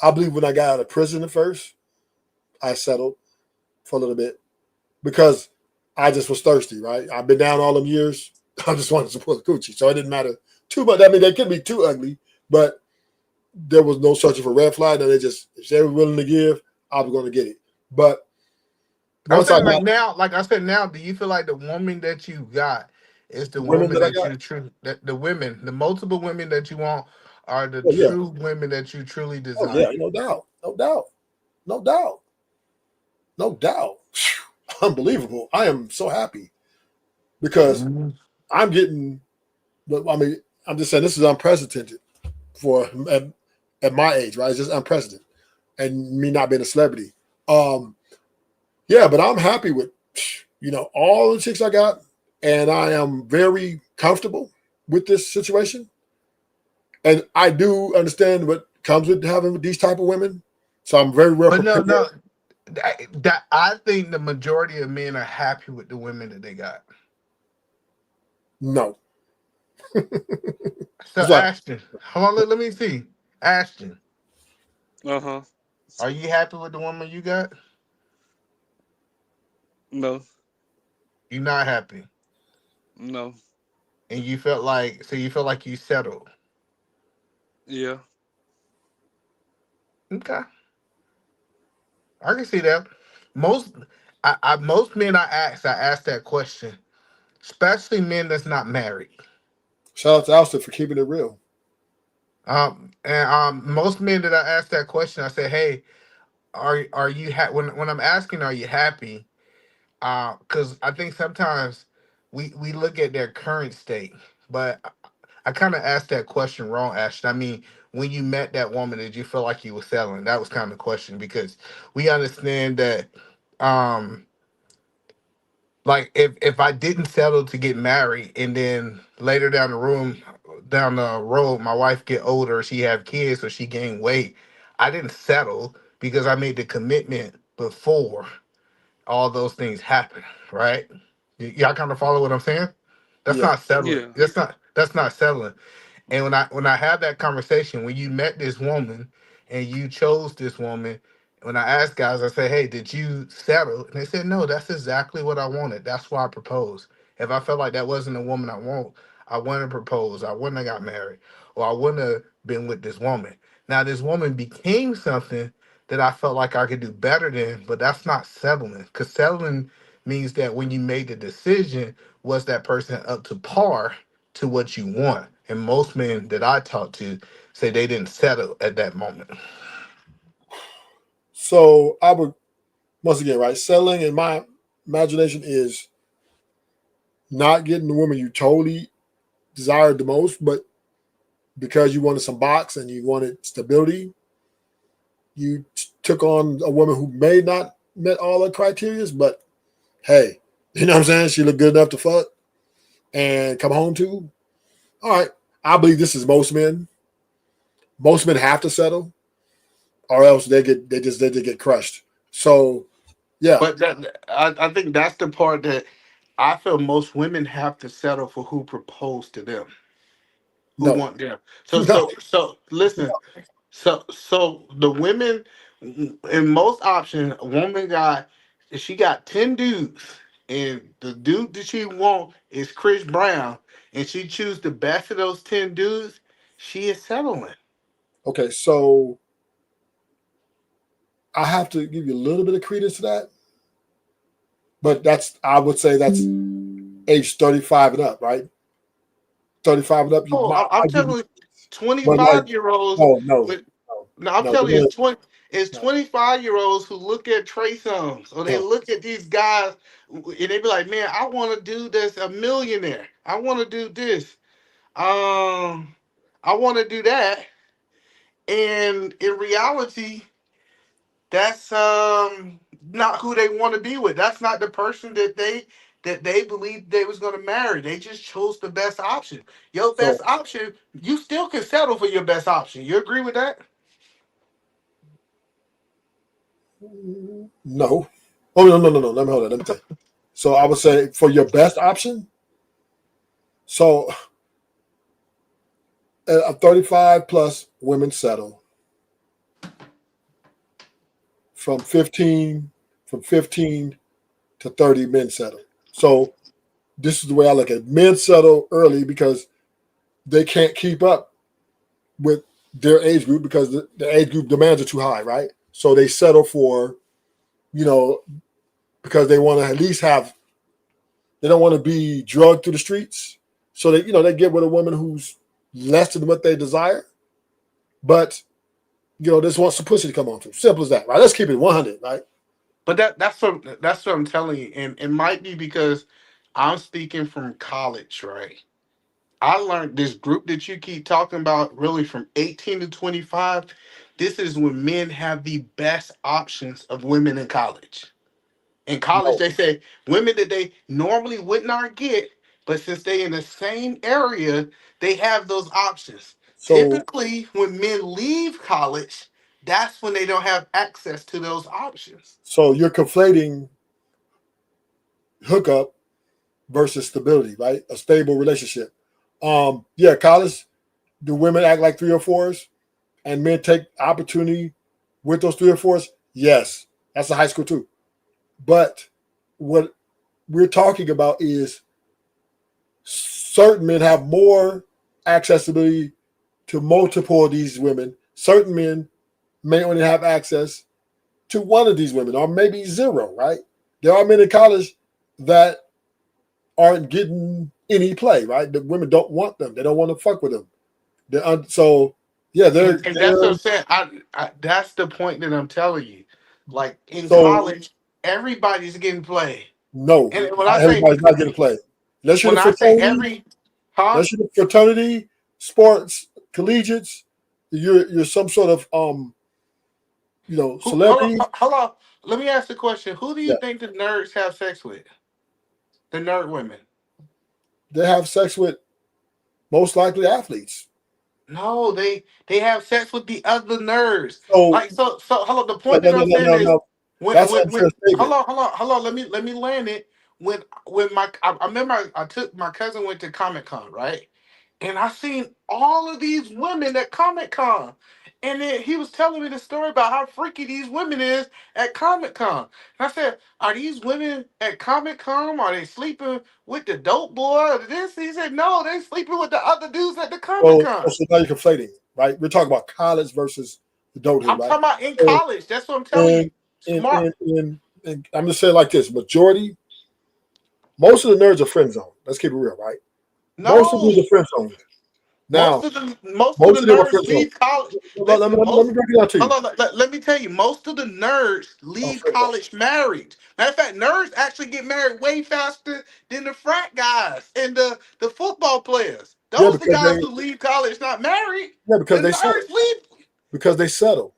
I believe when I got out of prison at first, I settled for a little bit. because I just was thirsty, right? I've been down all them years. I just wanted to support Gucci, so it didn't matter too much. I mean, they couldn't be too ugly, but there was no searching for red flag. And they just, if they were willing to give, I was going to get it. But I'm once I saying like got now, like I said now, do you feel like the woman that you got is the the women woman that I that got, you true that the women, the multiple women that you want are the oh yeah, true women that you truly oh yeah, desire? no doubt, no doubt, no doubt, no doubt. Unbelievable. I am so happy because Mhm. I'm getting. I mean, I'm just saying this is unprecedented for at my age, right? It's just unprecedented, and me not being a celebrity. Yeah, but I'm happy with all the chicks I got, and I am very comfortable with this situation. And I do understand what comes with having these type of women, so I'm very well But no, prepared. no, that I think the majority of men are happy with the women that they got. No, So that's right. Ashton, hold on, let me see. Ashton, Uh-huh. are you happy with the woman you got? No. You're not happy, No. and you felt like so you felt like you settled. Yeah. Okay, I can see that. Most, most men I ask that question, especially men that's not married. Shout out to Austin for keeping it real. And most men that I ask that question, I say, "Hey, are you when I'm asking, are you happy?" Because I think sometimes we look at their current state, but I kind of asked that question wrong, Ashton. I mean, when you met that woman, did you feel like you were settling? That was kind of the question because we understand that, um, like if I didn't settle to get married, and then later down the road, my wife get older, she have kids, or she gain weight, I didn't settle because I made the commitment before all those things happen, right? Y'all kind of follow what I'm saying? That's Yeah. not settling. Yeah. That's not settling. And when I had that conversation, when you met this woman and you chose this woman, when I asked guys, I said, "Hey, did you settle?" And they said, "No, that's exactly what I wanted. That's why I proposed. If I felt like that wasn't the woman I wouldn't have proposed. I wouldn't have got married, or I wouldn't have been with this woman. Now this woman became something that I felt like I could do better than, but that's not settling. Because settling means that when you made the decision, was that person up to par to what you want? And most men that I talk to say they didn't settle at that moment. So I would once again, right? Settling in my imagination is not getting the woman you totally desired the most, but because you wanted some box and you wanted stability, you took on a woman who may not met all the criterias, but hey, you know what I'm saying? She looked good enough to fuck and come home to. All right. I believe this is most men. Most men have to settle, or else they get crushed. So yeah, But I think that's the part that I feel most women have to settle for who proposed to them, who no, want them. So no. so so listen. So the women in most options, a woman got she got 10 dudes, and the dude that she want is Chris Brown, and she choose the best of those 10 dudes, she is settling. Okay, so I have to give you a little bit of credence to that, but I would say that's age 35 and up, right? 35 and up, you Oh, might I'm I give telling you, you, but like 25-year-olds no, no, with no, no, I'm no, telling you, no, it's no. 25-year-olds who look at Trey Songz or they No. look at these guys and they be like, man, I want to do this a millionaire. I want to do this. I want to do that. And in reality, that's not who they want to be with. That's not the person that they believed they was gonna marry. They just chose the best option. Your So best option, you still can settle for your best option. You agree with that? no. Oh no, no, no, no. Let me hold on. Let me tell you. So I would say for your best option, so a 35 plus women settle from 15 from 15 to 30 men settle. So this is the way I look at it. Men settle early because they can't keep up with their age group because the age group demands are too high, right? So they settle for, because they want to at least have, they don't want to be drugged through the streets. So they get with a woman who's less than what they desire, but just wants some pussy to come on to. Simple as that, right? Let's keep it 100, right? But that's what I'm telling you, and it might be because I'm speaking from college, right? I learned this group that you keep talking about, really from 18 to 25. This is when men have the best options of women in college. In college, No. they say women that they normally would not get, but since they in the same area, they have those options. So Typically, when men leave college, that's when they don't have access to those options. so you're conflating hookup versus stability, right? A stable relationship. Yeah, college, do women act like 3 or 4s and men take opportunity with those 3 or 4s? Yes. That's a high school too. But what we're talking about is certain men have more accessibility to multiple of these women. Certain men may only have access to one of these women, or maybe zero, right? There are men in college that aren't getting any play, right? The women don't want them. They don't want to fuck with them. So, yeah, they're And that's what I'm saying. That's the point that I'm telling you. Like in so college, everybody's getting played. no, And when I not say everybody's not getting play. Unless you're when the I say fraternity, every, huh? unless you're the fraternity, sports, collegiates, you're some sort of celebrity. Hold on. Let me ask the question. Who do you Yeah, think the nerds have sex with? The nerd women. they have sex with most likely athletes. No, they have sex with the other nerds. So Like so hold on. The no, point no, that no, I'm no, saying no, is no. That's an unfair statement. hold on. Let me land it. When I remember I took my cousin went to Comic Con, right? And I seen all of these women at Comic Con. And then he was telling me the story about how freaky these women is at Comic Con. And I said, are these women at Comic Con? Are they sleeping with the dope boy or this? He said, no, they sleeping with the other dudes at the Comic Con. So now you're conflating, right? We're talking about college versus adulthood, I'm right? talking about in So, college. That's what I'm telling you. and, Smart. and I'm just saying like this: most of the nerds are friend zone. Let's keep it real, right? Most of No. these are friend zoned. Now, Most of the most of them are nerds friend zoned. leave college. Let Listen, me break it down to you. hold on. Let me tell you, most of the nerds Oh, leave friend zone. college married. Matter of fact, nerds actually get married way faster than the frat guys and the football players. Yeah, Those the guys who leave college not married. The because they settle. nerds leave. Because they settle.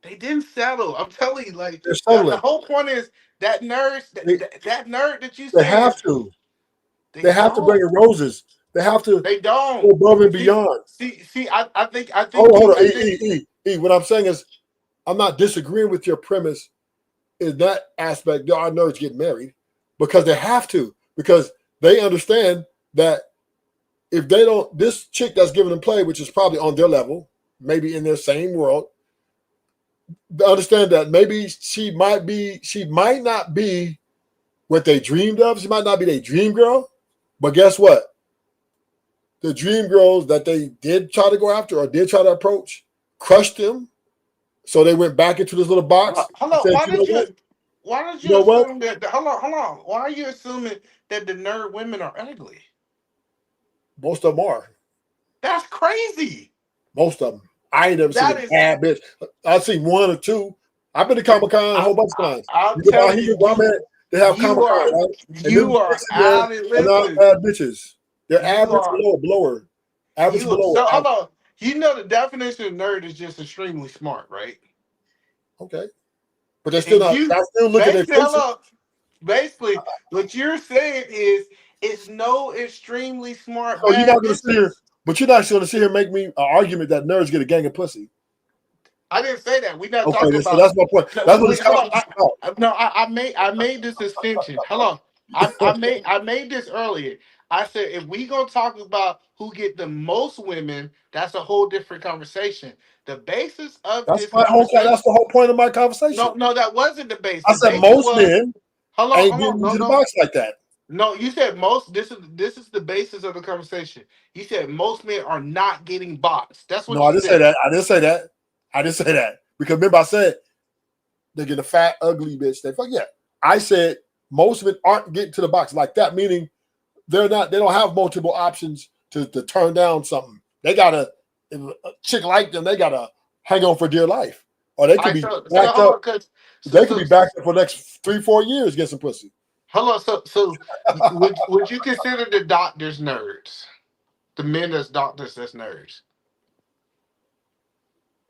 They didn't settle. I'm telling you, like They're the settling. whole point is that nerds, They, that nerd that you they saying, have to. they They have to bring don't. in roses. They have to They go don't. above and See, beyond. see. I think Hold on. I think What I'm saying is, I'm not disagreeing with your premise in that aspect. There are nerds getting married because they have to, because they understand that if they don't, this chick that's giving them play, which is probably on their level, maybe in their same world, they understand that maybe she might not be what they dreamed of. She might not be their dream girl, but guess what? The dream girls that they did try to go after or did try to approach crushed them. So they went back into this little box hold and on. said, you know what? Why did You you know what? assume that? Hold on. Why are you assuming that the nerd women are ugly? Most of them are. That's crazy. Most of them. I ain't never seen a That is. bad bitch. I've seen 1 or 2. I've been to Comic Con a whole bunch of times. I'm You go down telling here, you, where I'm at, they have you Comic are Con, right? And them you are chicks in there out. And are not listen, bad bitches. They're you average are below. Average you. below. So hold Average. on. You know the definition of nerd is just extremely smart, right? Okay. But they're still And not, you I still look at their basically, hold faces. on. Basically, what you're saying is it's no extremely smart So you're bad not gonna sit here, bitches. but you're not gonna sit here and make me an argument that nerds get a gang of pussy. I didn't say that. We're not Okay, talking so about. that's my point. No, That's what this hold on. conversation is about. No, I made this distinction. Hold on. I made this earlier. I said if we gonna talk about who get the most women, that's a whole different conversation. The basis of That's this my whole. That's conversation. the whole point of my conversation. No, that wasn't the base. I The said basis most was men ain't hold getting on. No, into the no. box like that. No, you said most. This is the basis of the conversation. You said most men are not getting boxed. That's No, what I you didn't say said. that. I didn't say that. I didn't say that. Because remember, I said they get a fat, ugly bitch. They fuck yeah. I said most of it aren't getting to the box like that, meaning they don't have multiple options to turn down something. They gotta, if a chick like them, they gotta hang on for dear life. Or they could I be so backed hold up. on, cause They could be backed up for the next 3-4 years, get some pussy. hold on. So would you consider the doctors nerds? The men that's doctors that's nerds.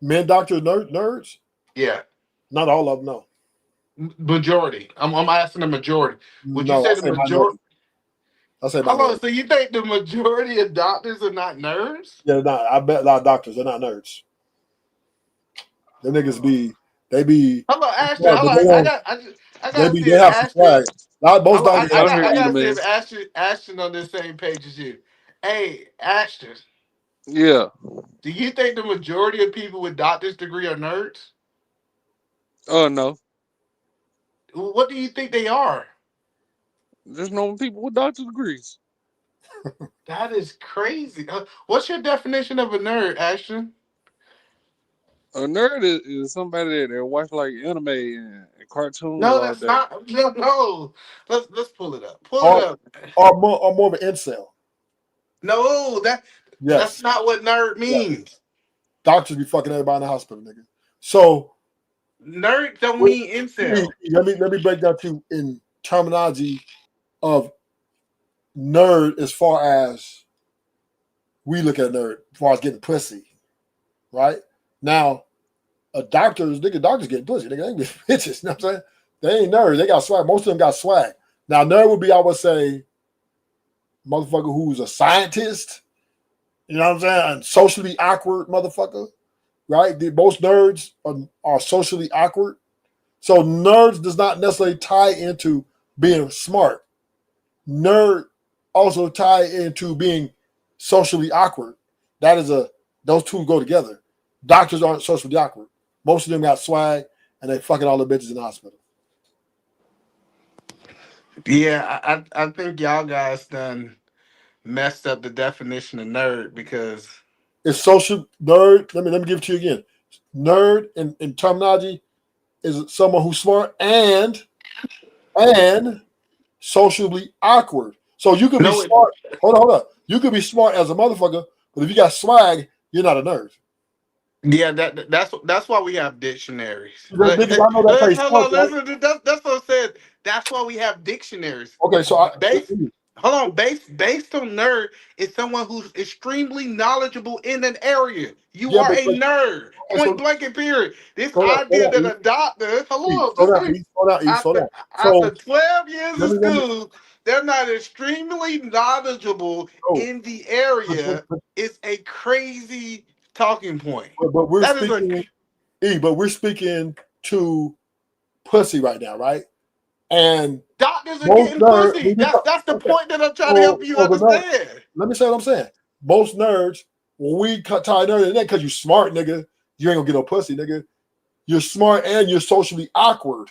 Men doctors nerds? Yeah, Not all of them, no. majority. I'm asking the majority. Would you No, I say the say majority? minority. I say Hold on. minority. So you think the majority of doctors are not nerds? Yeah, not. I bet a lot of doctors, they're not nerds. Them niggas they be Hold on, Ashton. smart, Hold but on. they don't. I got to see They if have some Ashton. swag. Most Hold on, doctors have I swag. got to see if Ashton on the same page as you. Hey, Ashton. Yeah. Do you think the majority of people with doctor's degree are nerds? Oh no. What do you think they are? There's normal people with doctorate degrees. That is crazy. What's your definition of a nerd, Ashton? A nerd is somebody that watch like anime and cartoons No, all that's day. not. No, no. Let's pull it up. Pull it Or, up. or more of an incel. No, that's Yes. not what nerd Yes. means. Doctors be fucking everybody in the hospital, nigga. So Nerd don't mean incel. let me break down to you in terminology of nerd as far as we look at nerd, as far as getting pussy, right? Now, doctors getting pussy. Nigga, they be bitches. You know what I'm saying? They ain't nerds. They got swag. Most of them got swag. Now, nerd would be, I would say, motherfucker who's a scientist. You know what I'm saying? And socially awkward motherfucker, right? Most nerds are socially awkward. So nerds does not necessarily tie into being smart. Nerd also tie into being socially awkward. Those two go together. Doctors aren't socially awkward. Most of them got swag and they fucking all the bitches in the hospital. Yeah, I think y'all guys done messed up the definition of nerd because It's social nerd. Let me give it to you again. Nerd in terminology is someone who's smart and socially awkward. So you could be no, smart. Hold on. You could be smart as a motherfucker, but if you got swag, you're not a nerd. yeah, that's why we have dictionaries. Niggas, I know that play Hold sports, on, right? listen. That's what I said. That's why we have dictionaries. Okay, so Based, hold on. Based on nerd is someone who's extremely knowledgeable in an area. You yeah, are but a nerd. okay, Point so blank and period. This slow idea down, that E. a doctor, E, hold on, slow just down, wait. E. Slow down, E. Slow After down. after So 12 years of let me school, they're not extremely knowledgeable oh, in the area. It's a crazy talking point. but we're That is a speaking but we're speaking to pussy right now, right? And doctors are most getting nerds, pussy. That's the okay. point that I'm trying to help you The nerd, understand. let me say what I'm saying. Most nerds, when we tie nerd in that because you smart, nigga, you ain't gonna get no pussy, nigga. You're smart and you're socially awkward.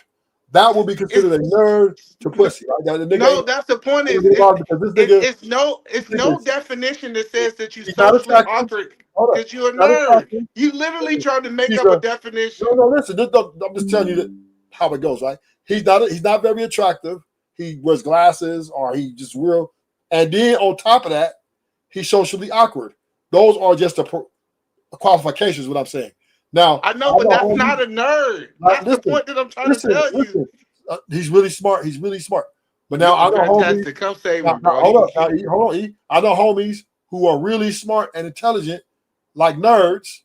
That will be considered a nerd to pussy. Right? The nigga No, ain't that's the point. gonna get on because this nigga, It's no definition that says that you're he's not socially attractive. awkward Hold up, because you're a not nerd. attractive. You literally tried to make He's up a a definition. no. Listen, I'm just telling you how it goes. Right? He's not very attractive. He wears glasses or he just real. And then on top of that, he's socially awkward. Those are just the qualifications. What I'm saying. Now I know, I but know that's homies. not a nerd. That's the point that I'm trying to tell you. He's really smart. He's really smart. But now I Yo, know homies. fantastic. Come save me, Now, bro. hold up. Now, hold on. I know homies who are really smart and intelligent, like nerds,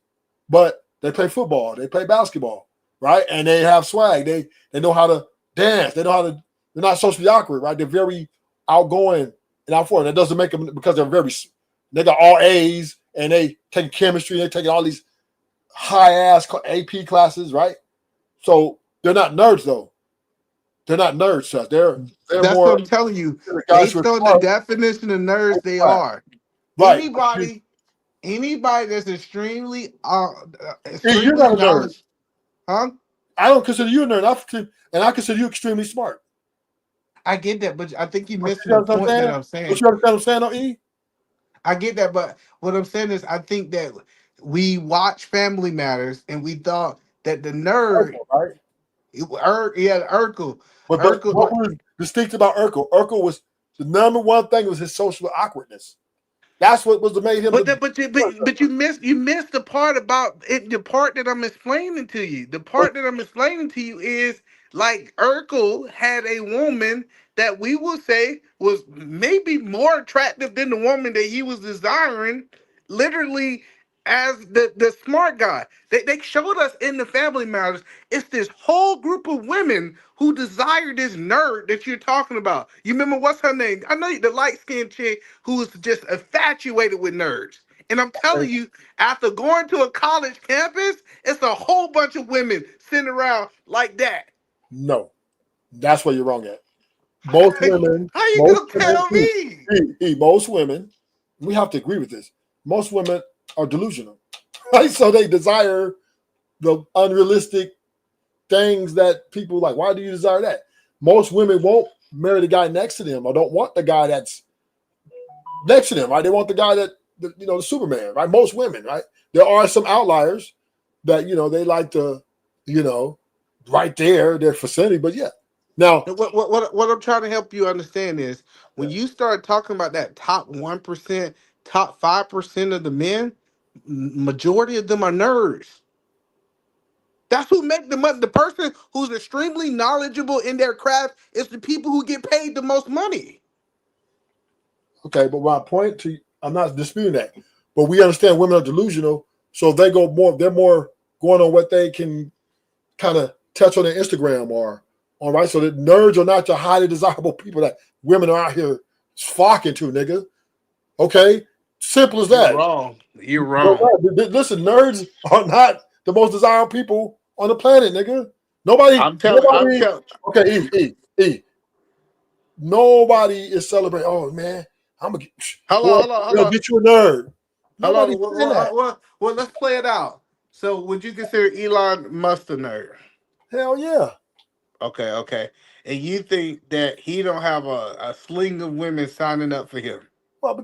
but they play football. They play basketball, right? And they have swag. They know how to dance. They know how to. They're not socially awkward, right? They're very outgoing and outgoing. That doesn't make them because they're very. They got all A's and they take chemistry. They're taking all these high ass AP classes, right? So they're not nerds though. They're not nerds, Seth. They're That's more what I'm telling you. guys who are Based on the smart. definition of nerds, they Right. are. Right. Anybody that's extremely Hey, you're not a nerd. knowledge, huh? I don't consider you a nerd. I consider you extremely smart. I get that, but I think you're But missing you the understand what point that I'm I'm saying? But saying. you understand what I'm saying, though, E? I get that, but what I'm saying is, I think that we watch Family Matters and we thought that the nerd, Right? Urkel, But what Urkel. was distinct about Urkel? Urkel was the number one thing was his social awkwardness. That's what was the made him But the. that, but you missed the part about it. The part that I'm explaining to you. The part that I'm explaining to you is like Urkel had a woman that we will say was maybe more attractive than the woman that he was desiring. Literally, as the smart guy, they showed us in the Family Matters. It's this whole group of women who desire this nerd that you're talking about. You remember what's her name? I know the light skinned chick who's just infatuated with nerds. And I'm telling you, after going to a college campus, it's a whole bunch of women sitting around like that. No, that's where you're wrong at. Most women, How you most gonna tell women, me? most women, we have to agree with this. Most women are delusional, right? So they desire the unrealistic things that people like. Why do you desire that? Most women won't marry the guy next to them or don't want the guy that's next to them, right? They want the guy the Superman, right? Most women, right? There are some outliers that they like to, right there, their vicinity, but yeah. Now, What I'm trying to help you understand is when you start talking about that top 1%, top 5% of the men, majority of them are nerds. That's who make the money. The person who's extremely knowledgeable in their craft is the people who get paid the most money. okay, but my point to you, I'm not disputing that, but we understand women are delusional, so they're more going on what they can kind of touch on their Instagram or all right. So that nerds are not the highly desirable people that women are out here flocking to, nigga. Okay, simple as You're that. wrong. You're But, wrong. listen, nerds are not the most desirable people on the planet, nigga. Nobody. I'm telling. Okay, E. Nobody is celebrating. Oh man, I'm gonna get, boy, Hold they'll on. get you a nerd. Hold Nobody's on. saying that. Well, let's play it out. So, would you consider Elon Musk a nerd? Hell yeah. Okay. And you think that he don't have a sling of women signing up for him? Well,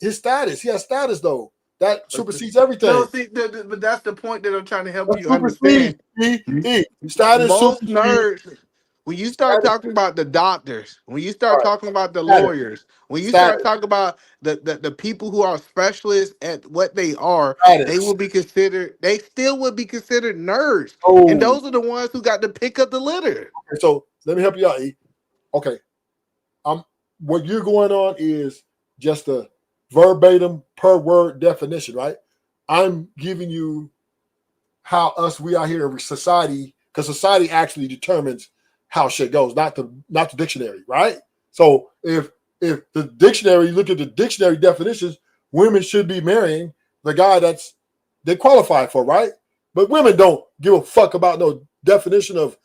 his status. He has status though. That supersedes everything. No, see, but that's the point that I'm trying to help That you supersedes. understand. Status Most supersedes. nerds, when you start Status. talking about the doctors, when you All start right. talking about the Status. lawyers, when you start Status. talking about the people who are specialists at what they are, they Status. will be considered. They still would be considered nerds, and Oh. those are the ones who got to pick up the litter. Okay, so let me help you out, E. Okay. What you're going on is just a verbatim per word definition, right? I'm giving you how we out here in society, because society actually determines how shit goes, not the dictionary, right? So if the dictionary, you look at the dictionary definitions, women should be marrying the guy they qualify for, right? But women don't give a fuck about no definition of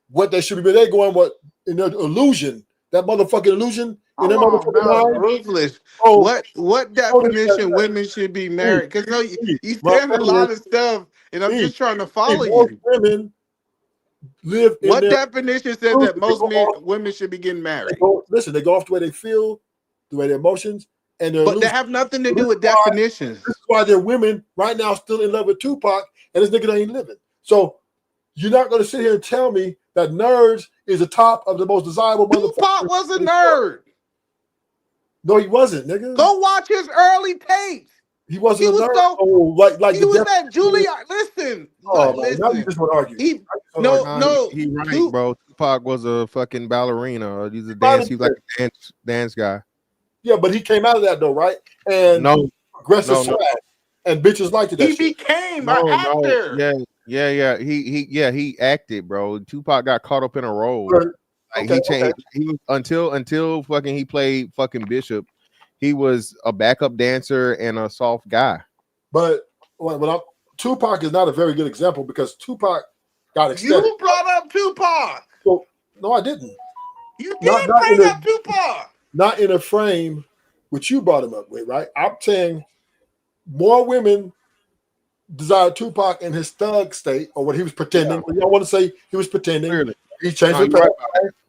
what they should be. They going in their illusion, that motherfucking illusion in their Come on, motherfucking now, mind. ruthless. Oh, What definition women should be married? Because no, you saying a lot of stuff, and I'm just trying to follow most you. women live in What their definition says that most women should be getting married? They go off the way they feel, the way their emotions, and their But that illusions. have nothing to do with definitions. This is why their women right now still in love with Tupac, and this nigga ain't living. So you're not going to sit here and tell me that nerds is the top of the most desirable motherfucker. Tupac was a nerd. No, he wasn't, nigga. Go watch his early tapes. He wasn't He was a nerd. so like he the was at Juilliard. Listen, Oh, man, now you listen. just want to argue. He He right, bro. Tupac was a fucking ballerina. He's a dance. He was like a dance guy. Yeah, but he came out of that though, right? And aggressive swag, and bitches liked it. He became an actor. He acted, bro. Tupac got caught up in a role. Like he changed. He was until fucking he played fucking Bishop. He was a backup dancer and a soft guy. But Tupac is not a very good example because Tupac got extended. You brought up Tupac. So, no, I didn't. You did bring up Tupac. Not in a frame which you brought him up with, right? I'm saying more women desire Tupac in his thug state or what he was pretending. You don't want to say he was pretending. Clearly. He changed No, the you're right.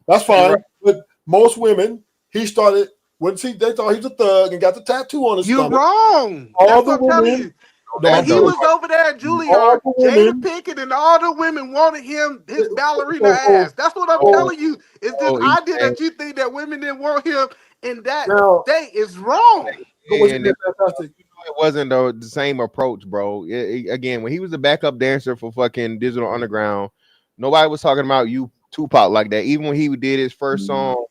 That's You're fine. right. But most women, he started when they thought he was a thug and got the tattoo on his You stomach. wrong. All That's the what I'm telling women, you. no, When I'm he telling was over there at you, all Juilliard, the Jada women. Pinkett and all the women wanted him, his ballerina So, ass. That's what I'm so, telling you. It's this So he's idea saying, that you think that women didn't want him in that now, state is wrong. but what you and did fantastic. it wasn't the same approach, bro. Again, when he was the backup dancer for fucking Digital Underground, nobody was talking about you Tupac like that. Even when he did his first song,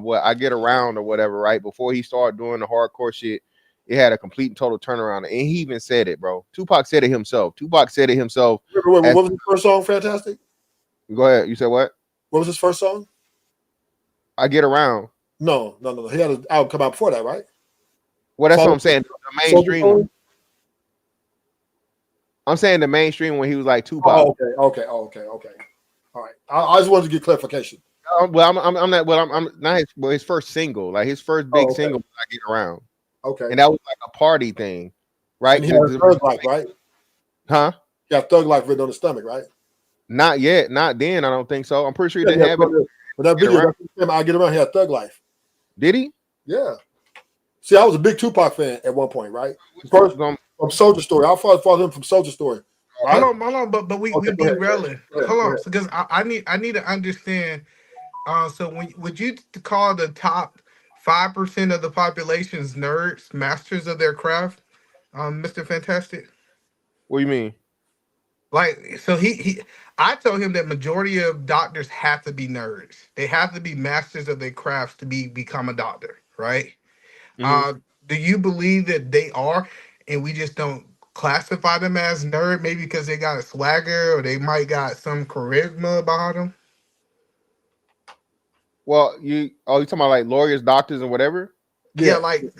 what I Get Around or whatever, right before he started doing the hardcore shit, it had a complete and total turnaround. And he even said it, bro. Tupac said it himself. Tupac said it himself. Wait, As, what was his first song? Fantastic. go ahead. You said what? What was his first song? I Get Around. No. He had an album come out before that, right? Well, that's what I'm saying. The mainstream one. Soul? I'm saying the mainstream when he was like Tupac. Oh, okay. All right. I just wanted to get clarification. Well, I'm not. Well, I'm not. His first single, like his first big single, I Get Around. Okay. And that was like a party thing, right? And he had Thug Life, right? Huh? He got Thug Life written on the stomach, right? Not yet. Not then. I don't think so. I'm pretty sure he didn't have it. But that video, I Get Around, he had Thug Life. Did he? Yeah. See, I was a big Tupac fan at one point, right? First, from Soldier Story. I followed him from Soldier Story. Right? Hold on, but we derailing. Hold on, because I need to understand. So would you call the top 5% of the population's nerds, masters of their craft, Mr. Fantastic? What do you mean? Like, so I told him that majority of doctors have to be nerds. They have to be masters of their crafts to become a doctor, right? Do you believe that they are, and we just don't classify them as nerd, maybe because they got a swagger or they might got some charisma about them? Well, you talking about like lawyers, doctors, and whatever? Yeah, like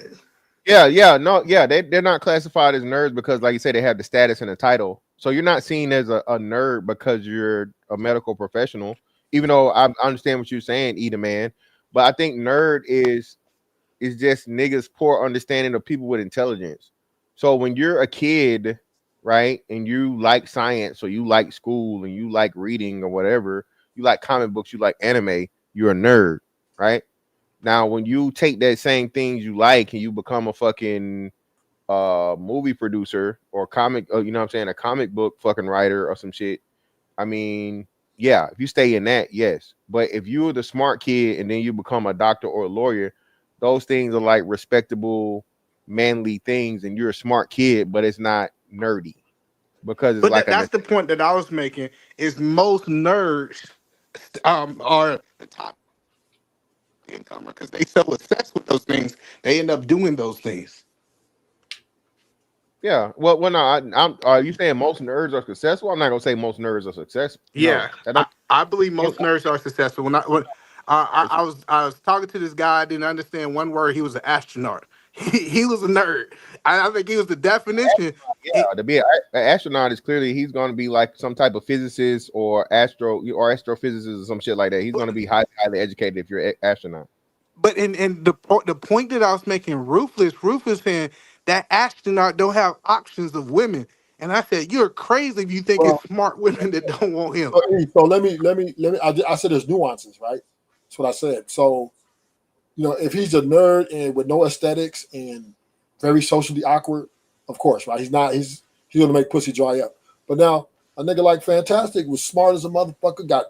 they're not classified as nerds because, like you said, they have the status and the title. So you're not seen as a nerd because you're a medical professional. Even though I understand what you're saying, Eda Man, but I think nerd is just niggas' poor understanding of people with intelligence. So when you're a kid, right, and you like science or you like school and you like reading or whatever, you like comic books, you like anime, you're a nerd, right? Now, when you take that same things you like and you become a fucking movie producer or comic, you know what I'm saying, a comic book fucking writer or some shit, I mean, yeah, if you stay in that, yes. But if you're the smart kid and then you become a doctor or a lawyer, those things are like respectable, manly things, and you're a smart kid, but it's not nerdy because it's like that's the point that I was making. Is most nerds are the top incomer because they so obsessed with those things, they end up doing those things. Yeah, well, no, are you saying most nerds are successful? I'm not gonna say most nerds are successful. Yeah, no, I believe most nerds are successful. I was talking to this guy, I didn't understand one word. He was an astronaut. He was a nerd. I think he was the definition. Yeah, to be an astronaut is clearly he's going to be like some type of physicist or astrophysicist or some shit like that. He's going to be highly educated if you're an astronaut. But the point that I was making, Ruthless saying that astronaut don't have options of women, and I said you're crazy if you think it's smart women that don't want him. So let me. I said there's nuances, right? That's what I said. So, if he's a nerd and with no aesthetics and very socially awkward, of course, right? He's not. He's gonna make pussy dry up. But now a nigga like Fantastic was smart as a motherfucker.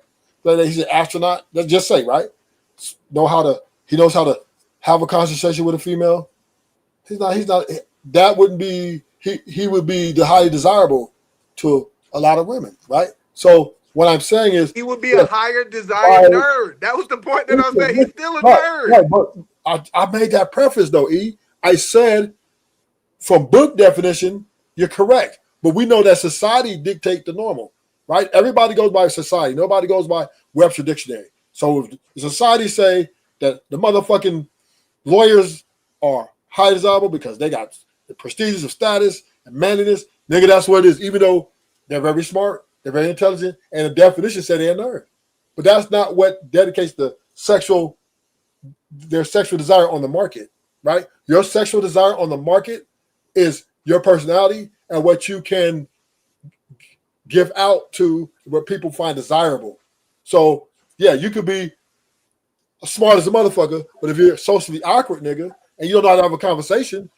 He's an astronaut. Let's just say, right? He knows how to have a conversation with a female. He's not. That wouldn't be. He would be the highly desirable to a lot of women, right? So what I'm saying is he would be a higher desired nerd. That was the point that I was saying. He's still a nerd. Right, but I made that preface though, E. I said from book definition, you're correct. But we know that society dictates the normal, right? Everybody goes by society. Nobody goes by Webster Dictionary. So if the society say that the motherfucking lawyers are high desirable because they got the prestige of status and manliness, nigga, that's what it is. Even though they're very smart, they're very intelligent, and the definition said they're a nerd. But that's not what dedicates their sexual desire on the market, right? Your sexual desire on the market is your personality and what you can give out to what people find desirable. So Yeah, you could be smart as a motherfucker, but if you're socially awkward, nigga, and you don't know how to have a conversation,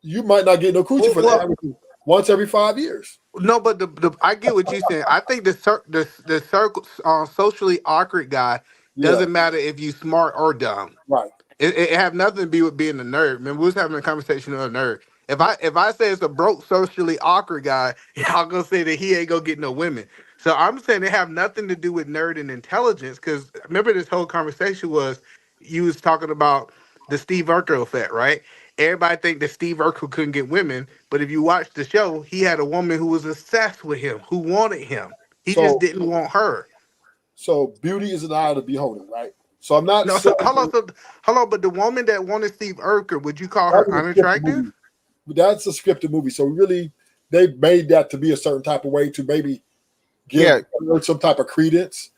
you might not get no coochie for that once every 5 years. No, but I get what you're saying. I think the circle socially awkward guy doesn't matter if you smart or dumb. Right. It have nothing to do with being a nerd. Remember, we was having a conversation with a nerd. If I say it's a broke socially awkward guy, y'all gonna say that he ain't gonna get no women. So I'm saying it have nothing to do with nerd and intelligence. Because remember, this whole conversation was you was talking about the Steve Urkel effect, right? Everybody think that Steve Urkel couldn't get women, but if you watch the show, he had a woman who was obsessed with him, who wanted him. He just didn't want her. So beauty is an eye of the beholder, right? So I'm not No, saying hold on, but the woman that wanted Steve Urkel, would you call that her was a scripted unattractive? movie. That's a scripted movie. So really, they made that to be a certain type of way to maybe give her some type of credence.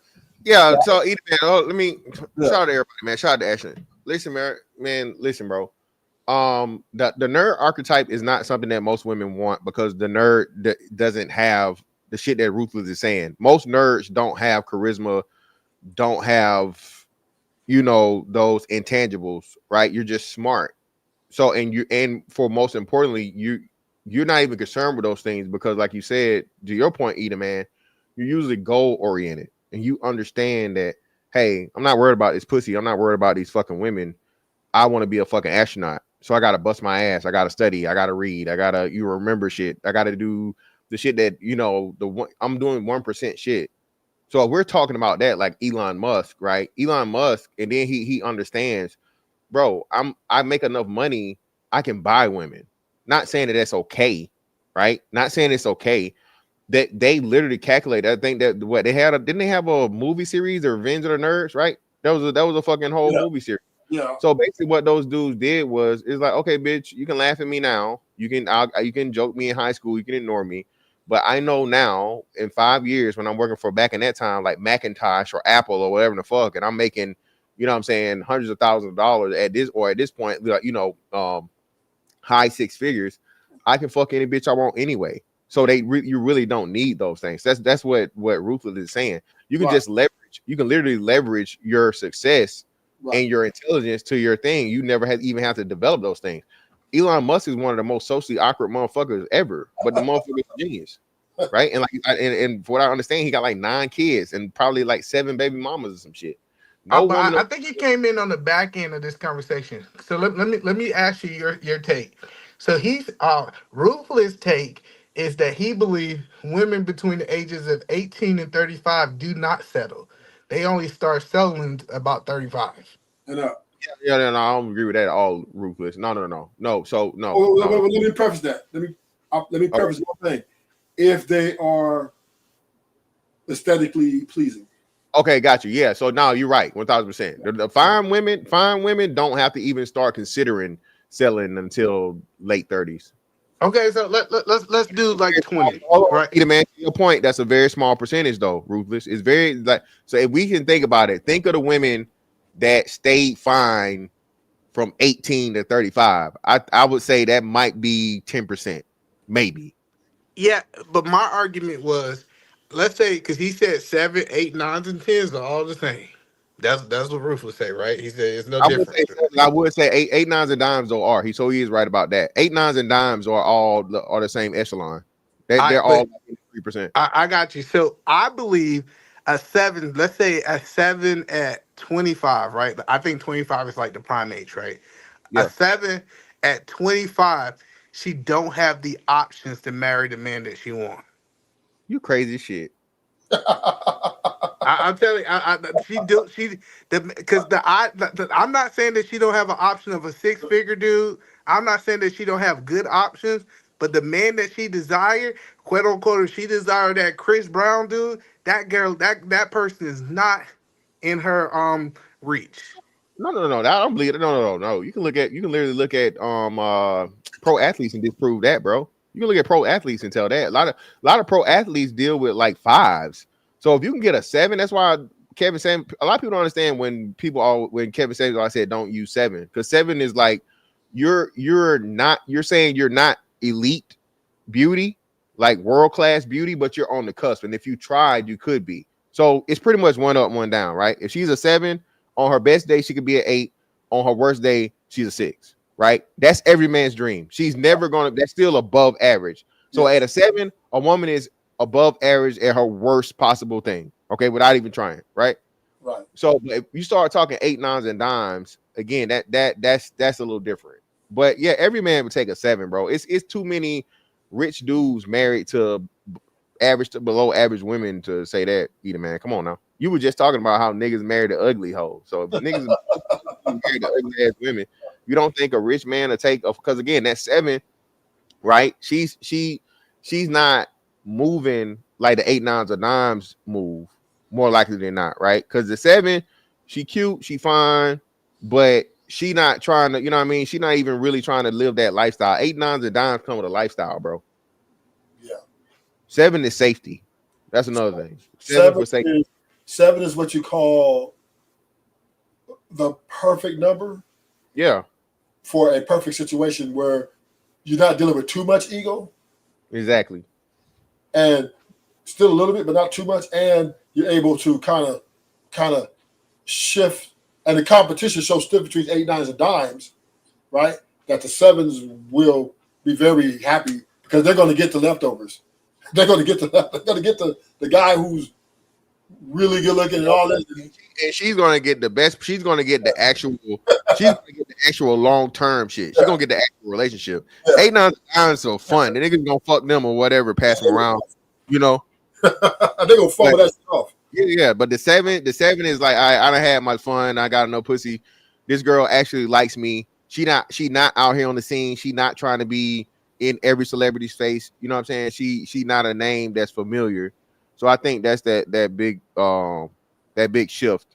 Yeah. So either man, let me shout out to everybody, man. Shout out to Ashley. Listen, man. Listen, bro. The nerd archetype is not something that most women want because the nerd doesn't have the shit that Ruthless is saying. Most nerds don't have charisma, don't have those intangibles, right? You're just smart. So and for most importantly, you're not even concerned with those things because, like you said, to your point, Eda, man, you're usually goal oriented and you understand that, hey, I'm not worried about this pussy. I'm not worried about these fucking women. I want to be a fucking astronaut. So I gotta bust my ass. I gotta study. I gotta read. I gotta remember shit. I gotta do the shit that I'm doing 1% shit. So if we're talking about that, like Elon Musk, right? Elon Musk, and then he understands, bro. I make enough money. I can buy women. Not saying that that's okay, right? Not saying it's okay. That they literally calculate. I think that what they had didn't they have a movie series, The Revenge of the Nerds, right? That was a fucking whole movie series. Yeah. So basically, what those dudes did was, it's like, okay, bitch, you can laugh at me now. You can joke me in high school. You can ignore me, but I know now in 5 years when I'm working for back in that time, like Macintosh or Apple or whatever the fuck, and I'm making, I'm saying hundreds of thousands of dollars at this point, high six figures. I can fuck any bitch I want anyway. So you really don't need those things. That's what Ruthless is saying. You can just leverage. You can literally leverage your success and your intelligence to your thing. You never even have to develop those things. Elon Musk is one of the most socially awkward motherfuckers ever, but the motherfucker is a genius, right? And and for what I understand, he got like 9 kids and probably like 7 baby mamas or some shit. I think you came in on the back end of this conversation. So let me ask you your take. So he's Ruthless take is that he believes women between the ages of 18 and 35 do not settle. They only start settling about 35. And Yeah, no, I don't agree with that at all. Ruthless. No. So no. Let me preface that. Let me preface one thing. If they are aesthetically pleasing. Okay, got you. Yeah, so now you're right, 1,000%. The fine women don't have to even start considering selling until late 30s. Okay, so let's do like 20. Right, man. To your point, that's a very small percentage, though. Ruthless. It's very like so. If we can think about it, think of the women that stayed fine from 18 to 35. I would say that might be 10%, maybe. Yeah, but my argument was, let's say, because he said 7, 8, 9s, and 10s are all the same. That's what Ruthless say, right? He said it's no different. I would say 8, 9s, and dimes though are. He is right about that. 8, 9s, and dimes are the same echelon. They're all 3%. I got you. So I believe a 7. Let's say a 7 at 25, right? I think 25 is like the prime age, right? Yeah. A 7 at 25, she don't have the options to marry the man that she wants. You crazy shit. I'm telling you, I'm not saying that she don't have an option of a 6-figure dude. I'm not saying that she don't have good options, but the man that she desired, quote unquote, if she desired that Chris Brown dude, that girl, that person is not in her reach. No. I don't believe it. No. You can literally look at pro athletes and disprove that, bro. You can look at pro athletes and tell that. A lot of pro athletes deal with like 5s. So if you can get a 7, that's why Kevin Samuels. A lot of people don't understand when Kevin Samuels I said don't use 7, because 7 is like you're saying you're not elite beauty, like world class beauty, but you're on the cusp. And if you tried, you could be. So it's pretty much one up, one down, right? If she's a 7, on her best day, she could be an 8. On her worst day, she's a 6, right? That's every man's dream. She's never gonna, that's still above average. So at a 7, a woman is above average at her worst possible thing, okay, without even trying, right? Right. So if you start talking 8, 9s, and dimes, again, that's a little different. But yeah, every man would take a 7, bro. It's too many rich dudes married to average to below average women to say that, either, man. Come on now. You were just talking about how niggas married the ugly hoe. So if niggas married the ugly ass women, you don't think a rich man will take, because again, that 7, right? She's not moving like the 8, 9s, or dimes move, more likely than not, right? Because the 7, she cute, she fine, but she not trying to, you know what I mean? She not even really trying to live that lifestyle. 8, 9s, and dimes come with a lifestyle, bro. Yeah. 7 is safety. That's another thing. 7 for safety. 7 is what you call the perfect number. Yeah. For a perfect situation where you're not dealing with too much ego. Exactly. And still a little bit, but not too much. And you're able to kind of shift. And the competition so stiff between 8, 9s, and dimes, right? That the 7s will be very happy because they're going to get the leftovers. They're going to get the guy who's really good looking and all that. And she's gonna get the best. She's gonna get the actual. She's gonna get the actual long term shit. She's gonna get the actual relationship. 8, 9, 9 so fun. The niggas gonna fuck them or whatever, pass them around. You know, they gonna fuck that shit off. Yeah. But the 7 is like, I done had my fun. I got no pussy. This girl actually likes me. She not out here on the scene. She not trying to be in every celebrity's face. You know what I'm saying? She not a name that's familiar. So I think that's that big shift.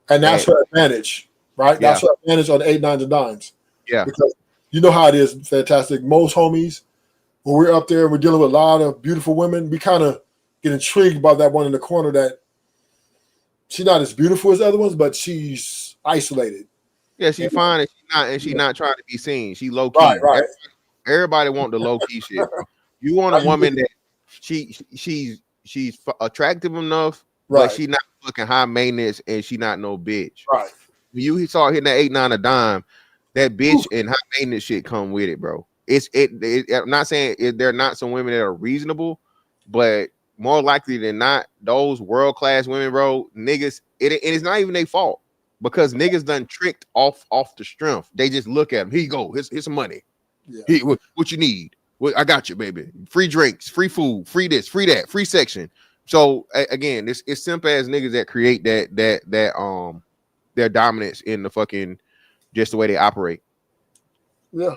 And that's her advantage, right? Yeah. That's her advantage on the 8, 9s, and dimes. Yeah. Because you know how it is, fantastic. Most homies, when we're up there and we're dealing with a lot of beautiful women, we kind of get intrigued by that one in the corner that she's not as beautiful as the other ones, but she's isolated. Yeah, she's fine, and she's not trying to be seen. She low key. Right. Everybody want the low key shit. You want a woman that she's attractive enough, but she not fucking high maintenance, and she not no bitch. Right. When you saw hitting that 8, 9 a dime, that bitch and high maintenance shit come with it, bro. I'm not saying there are not some women that are reasonable, but more likely than not, those world class women, bro, niggas, it's not even their fault because niggas done tricked off the strength. They just look at them. Here you go. Here's some money. Yeah. Here, what you need? I got you, baby. Free drinks, free food, free this, free that, free section. So again, it's simple as niggas that create that their dominance in the fucking just the way they operate. Yeah,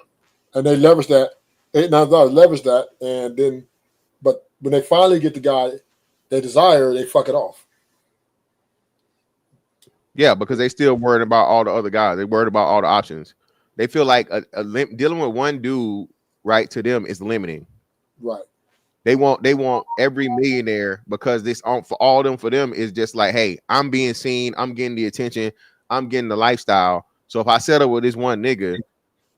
and they leverage that. 8, 9 leverage that, and then, but when they finally get the guy they desire, they fuck it off. Yeah, because they still worried about all the other guys. They worried about all the options. They feel like dealing with one dude, right, to them is limiting. Right. They want every millionaire because for them is just like, hey, I'm being seen, I'm getting the attention, I'm getting the lifestyle. So if I settle with this one nigga,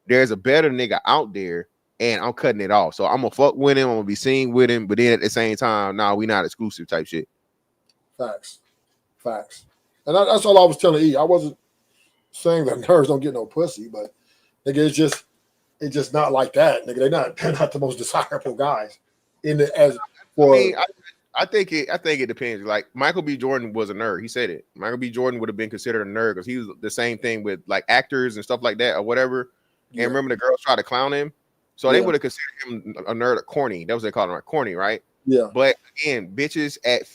there's a better nigga out there, and I'm cutting it off. So I'm gonna fuck with him, I'm gonna be seen with him, but then at the same time, nah, we not exclusive type shit. Facts. And that's all I was telling E. I wasn't saying that nerds don't get no pussy, but nigga, it's just not like that, nigga. They're not the most desirable guys. I think it depends. Like Michael B. Jordan was a nerd. He said it. Michael B. Jordan would have been considered a nerd because he was the same thing with like actors and stuff like that or whatever. And remember the girls tried to clown him, so they would have considered him a nerd, or corny. That was what they called him, corny, right? Yeah. But again, bitches at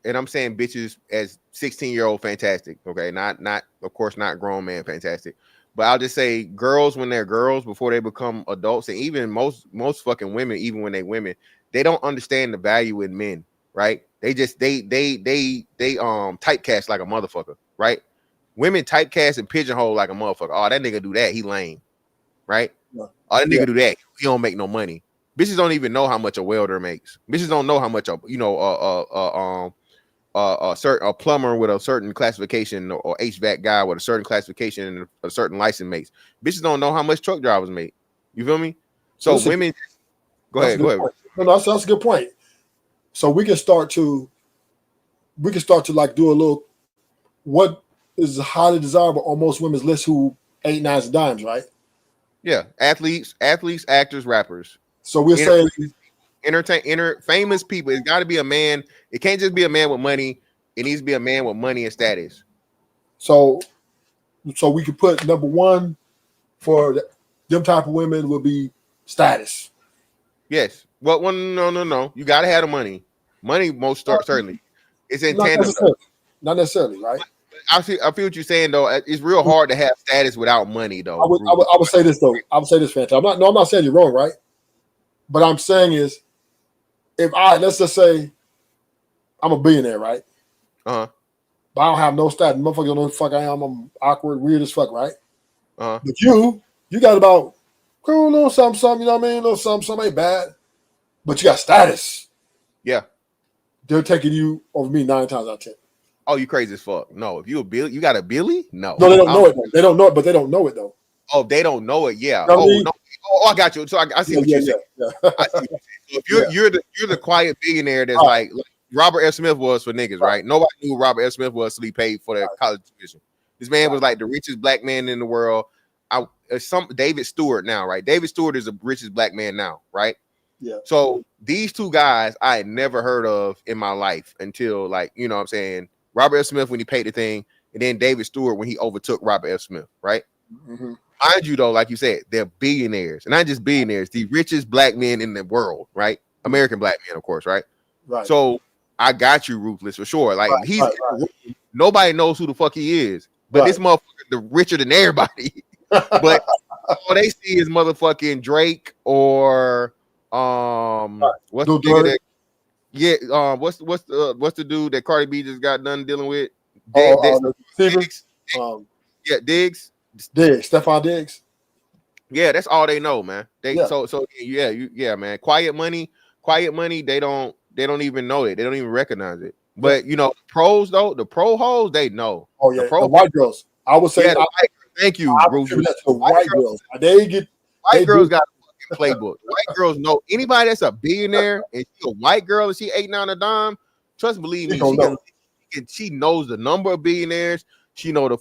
and I'm saying bitches as 16-year-old fantastic. Okay, not of course not grown man fantastic. But I'll just say girls when they're girls before they become adults, and even most fucking women, even when they women, they don't understand the value in men, right? They typecast like a motherfucker, right? Women typecast and pigeonhole like a motherfucker. Oh, that nigga do that, he lame, right? Yeah. Oh, that nigga do that, he don't make no money. Bitches don't even know how much a welder makes. Bitches don't know how much a plumber with a certain classification or HVAC guy with a certain classification and a certain license makes. Bitches don't know how much truck drivers make. You feel me? So women, go ahead. No, that's a good point. So we can start to like do a little what is highly desirable on most women's list who 8, 9s, and dimes, right? Yeah, athletes, actors, rappers. So we're saying famous people. It's got to be a man. It can't just be a man with money. It needs to be a man with money and status. So we could put number one for them type of women would be status. Yes. Well, no. You got to have the money. Money, most certainly. It's in tandem. Not necessarily, right? I feel what you're saying though. It's real hard to have status without money though. I would say this though. I would say this, Fanta. I'm not saying you're wrong, right? But I'm saying is, let's just say I'm a billionaire, right? Uh-huh. But I don't have no status. Motherfucker don't know who the fuck I am. I'm awkward, weird as fuck, right? Uh-huh. But you got about cool, little something, you know what I mean? Little something ain't bad. But you got status. Yeah. They're taking you over me 9 times out of 10. Oh, you crazy as fuck. No, if you a Billy, you got a Billy? No. No, they don't know it though. They don't know it, but they don't know it though. Oh, they don't know it. Yeah. You know what I mean? No. Oh, I got you. So I see what you're saying. Yeah. I see what you're saying. So if you're the quiet billionaire that's like Robert F. Smith was for niggas, right? Nobody knew who Robert F. Smith was till he paid for their college tuition. This man was like the richest black man in the world. David Stewart now, right? David Stewart is the richest black man now, right? Yeah. So these two guys I had never heard of in my life until like, you know what I'm saying? Robert F. Smith when he paid the thing, and then David Stewart when he overtook Robert F. Smith, right? Mm-hmm. Mind you, though, like you said, they're billionaires, and not just billionaires, the richest black men in the world, right? American black men, of course, right? Right. So I got you, Ruthless, for sure. Like nobody knows who the fuck he is, but this motherfucker, the richer than everybody. But all they see is motherfucking Drake or what's the nigga that? Yeah, what's the dude that Cardi B just got done dealing with? Diggs. Diggs. Stephon Diggs. Yeah, that's all they know, man. Man. Quiet money. They don't even know it. They don't even recognize it. But you know, pros though, the pro hoes, they know. Oh yeah, the white girls. I would say. Thank you, Bruce. The white girls. White girls got a playbook. White girls know anybody that's a billionaire and she a white girl and she 8, 9 a dime. Trust and believe me, she knows the number of billionaires. She know the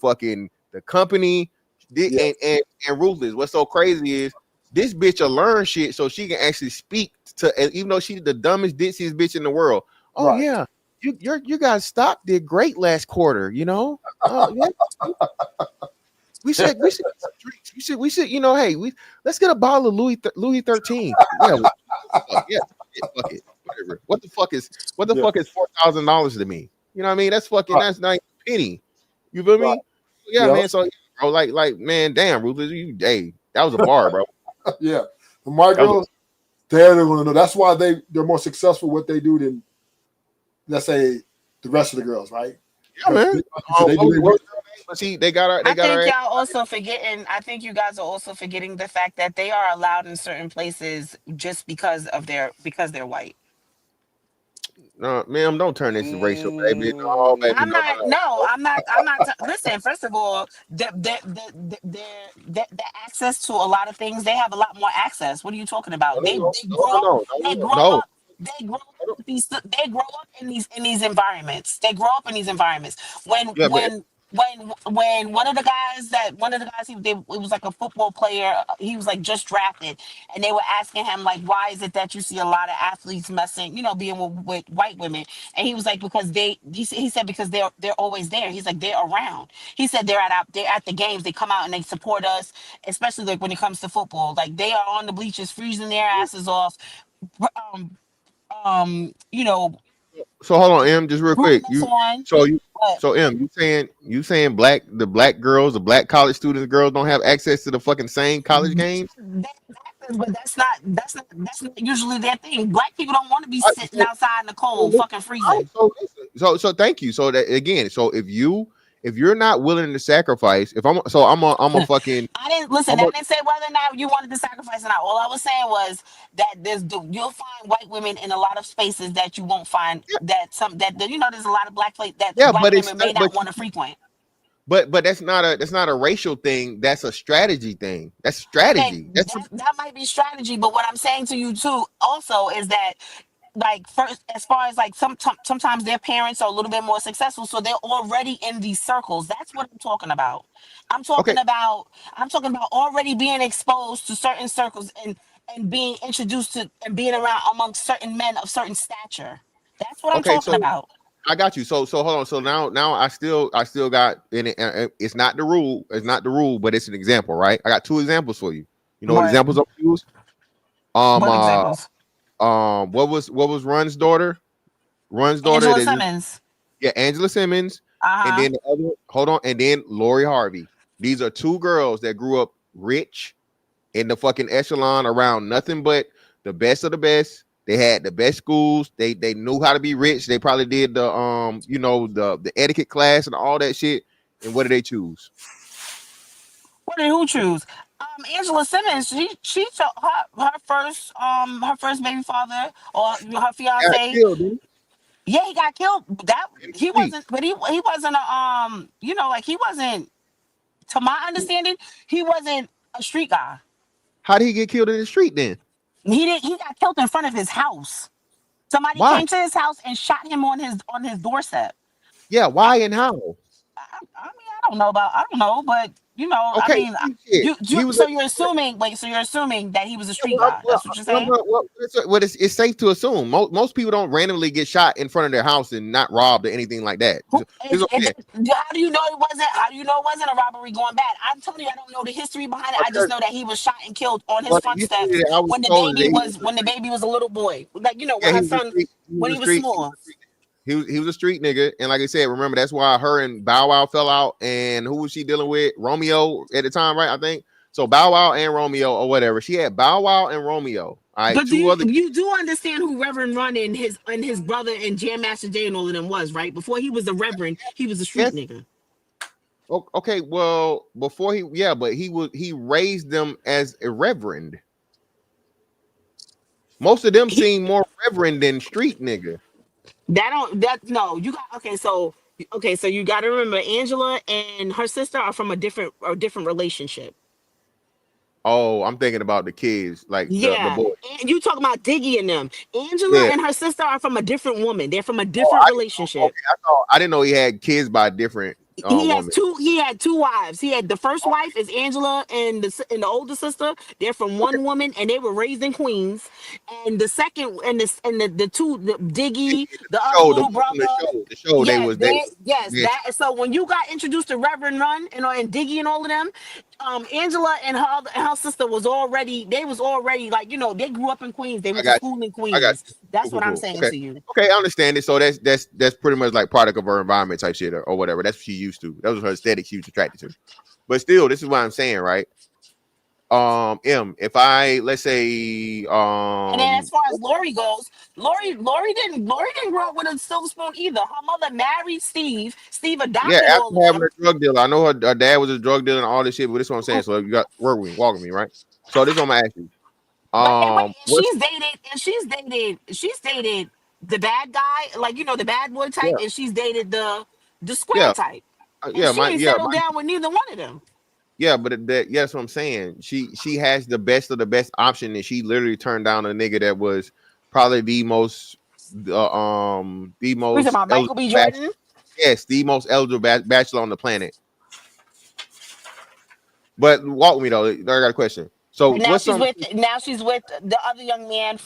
company. And Ruthless. What's so crazy is this bitch will learn shit so she can actually speak to, even though she's the dumbest, ditziest bitch in the world. Oh yeah, you guys' stock did great last quarter. You know, we should you know, hey, let's get a bottle of Louis 13. Yeah, fuck it, whatever. What the fuck is $4,000 to me? You know what I mean? That's fucking that's not a penny. You feel me? Yeah, man. So bro, like, man, damn, Ruthless, that was a bar, bro. Yeah, the white girls, they're going to know. That's why they're more successful what they do than, let's say, the rest of the girls, right? Yeah, man. They got our. I think y'all also forgetting. I think you guys are also forgetting the fact that they are allowed in certain places just because they're white. No, ma'am, don't turn this racial, baby. No, baby. I'm not. Listen, first of all, the access to a lot of things, they have a lot more access. What are you talking about? They grow up in these environments. They grow up in these environments. When one of the guys, it was like a football player, he was like just drafted, and they were asking him like, why is it that you see a lot of athletes messing, being with white women? And he was like, because he said because they're always there. He's like, they're around. He said they're at the games, they come out and they support us, especially like when it comes to football. Like they are on the bleachers freezing their asses off. So hold on, M, just real quick. You saying the black girls, the black college students, girls don't have access to the fucking same college games? But that's not usually their thing. Black people don't want to be sitting outside in the cold, fucking freezing. So thank you. So that again, so if you're not willing to sacrifice, I'm a fucking. I didn't say whether or not you wanted to sacrifice or not. All I was saying was that you'll find white women in a lot of spaces that you won't find there's a lot of black places that white women may not want to frequent. But that's not a racial thing. That's a strategy thing. That's strategy. Okay, that might be strategy. But what I'm saying to you too also is that like first, as far as like sometimes their parents are a little bit more successful, so they're already in these circles. That's what I'm talking about. I'm Okay, talking about I'm talking about already being exposed to certain circles and being introduced to and being around amongst certain men of certain stature. That's what I'm okay, talking so about. I got you. So hold on. So now I still got in it. It's not the rule. It's not the rule, but it's an example, right? I got two examples for you. You know what What examples I'm gonna use? Um what uh examples? what was Run's daughter? Run's daughter Angela that just, Simmons. yeah, Angela Simmons, and Uh-huh. then the other hold on, and then Lori Harvey. These are two girls that grew up rich in the fucking echelon around nothing but the best of the best. They had the best schools. They knew how to be rich. They probably did the the etiquette class and all that shit. And what did they choose? What did who choose? Angela Simmons. She took her first baby father or her Got fiance. killed, didn't Yeah, he got killed. That he? In the he street. wasn't, but he wasn't a like he wasn't. To my understanding, he wasn't a street guy. How did he get killed in the street then? He didn't. He got killed in front of his house. Somebody Why? came to his house and shot him on his doorstep. Yeah, why and how? I mean, I don't know, but I Okay, mean, shit. He was so you're assuming, wait, so you're assuming that he was a street well, guy. That's what you're saying? it's safe to assume. Most people don't randomly get shot in front of their house and not robbed or anything like that. Who, This is what I'm saying. how do you know it wasn't? How do you know it wasn't a robbery going bad? I'm telling you, I don't know the history behind it. I just Because know that he was shot and killed on his well, the front history steps that I was told is that when the baby was a little boy, like yeah, when her son he when was a he was street small. he was a street nigga, and like I said, remember that's why her and Bow Wow fell out. And who was she dealing with? Romeo at the time, right? I think so. Bow Wow and Romeo or whatever. She had Bow Wow and Romeo. All right, But two other. you do understand who Reverend Run and his brother and Jam Master Jay and all of them was, right? Before he was a reverend, he was a street Yes. nigga. Okay. Well, before but he raised them as a reverend. Most of them He seem more reverend than street nigga. that don't that no you got okay, so you got to remember Angela and her sister are from a different relationship. Oh, I'm thinking about the kids, like the Yeah, boy. and you talking about Diggy and them. Angela Yeah. and her sister are from a different woman. They're from a Oh, different relationship. I didn't know he had kids by different women. He had two wives. He had the first wife is Angela and the older sister. They're from one woman and they were raised in Queens. And the second the two the Diggy, the other Show little brother. the show they Yes, was they yeah. that so when you got introduced to Reverend Run and Diggy and all of them, Angela and her sister was already like, they grew up in Queens. They I went to got school in I got Queens. That's what I'm cool. saying Okay. to you. Okay, I understand it. So that's pretty much like product of her environment type shit or whatever. That's what she used to. That was her aesthetic she was attracted to. But still, this is what I'm saying, right? If I let's say And then as far as Lori goes, Lori didn't grow up with a silver spoon either. Her mother married Steve. Steve yeah, adopted all after of having them. a drug dealer, I know her dad was a drug dealer and all this shit, but this is what I'm saying. So you got walking me, right? So this is what I'm gonna ask you. But and wait, What's she's dated the bad guy, like the bad boy type, yeah, and she's dated the square yeah, type. And yeah, she ain't settled down with neither one of them. yeah, but yeah, that's what I'm saying. She has the best of the best option, and she literally turned down a nigga that was probably the We talking most about Michael eligible B. bachelor. Jordan? Yes, the most eligible bachelor on the planet. But walk with me though. I got a question. So But what's some? now she's with the other young man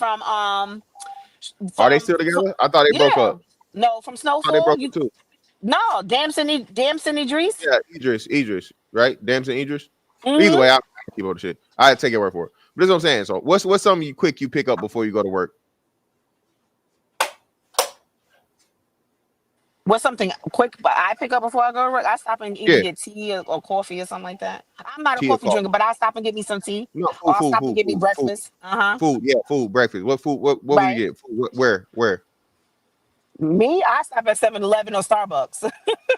Are they still from together? I thought they broke yeah. up. No, from I thought they Snowfall. broke up too. No, Damson Idris. Yeah, Idris, right? Damson Idris. Either Mm-hmm. way, I keep all the shit. I take your word for it. But that's what I'm saying. So what's something you pick up before you go to work? What's something quick but I pick up before I go to work? I stop and either Yeah, get tea or coffee or something like that. I'm not a tea or coffee coffee. drinker, but I stop and get me some tea. No, Or I'll stop and get me breakfast. Uh-huh. food. Yeah, food, breakfast. What food? What would you Right. get? Food, where? Me, I stop at 7-Eleven or Starbucks.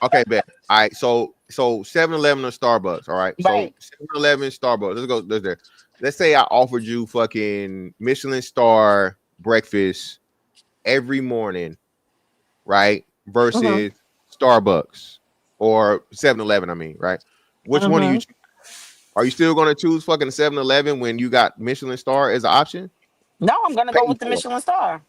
Okay, bet. All right, so 7-Eleven or Starbucks. All right, so Right. 7-Eleven, Starbucks. Let's go. Let's there. Let's say I offered you fucking Michelin star breakfast every morning, right? Mm-hmm. Versus Starbucks or 7-Eleven. I mean, right? Which one are you? Mm-hmm. Are you still going to choose fucking 7-Eleven when you got Michelin star as an option? No, I'm gonna go Paying with the for it. Michelin star.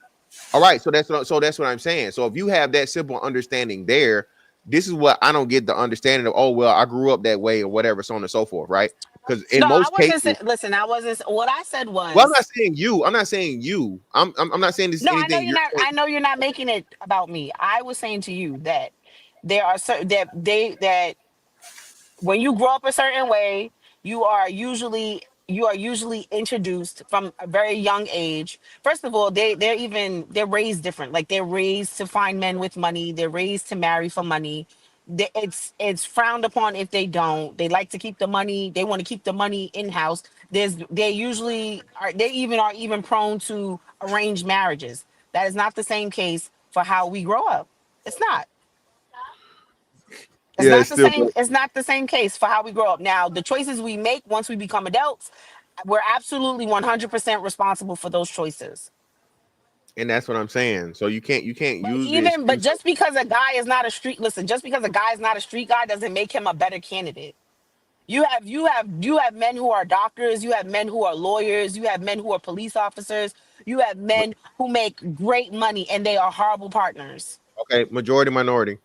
All right, so that's what I'm saying. So if you have that simple understanding there, this is what I don't get the understanding of. Oh well, I grew up that way or whatever, so on and so forth, right? Because in No, I most wasn't. cases, Listen, I wasn't. What I said well, I'm was not saying you. I'm not saying you. I'm not saying this is no. I know anything you're you're not. saying. I know you're not making it about me. I was saying to you that there are certain that when you grow up a certain way, you are usually introduced from a very young age. First of all, they're raised different. Like they're raised to find men with money. They're raised to marry for money. It's frowned upon if they don't. They like to keep the money. They want to keep the money in house. They even prone to arranged marriages. That is not the same case for how we grow up. It's not. It's Yeah, not it's the still, same. It's not the same case for how we grow up. Now, the choices we make once we become adults, we're absolutely 100% responsible for those choices. and that's what I'm saying. So you can't But use the even but excuse. just because a guy is not a street listen, just because a guy is not a street guy doesn't make him a better candidate. You have men who are doctors, you have men who are lawyers, you have men who are police officers, you have men who make great money and they are horrible partners. Okay, majority minority.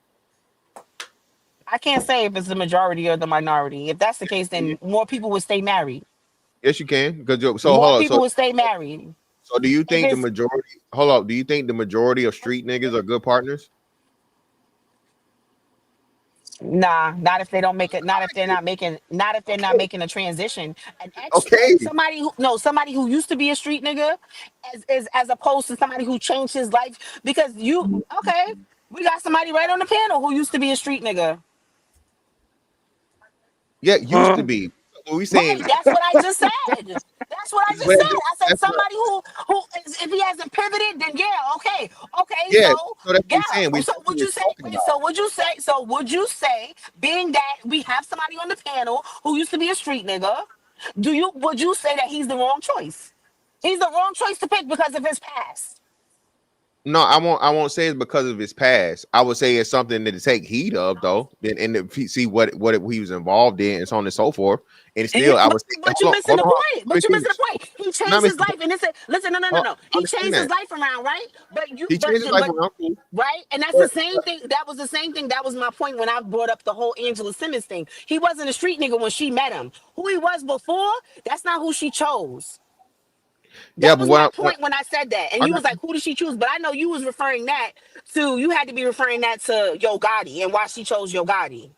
I can't say if it's the majority or the minority. If that's the case, then more people would stay married. Yes, you can. Because so More hold on. people would stay married. So do you If think the it's majority? Hold on. Do you think the majority of street niggas are good partners? Nah, not if they don't make it. Not if they're not making. Not if they're not making a transition. An ex, Okay. somebody who no, somebody who used to be a street nigga, as opposed to somebody who changed his life. Because okay, we got somebody right on the panel who used to be a street nigga. Yeah, used to be. What we saying? Right, that's what I just said. That's what I just But said. I said that's what. somebody if he hasn't pivoted, then yeah, okay. Yeah. So So that's what yeah. we saying. So That's what would we're you say? talking Wait. about. So would you say, being that we have somebody on the panel who used to be a street nigga, would you say that he's the wrong choice? He's the wrong choice to pick because of his past. No, I won't say it's because of his past. I would say it's something to take heed of though, and to see what he was involved in, and so on and so forth. And And you, still, I but, would say, but you hold on, missing hold the on. point. Let me But you missing finish. the point. He Not changed his missing the life, point. and listen, no, I no. He understand changed his that. life around, right? He changed his life around. Cool. Right, and that's the But same thing. That was the same thing. That was my point when I brought up the whole Angela Simmons thing. He wasn't a street nigga when she met him. Who he was before, that's not who she chose. yeah, That but was my what point when I said that. And I you got was like, who did she choose? But I know you was referring that to, you had to be referring that to Yo Gotti and why she chose Yo Gotti.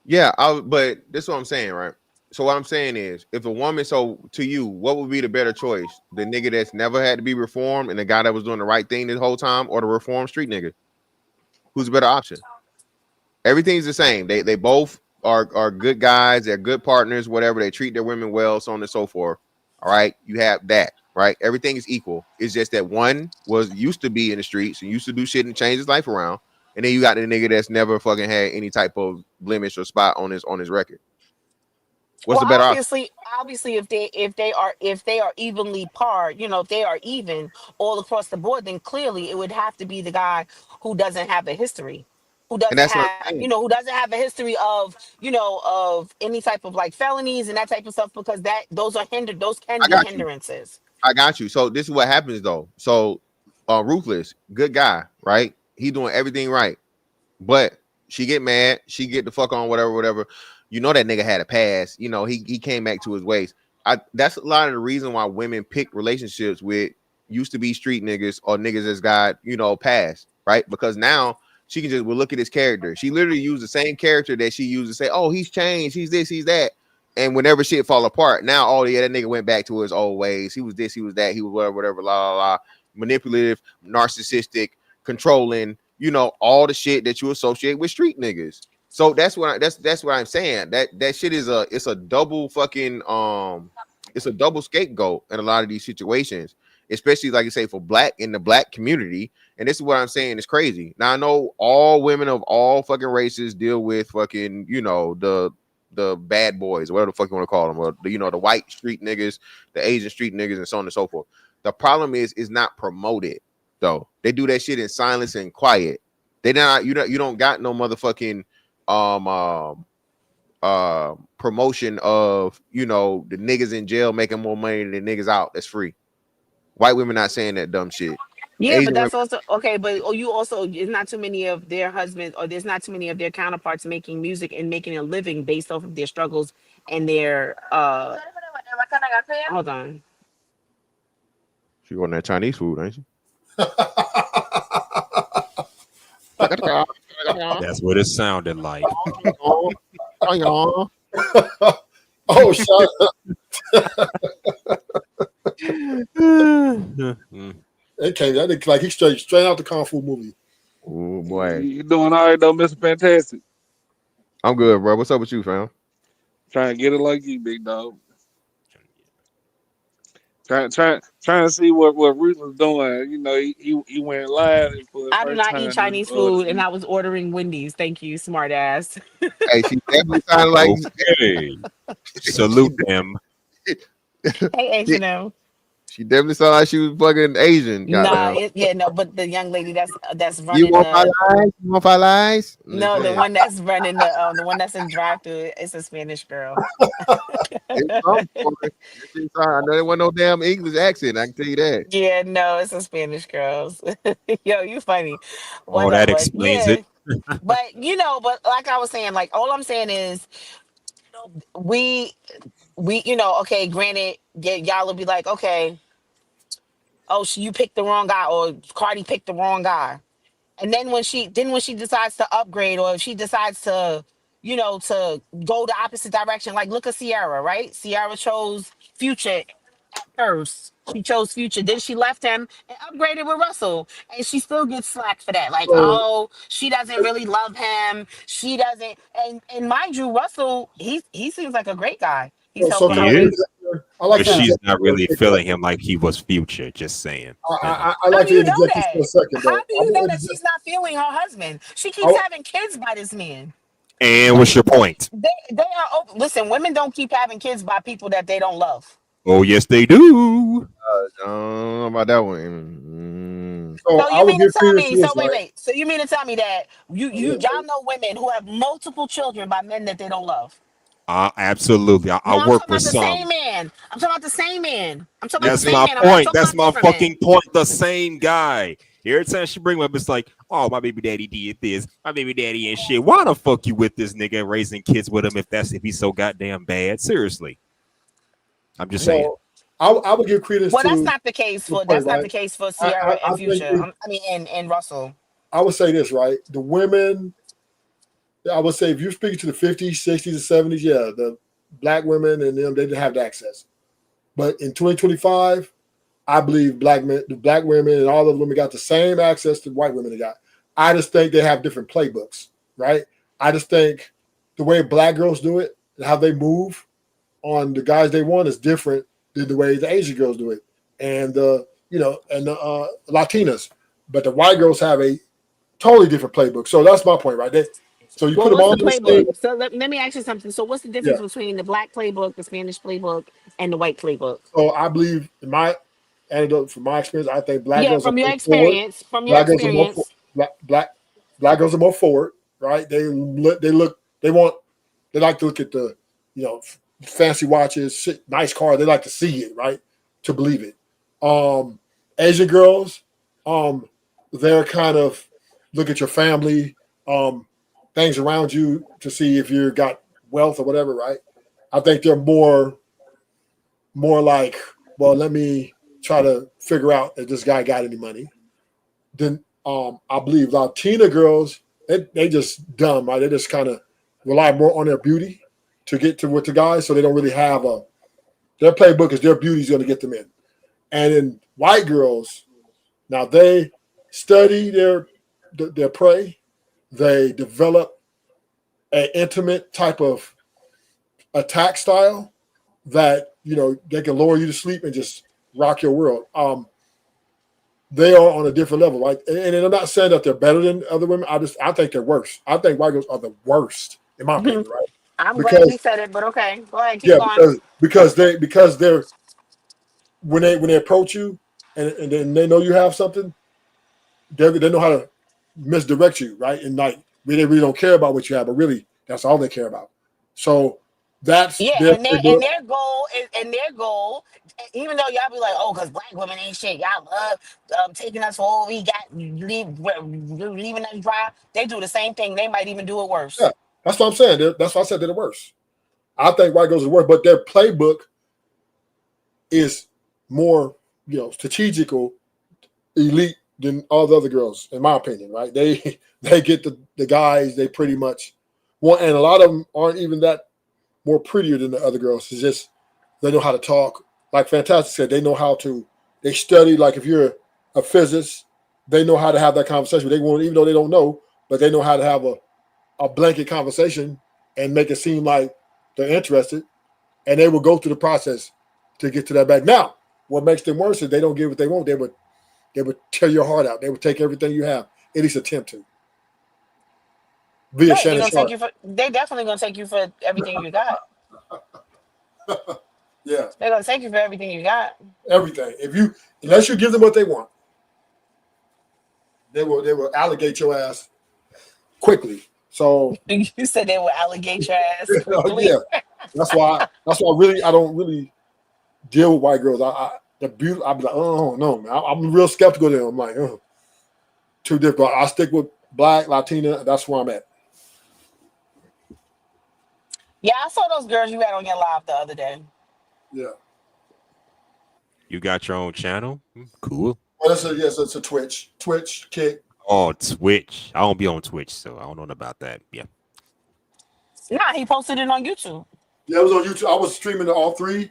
yeah, but this is what I'm saying, right? So what I'm saying is, if a woman, so to you, what would be the better choice? The nigga that's never had to be reformed, and the guy that was doing the right thing this whole time, or the reformed street nigga? Who's a better option? Everything's the same. They both are good guys. They're good partners. Whatever. They treat their women well, so on and so forth. All right, you have that. Right, everything is equal. It's just that one was used to be in the streets and used to do shit and change his life around, and then you got the nigga that's never fucking had any type of blemish or spot on his record. What's Well, the better option? obviously, if they are evenly par, if they are even all across the board, then clearly it would have to be the guy who doesn't have a history, And that's what I'm saying. who doesn't have a history of any type of like felonies and that type of stuff, because those can I be got you. hindrances. I got you. So this is what happens though. So, ruthless, good guy, right? He doing everything right. But she get mad, she get the fuck on, whatever. You know that nigga had a past. You know, he came back to his ways. That's a lot of the reason why women pick relationships with used to be street niggas or niggas that's got, past, right? Because now she can just look at his character. She literally used the same character that she used to say, oh, he's changed, he's this, he's that. And whenever shit fall apart, now yeah, that nigga went back to his old ways. He was this, he was that, he was whatever, la la la, manipulative, narcissistic, controlling, all the shit that you associate with street niggas. So that's what I'm saying. That shit is it's a double fucking it's a double scapegoat in a lot of these situations, especially like you say for in the black community. And this is what I'm saying is crazy. Now I know all women of all fucking races deal with fucking, the bad boys, whatever the fuck you want to call them, or the white street niggas, the Asian street niggas, and so on and so forth. The problem is not promoted though. They do that shit in silence and quiet. They not you don't got no motherfucking promotion of the niggas in jail making more money than the niggas out that's free. White women not saying that dumb shit. Yeah, but Asian women, that's also okay. But you also, it's not too many of their husbands, or there's not too many of their counterparts making music and making a living based off of their struggles and their hold on. she on that Chinese food, ain't she? That's what it sounded like. Oh, shut up. It came that like he straight out the Kung Fu movie. Oh boy, You doing all right though, Mr. Fantastic? I'm good, bro. What's up with you, fam? Trying to get it like you, big dog. Trying to see what Ruth was doing. You know, he went live for the I do first not eat time Chinese this food, and week. I was ordering Wendy's. Thank you, smart ass. Hey, she definitely sounded like Okay. Salute them. Hey, H&M. she definitely sounded like she was fucking Asian. Nah, Goddamn. yeah, no, but the young lady that's You running want my the lies? You want my lies? I'm just no, the saying. one that's running the one that's in drive through, it's a Spanish girl. It's something, boy. That shit sound- I know there wasn't no damn English accent. I can tell you that. Yeah, no, it's a Spanish girls. Yo, you funny. Oh, that Whatever. explains Yeah. it. But but like I was saying, like all I'm saying is we okay, granted, y'all will be like, okay, oh, you picked the wrong guy, or Cardi picked the wrong guy. And then when she decides to upgrade, or if she decides to, to go the opposite direction, like look at Sierra, right? Sierra chose Future first. She chose Future. Then she left him and upgraded with Russell. And she still gets slack for that. Like, So oh, she doesn't really love him. She doesn't, and mind you, Russell, he seems like a great guy. He's so helping can her He I with is. interject? I like But to she's interject not for a really quick feeling second. him like he was Future. Just saying. I how like do to you know interject this for that? a second How though. do you know that she's not feeling her husband? She keeps I, having kids by this man. And what's your point? They are open. Listen, women don't keep having kids by people that they don't love. Oh, yes, they do. I don't know about that one. so So I you would mean to give tell credence me? to So this, wait, right? wait. So you mean to tell me that Oh, yeah, y'all know women who have multiple children by men that they don't love? Absolutely. I No, I'm work talking with about the same some. man. I'm talking about the same man. I'm talking about the That's same my man. I'm not point. talking That's about my different men. fucking point. The same guy. Every time she bring him up, it's like, oh, my baby daddy did this. My baby daddy and shit. Why the fuck you with this nigga and raising kids with him if he's so goddamn bad? Seriously. I'm just saying. so I would give credence Well, to the point, that's not right? the case for I, Sierra I, I and think Future. I mean, and Russell. I would say this, right? The women, I would say if you're speaking to the 50s, 60s, and 70s, yeah, the black women and them, they didn't have the access. But in 2025, I believe the black women and all the women got the same access to white women they got. I just think they have different playbooks, right? I just think the way black girls do it and how they move on the guys they want is different than the way the Asian girls do it, and the Latinas. But the white girls have a totally different playbook. So that's my point, right? So you put Well, them what's all the in the same. playbook? So let me ask you something. So what's the Yeah. difference between the black playbook, the Spanish playbook, and the white playbook? So I believe in my anecdote, from my experience, I think black Yeah, girls are from your more forward. experience, from your Black girls are more experience. black girls are more forward, right? They like to look at the fancy watches, shit, nice car. They like to see it, right, to believe it. Asian girls, they're kind of look at your family, things around you to see if you got wealth or whatever, right? I think they're more like, well, let me try to figure out if this guy got any money. Then I believe Latina girls, they just dumb, right? They just kind of rely more on their beauty to get to with the guys, so they don't really have their playbook is their beauty's going to get them in. And in white girls, now they study their prey, they develop an intimate type of attack style that they can lower you to sleep and just rock your world. They are on a different level, right? And I'm not saying that they're better than other women. I think they're worse. I think white girls are the worst, in my opinion, right? I'm glad you Because said it, but okay, go ahead, keep yeah, going. because they're when they approach you and then they know you have something, they know how to misdirect you, right? And like they really don't care about what you have, but really that's all they care about. So That's Yeah, their and playbook. their goal, even though y'all be like, oh, because black women ain't shit, y'all love taking us for all we got, leaving us dry. They do the same thing. They might even do it Yeah, worse. that's what I'm saying. That's why I said they're the worst. I think white girls are worse, but their playbook is more, strategical, elite than all the other girls, in my opinion. Right? They they get the guys they pretty much want, and a lot of them aren't even that more prettier than the other girls. It's just they know how to talk. Like Fantastic said, they know how to. They study. Like if you're a physicist, they know how to have that conversation. They want, even though they don't know, but they know how to have a blanket conversation and make it seem like they're interested, and they will go through the process to get to that bag. Now, what makes them worse is they don't get what they want. They would tear your heart out. They would take everything you have, at least attempt to. Via Right? They're Shannon gonna take Sharp. you for. They definitely gonna take you for everything you got. Yeah, They're gonna take you for everything you got. everything. Unless you give them what they want, they will alligate your ass quickly. So You said they would alligate your ass yeah, quickly. that's why really I don't really deal with white girls. The beauty, I'll be like, oh no, man. I'm real skeptical of them. I'm like, too difficult. I stick with black, Latina. That's where I'm at. Yeah, I saw those girls you had on your live the other day. Yeah. You got your own channel? Cool. Well, it's a Twitch, Kick. Oh, Twitch. I don't be on Twitch, so I don't know about that. Yeah. Nah, he posted it on YouTube. Yeah, it was on YouTube. I was streaming all three.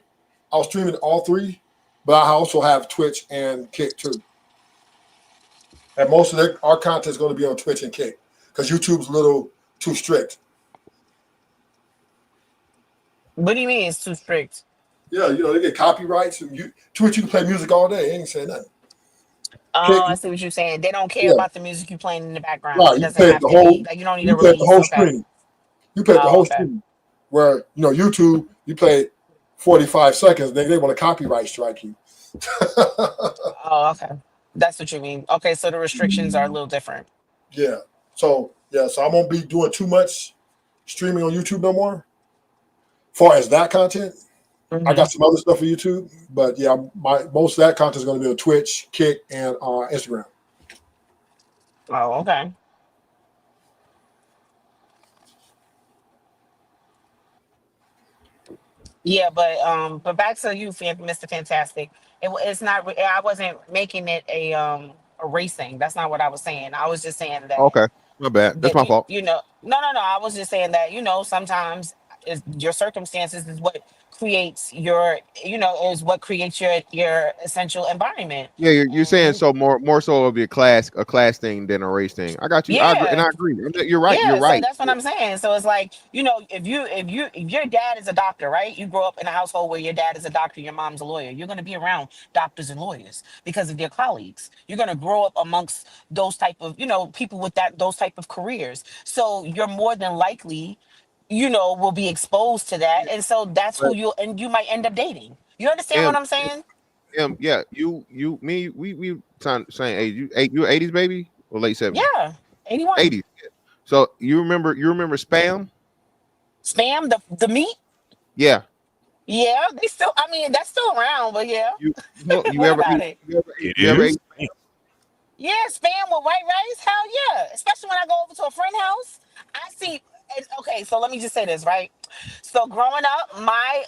But I also have Twitch and Kick too. And most of our content is going to be on Twitch and Kick because YouTube's a little too strict. What do you mean it's too strict? Yeah, they get copyrights. And Twitch, you can play music all day. They ain't saying nothing. Oh, Kick, I see what you're saying. They don't care yeah, about the music you playing in the background. right. It You doesn't play it have the to whole. be like you don't need You a play it the release. whole Okay. stream. You play it the Oh, whole okay. stream. Where YouTube, you play 45 seconds. They want to copyright strike you. Oh, okay. That's what you mean. Okay, so the restrictions are a little different. Yeah. So I won't be doing too much streaming on YouTube no more. Far as that content, I Hmm. got some other stuff for YouTube, but yeah, most of that content is going to be on Twitch, Kick, and Instagram. Oh, okay. Yeah, but back to you, Mr. Fantastic. It's not. I wasn't making it a racing. That's not what I was saying. I was just saying that Okay, my bad. That's that my fault. no. I was just saying that sometimes is your circumstances is what creates your is what creates your essential environment. Yeah, you're saying And so more so of a class thing than a race thing. I got you. I agree, and yeah, I agree. You're right. You're yeah, so right. that's what I'm saying. So it's like, if your dad is a doctor, right? You grow up in a household where your dad is a doctor, your mom's a lawyer. You're going to be around doctors and lawyers because of their colleagues. You're going to grow up amongst those type of, people with those type of careers. So you're more than likely, will be exposed to that. And so that's who But you might end up dating. You understand what M, I'm saying? yeah, me, we same age. You 80s baby or late 70s? Yeah. 81. 80s. So you remember spam? Spam, the meat. Yeah. Yeah, they still. I mean, that's still around, but yeah. You What ever about it? It you ever is. ate? Yeah, spam with white rice. Hell yeah! Especially when I go over to a friend house, I see. Okay, so let me just say this, right? So growing up, my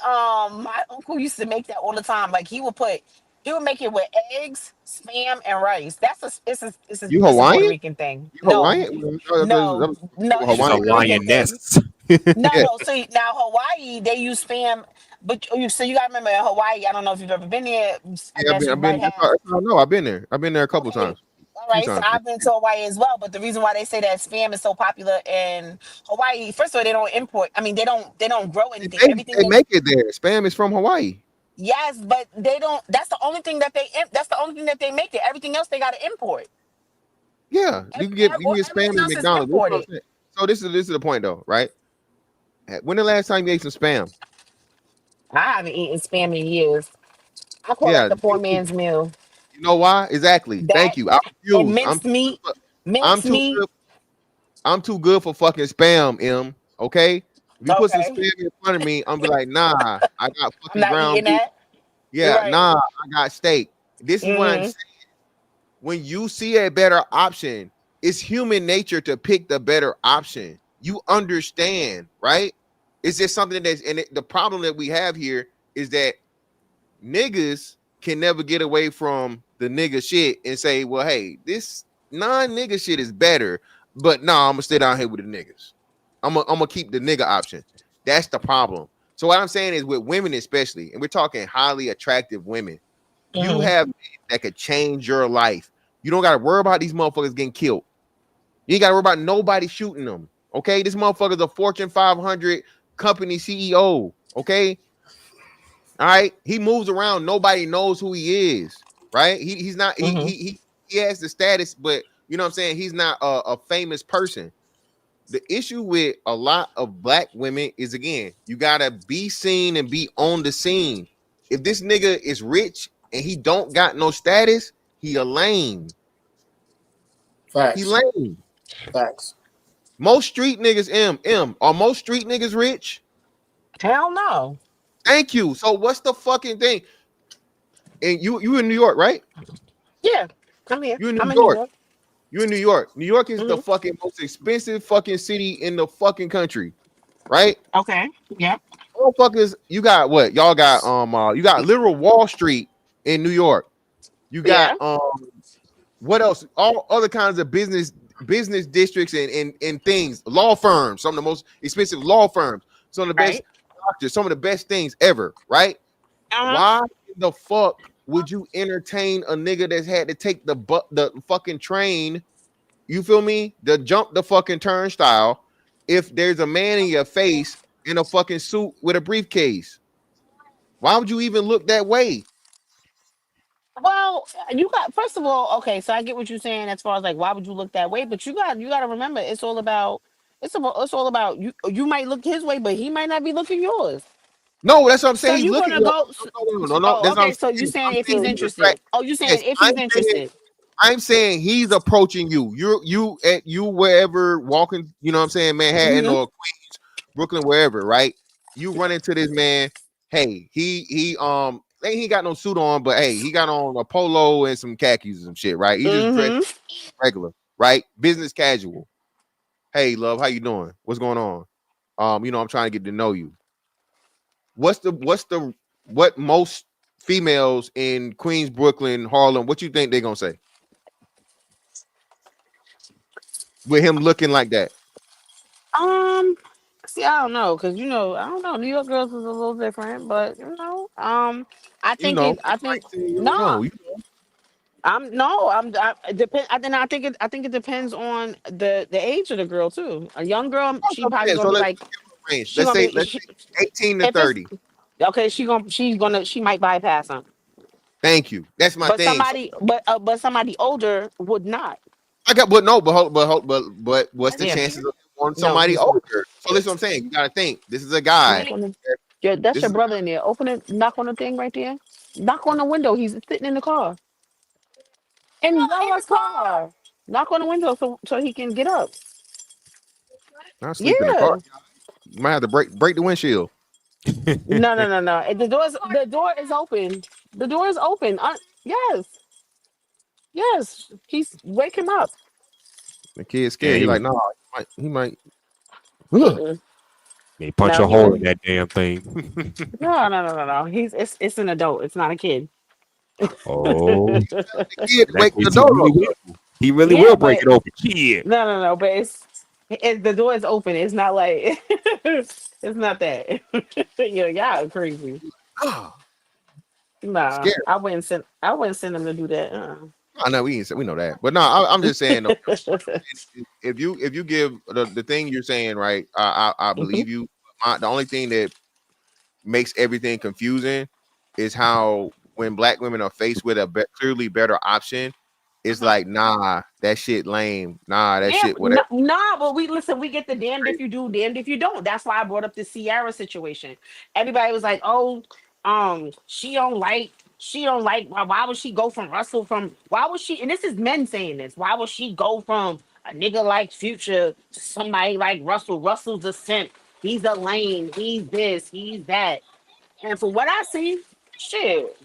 uncle used to make that all the time. Like he would make it with eggs, spam, and rice. You It's a Puerto Hawaiian? Rican thing. You No, Hawaiian? no, no, it's She's a Hawaiian. Puerto Rican thing. Hawaiian-ness. No, Yeah. no. So now Hawaii, they use spam, but you gotta remember in Hawaii. I don't know if you've ever been there. I Yeah, guess you I've might been. have. That's how I know. I've been there. I've been there a couple Okay, times, all few right. So times. I've been to Hawaii as well. But the reason why they say that spam is so popular in Hawaii, first of all, they don't import. I mean, they don't grow They anything. make, Everything they they make it there. Spam is from Hawaii. yes, but they don't. That's the only thing that that's the only thing that they make it. Everything else they gotta import. Yeah, you can get Everything spam at else is McDonald's. That's what I'm imported. saying. So this is the point though, right? When the last time you ate some spam? I haven't eaten spam in years. I call that Yeah, the poor man's meal. you know why? Exactly. That Thank you. I and refuse. I'm minced too meat. good. I'm too good for fucking spam, M. Okay? If you put some Okay. spam in front of me, I'm be like, nah, I got I'm fucking not eating ground beef. that. Yeah, Right. nah, I got steak. This is what I'm Mm-hmm. saying. When you see a better option, it's human nature to pick the better option. You understand, right? It's just something that's, and the problem that we have here is that niggas can never get away from the nigga shit and say, well, hey, this non-nigga shit is better, but no, I'm gonna stay down here with the niggas. I'm gonna keep the nigga option. That's the problem. So what I'm saying is with women, especially, and we're talking highly attractive women, you Mm-hmm. have men that could change your life. You don't gotta worry about these motherfuckers getting killed. You ain't gotta worry about nobody shooting them. Okay, this motherfucker's a Fortune 500 company CEO. Okay, all right, he moves around. Nobody knows who he is. Right? He's not. Mm-hmm. He has the status, but you know what I'm saying. He's not a famous person. The issue with a lot of black women is again, you gotta be seen and be on the scene. If this nigga is rich and he don't got no status, he a lame. He Facts. lame. Facts. Most street niggas, are most street niggas rich? Hell no. Thank you. So what's the fucking thing? And you in New York, right? Yeah. I'm here. You in I'm New in New York. York. You in New York. New York is the Mm-hmm. fucking most expensive fucking city in the fucking country, right? Okay. Yep. Motherfuckers, you got what? Y'all got you got literal Wall Street in New York. You got Yeah. what else? All other kinds of business districts and things, law firms, some of the most expensive law firms, some of the best Right. doctors, some of the best things ever, right? Uh-huh. Why in the fuck would you entertain a nigga that's had to take the fucking train? You feel me? To jump the fucking turnstile if there's a man in your face in a fucking suit with a briefcase. Why would you even look that way? Well, you got first of all, okay, so I get what you're saying as far as like why would you look that way, but you got to remember it's all about you might look his way, but he might not be looking yours. No, that's what I'm So saying. He's you're looking. gonna No, go no. oh That's what I'm okay, so you saying. I'm saying if saying he's he's attract. interested. Oh, you saying Yes, if he's interested. I'm saying he's approaching you. You wherever walking. You know what I'm saying, Manhattan Hmm. or Queens, Brooklyn, wherever. Right? You run into this man. Hey, he ain't he got no suit on, but hey, he got on a polo and some khakis or some shit. Right? He just dressed Hmm. regular. Right? Business casual. Hey, love, how you doing? What's going on? I'm trying to get to know you. What most females in Queens, Brooklyn, Harlem, what you think they're gonna say with him looking like that? Um, see, I don't know, cause I don't know. New York girls is a little different, but I You think know, it. I think you don't no. know. I'm no. I'm. I it depend. Then I think it. I think it depends on the age of the girl too. A young girl, That's she what I'm probably saying. gonna So be let's like, give him a range. she gonna be. Let's say 18 to If it's 30. okay, she might bypass him. Thank you. That's my But thing. So somebody older would not. I got but no, but what's the Yeah. chances of him wanting No, somebody he's not. older? So that's what I'm saying. You gotta think. This is a guy. Knock on the. Yeah, that's This your is brother in there. Open it. Knock on the thing right there. Knock on the window. He's sitting in the car. In Noah's car. Knock on the window so he can get up. not sleep in the car. Yeah. You might have to break the windshield. No, no, no, no. The door is open. The door is open. Yes. Yes. He's wake him up. The kid's Yeah, scared. He like, no, he might. Ugh. Mm-mm. they punch No, a he hole in wouldn't. that damn thing. No, no, no, no, no. It's an adult. It's not a kid. Oh, in The kid that wake the case, he door really up. will. He really Yeah, will break but it open. Shit. no, no, no. But the door is open. It's not like it's not that. Y'all crazy. Ah, Nah, scared. I wouldn't send them to do that. I know we know that, but no, I'm just saying though. If you give the thing you're saying right, I Mhm. believe you. The only thing that makes everything confusing is how when black women are faced with a clearly better option, it's like nah, that shit lame. Nah, that Yeah, shit no, whatever. nah, but we get the damned if you do, damned if you don't. That's why I brought up the Sierra situation. Everybody was like, "Oh, she don't like. Why would she go from Russell? Why would she?" And this is men saying this. Why would she go from a nigga like Future to somebody like Russell? Russell's a simp. He's a lame. He's this. He's that. And from what I see, shit,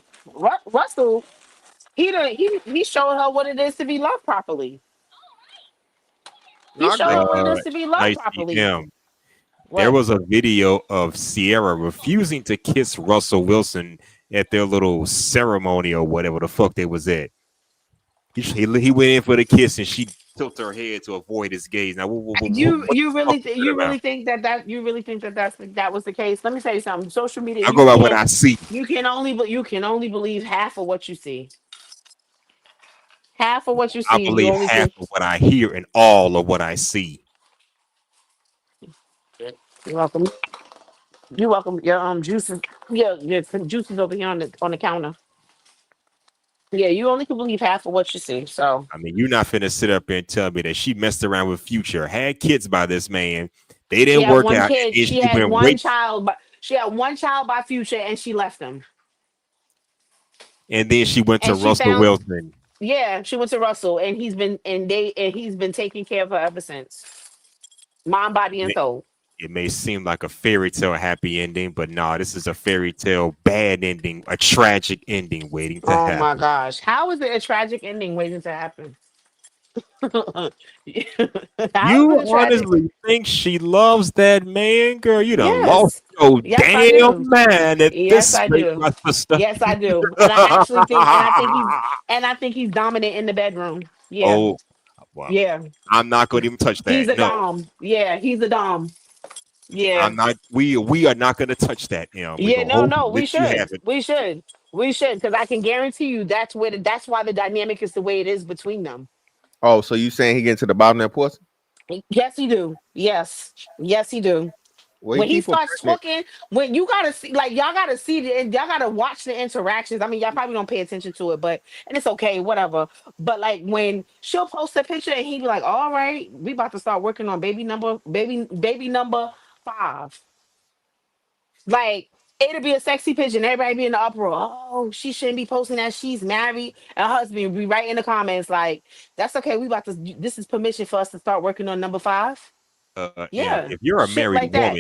Russell, he showed her what it is to be loved properly. No, He I showed agree. her what it is to be loved properly. ICM. There What? was a video of Sierra refusing to kiss Russell Wilson at their little ceremony or whatever the fuck they was at. He went in for the kiss and she tilted her head to avoid his gaze. Now, You what the fuck was that you really about? think you really think that was the case? Let me tell you something. Social media, I go by what I see. you can only believe half of what you see. Half of what you I see, you believe only half can. of what I hear and all of what I see. You're welcome. You're welcome. Your juices, your juices over here on the counter. Yeah, you only can believe half of what you see. So I mean, you're not finna sit up and tell me that she messed around with Future, had kids by this man. They she didn't had work one out, kid. and then she went right, She had one child by Future, and she left him. and then she went to And she Russell found, Wilson. yeah, she went to Russell, and he's been taking care of her ever since. Mind, body, and It, soul. it may seem like a fairy tale happy ending, but nah, this is a fairy tale bad ending, a tragic ending waiting to Oh my happen. gosh, how is it a tragic ending waiting to happen? How is You it a tragic? honestly think she loves that man, girl? You done lost Yes, your yes, I damn do. man at Yes, this I rate, do. my sister. Yes, I do. And I think he's dominant in the bedroom. Yeah, Oh, well, yeah. I'm not going to even touch He's that. a No, dom. Yeah, he's a dom. Yeah. I'm not. We are not going to touch that. We Yeah, gonna no, hold no, let we you should. have it. We should, because I can guarantee you that's why the dynamic is the way it is between them. Oh, so you saying he getting to the bottom of that pussy? Yes, he do. Yes. Yes, he do. Well, he When he keep her starts pregnant. talking, when you gotta see, like y'all gotta see the, and y'all gotta watch the interactions. I mean, y'all probably don't pay attention to it, but and it's okay, whatever. But like when she'll post a picture and he be like, "All right, we about to start working on baby number 5." Like it'll be a sexy picture and everybody be in the uproar. Oh, she shouldn't be posting that she's married. And her husband be right in the comments like, "That's okay. We about to. This is permission for us to start working on number 5." Yeah, If you're a shit married like that.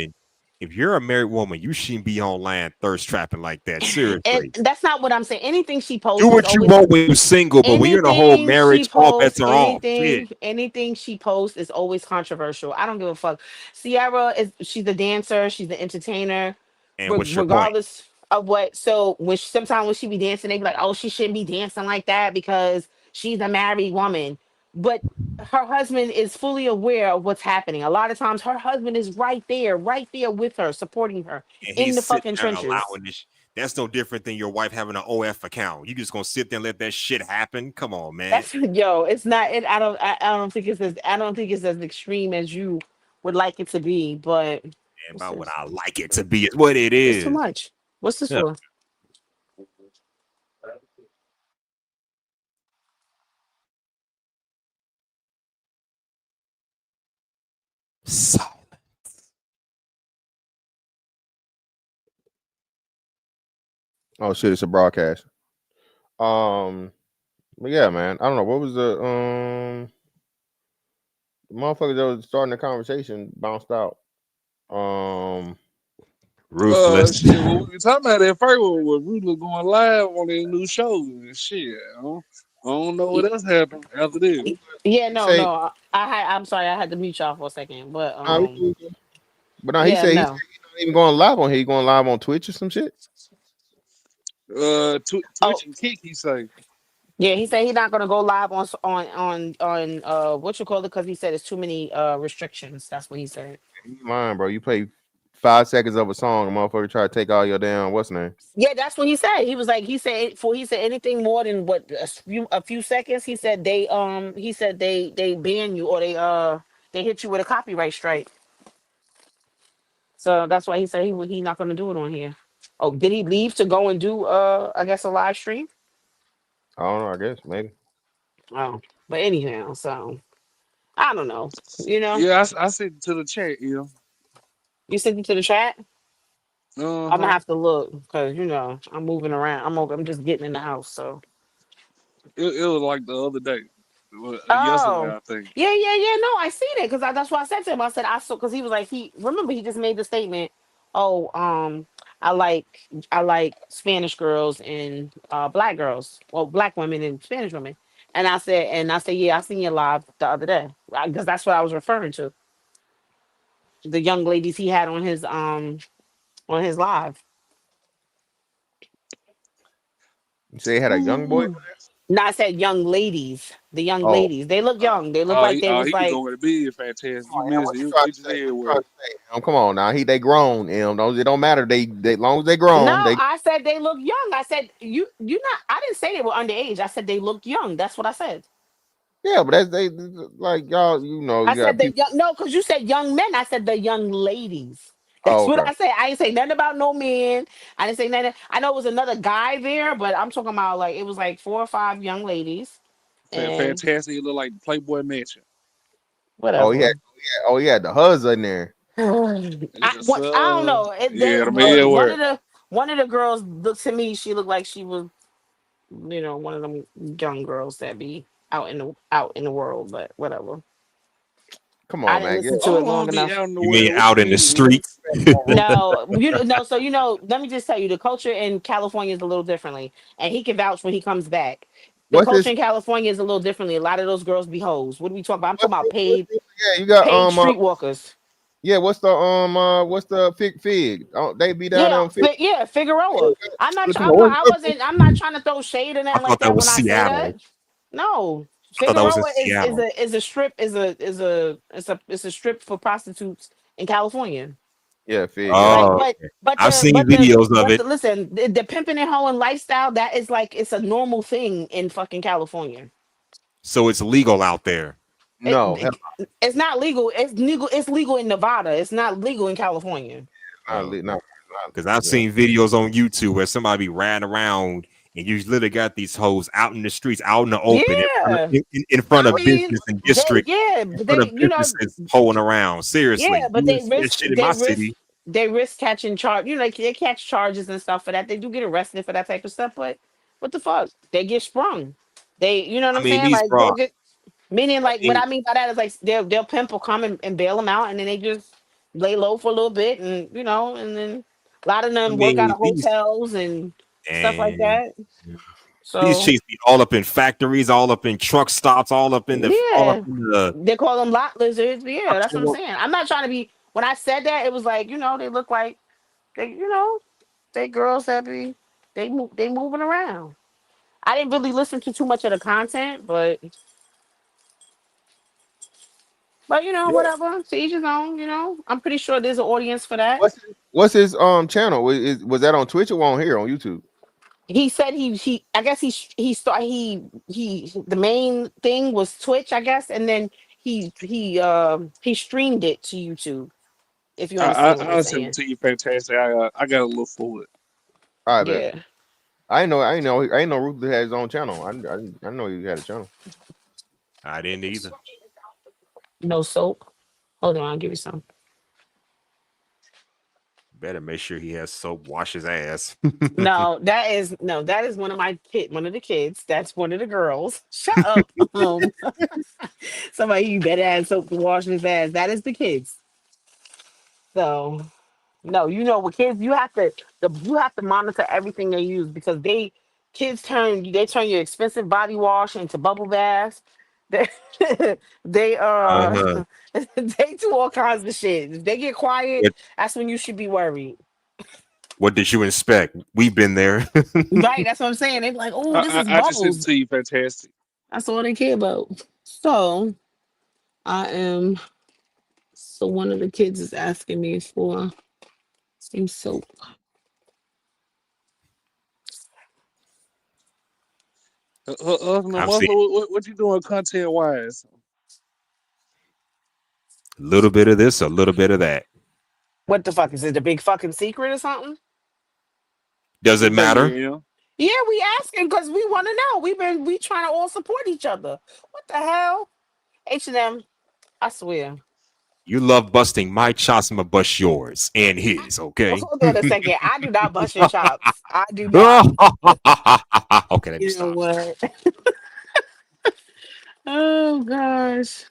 woman, you shouldn't be online thirst trapping like that. And Seriously, that's not what I'm saying. Anything she do posts is what you always want when you're single, but when you're in a whole marriage, all bets are off. Shit. anything she posts is always controversial. I don't give a fuck. Sierra is she's a dancer, she's an entertainer, And what's your point? regardless of what. So when sometimes when she be dancing, they be like, "Oh, she shouldn't be dancing like that because she's a married woman." But her husband is fully aware of what's happening. A lot of times her husband is right there with her, supporting her And in he's the sitting fucking there trenches. allowing this. That's no different than your wife having an OF account. You just gonna sit there and let that shit happen? Come on, man. That's yo. It's not. I don't think it's as. I don't think it's as extreme as you would like it to be. But And what's about what this? I like it to be is what it It's too is. much. What's this Yeah. for? Oh shit, it's a broadcast. But yeah, man. I don't know what was the motherfucker that was starting the conversation bounced out. Ruthless. Shit. What we were talking about at first was Ruthless going live on his new show and shit. I don't know what else happened after this. Yeah. He No. say, No. I'm sorry. I had to mute y'all for a second. But nah, but no, Yeah. he said No. he's not even going live on here. He going live on Twitch or some shit. Oh. Twitch and Kick, he say. Yeah. He said he's not gonna go live on what you call it because he said it's too many restrictions. That's what he said. You lying, bro. You play 5 seconds of a song, a motherfucker try to take all your damn what's name. Yeah, that's what he said. He was like, he said anything more than what a few seconds. He said they ban you or they hit you with a copyright strike. So that's why he said he not gonna do it on here. Oh, did he leave to go and do I guess a live stream? I don't know, I guess maybe. Oh, but anyhow, so I don't know. You know, Yeah, I sent it to the chat, yeah. you sent it to the chat. I'm gonna Uh-huh. have to look because I'm moving around. I'm just getting in the house. So It was like the other day. Yesterday, Oh, I think. yeah, yeah, yeah. No, I seen it because that's what I said to him. I said I saw because he was like he just made the statement. Oh, I like I like Spanish girls and black girls, well, black women and Spanish women. And I said, yeah, I seen you live the other day because that's what I was referring to. The young ladies he had on his live. You say he had a young boy? No, I said young ladies. The young Oh, ladies. They look young. They look like they was He be like going to be fantastic. You man, missed what it. you You trying to hit say? your head What you with trying it. to say? Come on now, they grown. It don't matter. Long as they no, grown. They I said they look young. I said you not I didn't say they were underage. I said they look young. That's what I said. yeah, but that's they like y'all. I You got said the people. young no, because you said young men. I said the young ladies. That's Oh, what okay. I said. I didn't say nothing about no men. I didn't say nothing. I know it was another guy there, but I'm talking about like it was like 4 or 5 young ladies. And Fantastic. You look like the Playboy Mansion. Oh, he had. whatever. Oh, he had the huzz in there. I don't know. Yeah, the man word. One of the girls looked to me. She looked like she was, one of them young girls that be out in the world. But whatever. Come I on, didn't man. listen to it long Be enough. out in the You mean world. What out you in the mean? streets? No, no. So let me just tell you, the culture in California is a little differently, and he can vouch when he comes back. The What's culture this? in California is a little differently. A lot of those girls be hoes. What are we talking about? I'm talking about paid Yeah, you got paid streetwalkers. yeah. What's the fig? Oh, they be down there Yeah, on fig. Figueroa. Come on. I'm not trying to throw shade or I nothing like thought that that was when I say Seattle. that. No, I thought that was in Figueroa Seattle. is a strip is a strip for prostitutes in California. Yeah, fig. Yeah. Like, Oh, but okay. but I've the seen but the videos of but it. the listen, the pimping and hoeing lifestyle that is like it's a normal thing in fucking California. So it's legal out there. No, It's not legal. It's legal. It's legal in Nevada. It's not legal in California. not, Oh, not, because I've yeah. seen videos on YouTube where somebody be riding around and you literally got these hoes out in the streets, out in the open, Yeah, in front I of mean, business and district, but in front of businesses hoeing around. yeah, Seriously, but you wouldn't see that shit in my city. they risk catching charge. Like they catch charges and stuff for that. They do get arrested for that type of stuff. But what the fuck? They get sprung. You know what I I'm mean, saying? these Like they bro. get meaning I like what mean, I mean by that is like they'll pimp will come and bail them out, and then they just lay low for a little bit, and and then a lot of I them work out mean, of hotels and stuff like and that. these So chicks be all up in factories, all up in truck stops, all up yeah, in the. they call them lot lizards. But I'm yeah, that's what I'm telling- saying. I'm not trying to be. When I said that, it was like they look like they girls that they moving around. I didn't really listen to too much of the content, but Yeah. whatever. To each his own. I'm pretty sure there's an audience for that. What's his channel? Was that on Twitch or on here on YouTube? He said he I guess he start he the main thing was Twitch, I guess, and then he streamed it to YouTube, if you understand what I'm I'll send it saying. to you. Fantastic. I got to look for it. I bet. Yeah. I know Ruthless had his own channel. I know he had a channel. I didn't either. No soap. Hold on, I'll give you some. Better make sure he has soap. Wash his ass. That is one of the kids. That's one of the girls. Shut up. Somebody you better have soap to wash his ass. That is the kids. So no, with kids, you have to monitor everything they use because they turn your expensive body wash into bubble baths. They they Uh-huh. they do all kinds of shit. If they get quiet, What, that's when you should be worried. what did you inspect? We've been there. Right, that's what I'm saying. They're like, oh, this is I just sent it bubbles. to you. Fantastic. That's all they care about. So I am. So one of the kids is asking me for some soap. I've Muscle, seen what you doing content wise? a little bit of this, a little bit of that. What the fuck is it? The big fucking secret or something? Does I it think matter? yeah. Yeah, we asking because we want to know. We trying to all support each other. What the hell? H&M, I swear. You love busting my chops, I'm gonna bust yours and his, okay? Hold on a second. I do not bust your chops. I do not. Okay, let me You know stop. what? Oh gosh.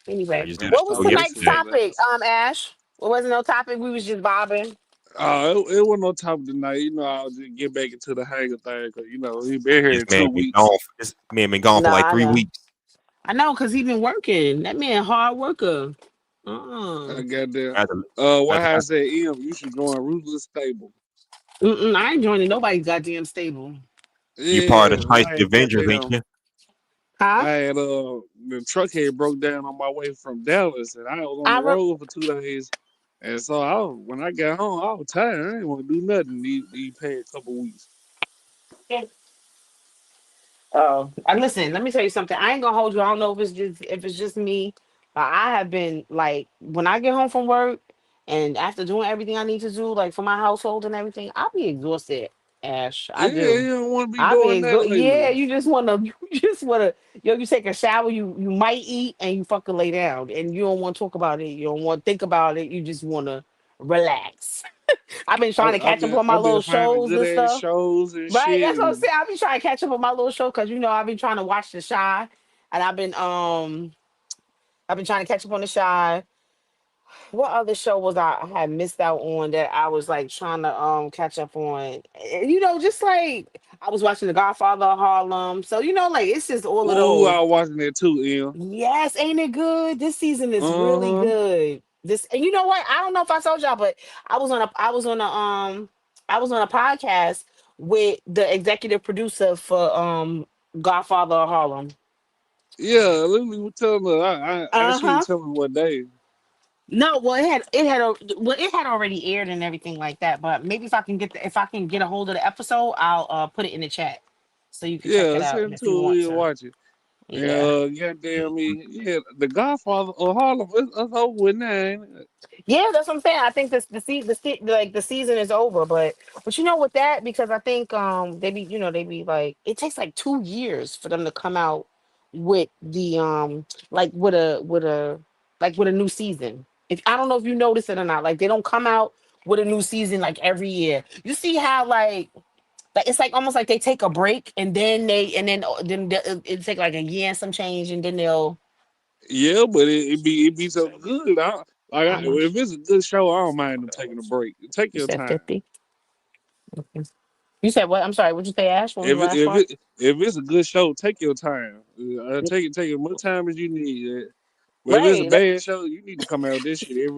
I Anyway, just did a what was show tonight's yesterday. topic? Ash. It wasn't no topic. We was just bobbing. It wasn't no topic tonight. You know, I'll just get back into the hang of things. Cause you know he been here This in man 2 weeks. this man been gone for No, like I 3 weeks. know. I know, cause he been working. That man hard worker. I got there. I had to, I What had to, I said, you should join Ruthless Stable. I ain't joining nobody's goddamn stable. you part of Yeah, the I Shiesty had Avengers, ain't goddamn. you? Huh? I had the truck head broke down on my way from Dallas, and I was on the I re- road for 2 days. And so when I got home, I was tired. I didn't want to do nothing these past couple weeks. Oh, listen. Let me tell you something. I ain't gonna hold you. I don't know if it's just me. But I have been like when I get home from work and after doing everything I need to do, like for my household and everything, I'll be exhausted. Ash, I Yeah, do. you don't want to be I'll be doing that exhausted. Yeah, lately. you just wanna, you just wanna, you take a shower. You might eat and you fucking lay down, and you don't want to talk about it. You don't want to think about it. You just wanna relax. I've been trying to catch up on my I've been little finding shows good and ass stuff. shows and Right, shit, that's what I'm and saying. I've been trying to catch up on my little show because I've been trying to watch The Shy, and I've been trying to catch up on The Shy. What other show was I had missed out on that I was like trying to catch up on? Just like I was watching The Godfather of Harlem. So like it's just all of ooh, I those. was watching that too, Yes, ain't it good? This season is really Uh huh. good. This and you know what? I don't know if I told y'all, but I was on a podcast with the executive producer for Godfather of Harlem. Yeah, Lily was telling me. I she Uh-huh. didn't tell me what day. No, well it had already aired and everything like that, but maybe if I can get a hold of the episode, I'll put it in the chat so you can check Yeah, it out send it if you to want we to. watch it. And Yeah. goddamn me, yeah, the Godfather of Harlem is over with now. Ain't it? Yeah, that's what I'm saying. I think like the season is over, but with that because I think they be like it takes like 2 years for them to come out with the like with a new season. If I don't know if you notice it or not, like they don't come out with a new season like every year. You see how like it's like almost like they take a break and then it take like a year and some change and then they'll Yeah, but it be so good. how much If it's a good show, I don't mind them taking a break. Take you your said time. 50. You said what? I'm sorry. What'd you say, Ash? What was If the it, last if part? it if it's a good show, take your time. Take as much time as you need. But if it's a Right. bad show, you need to come out with this shit as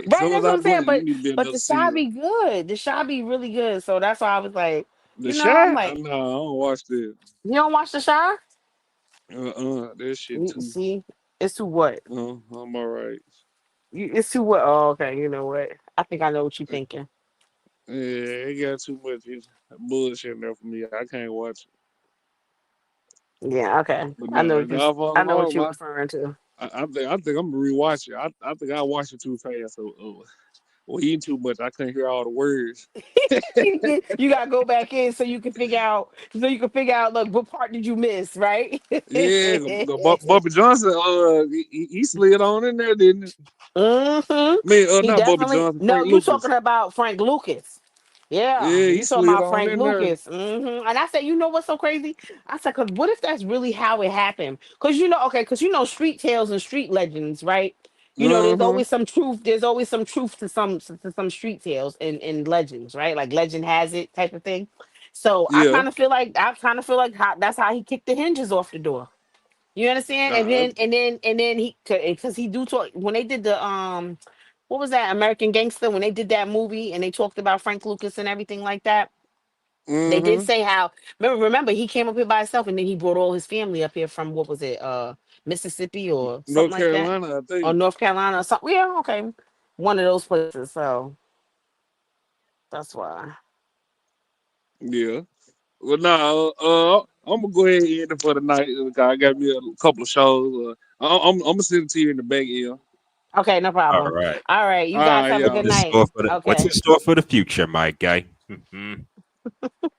Right. soon as That's what I I'm saying. blink, you But need to be but another the shy season. be good. The shy be really good. So that's why I was like, The I'm Shy? like, No, I don't watch that. you don't watch the shy? That shit You too. see, it's too what? I'm alright. It's too what? Oh, okay. You know what? I think I know what you're thinking. Yeah, it got too much bullshit in there for me. I can't watch it. Yeah. Okay. But I know no, what you. Godfather I know what Harlem, you're referring to. I think I'm gonna rewatch it. I think I watched it too fast. So, well, eating too much. I couldn't hear all the words. You gotta go back in so you can figure out. So you can figure out. Look, what part did you miss? Right. Yeah, Bubba Johnson, he slid on in there, didn't he? hmm I mean, He not Bubba definitely Johnson, no. Frank You Lucas. talking about Frank Lucas? Yeah, Yeah, he you talking slid about on Frank in there. Lucas? And I said, you know what's so crazy? I said, because what if that's really how it happened? Because street tales and street legends, right? There's Uh-huh. always some truth. There's always some truth to some street tales and legends, right? Like legend has it type of thing. So Yeah. I kind of feel like that's how he kicked the hinges off the door. You understand? And Uh, then he because he do talk when they did the what was that American Gangster when they did that movie and they talked about Frank Lucas and everything like that. They did mm-hmm. say how remember he came up here by himself and then he brought all his family up here from what was it Mississippi or something North like that Carolina, I or think. North Carolina or something. Yeah, okay, one of those places. So that's why. Yeah. Well, no, I'm gonna go ahead and end it for the night. I got me a couple of shows. I'm gonna send it to you in the back end. Okay, no All problem. right. All right, you All guys right, have a What's good y'all. in night. store for the What's in Okay. store for the future, my guy?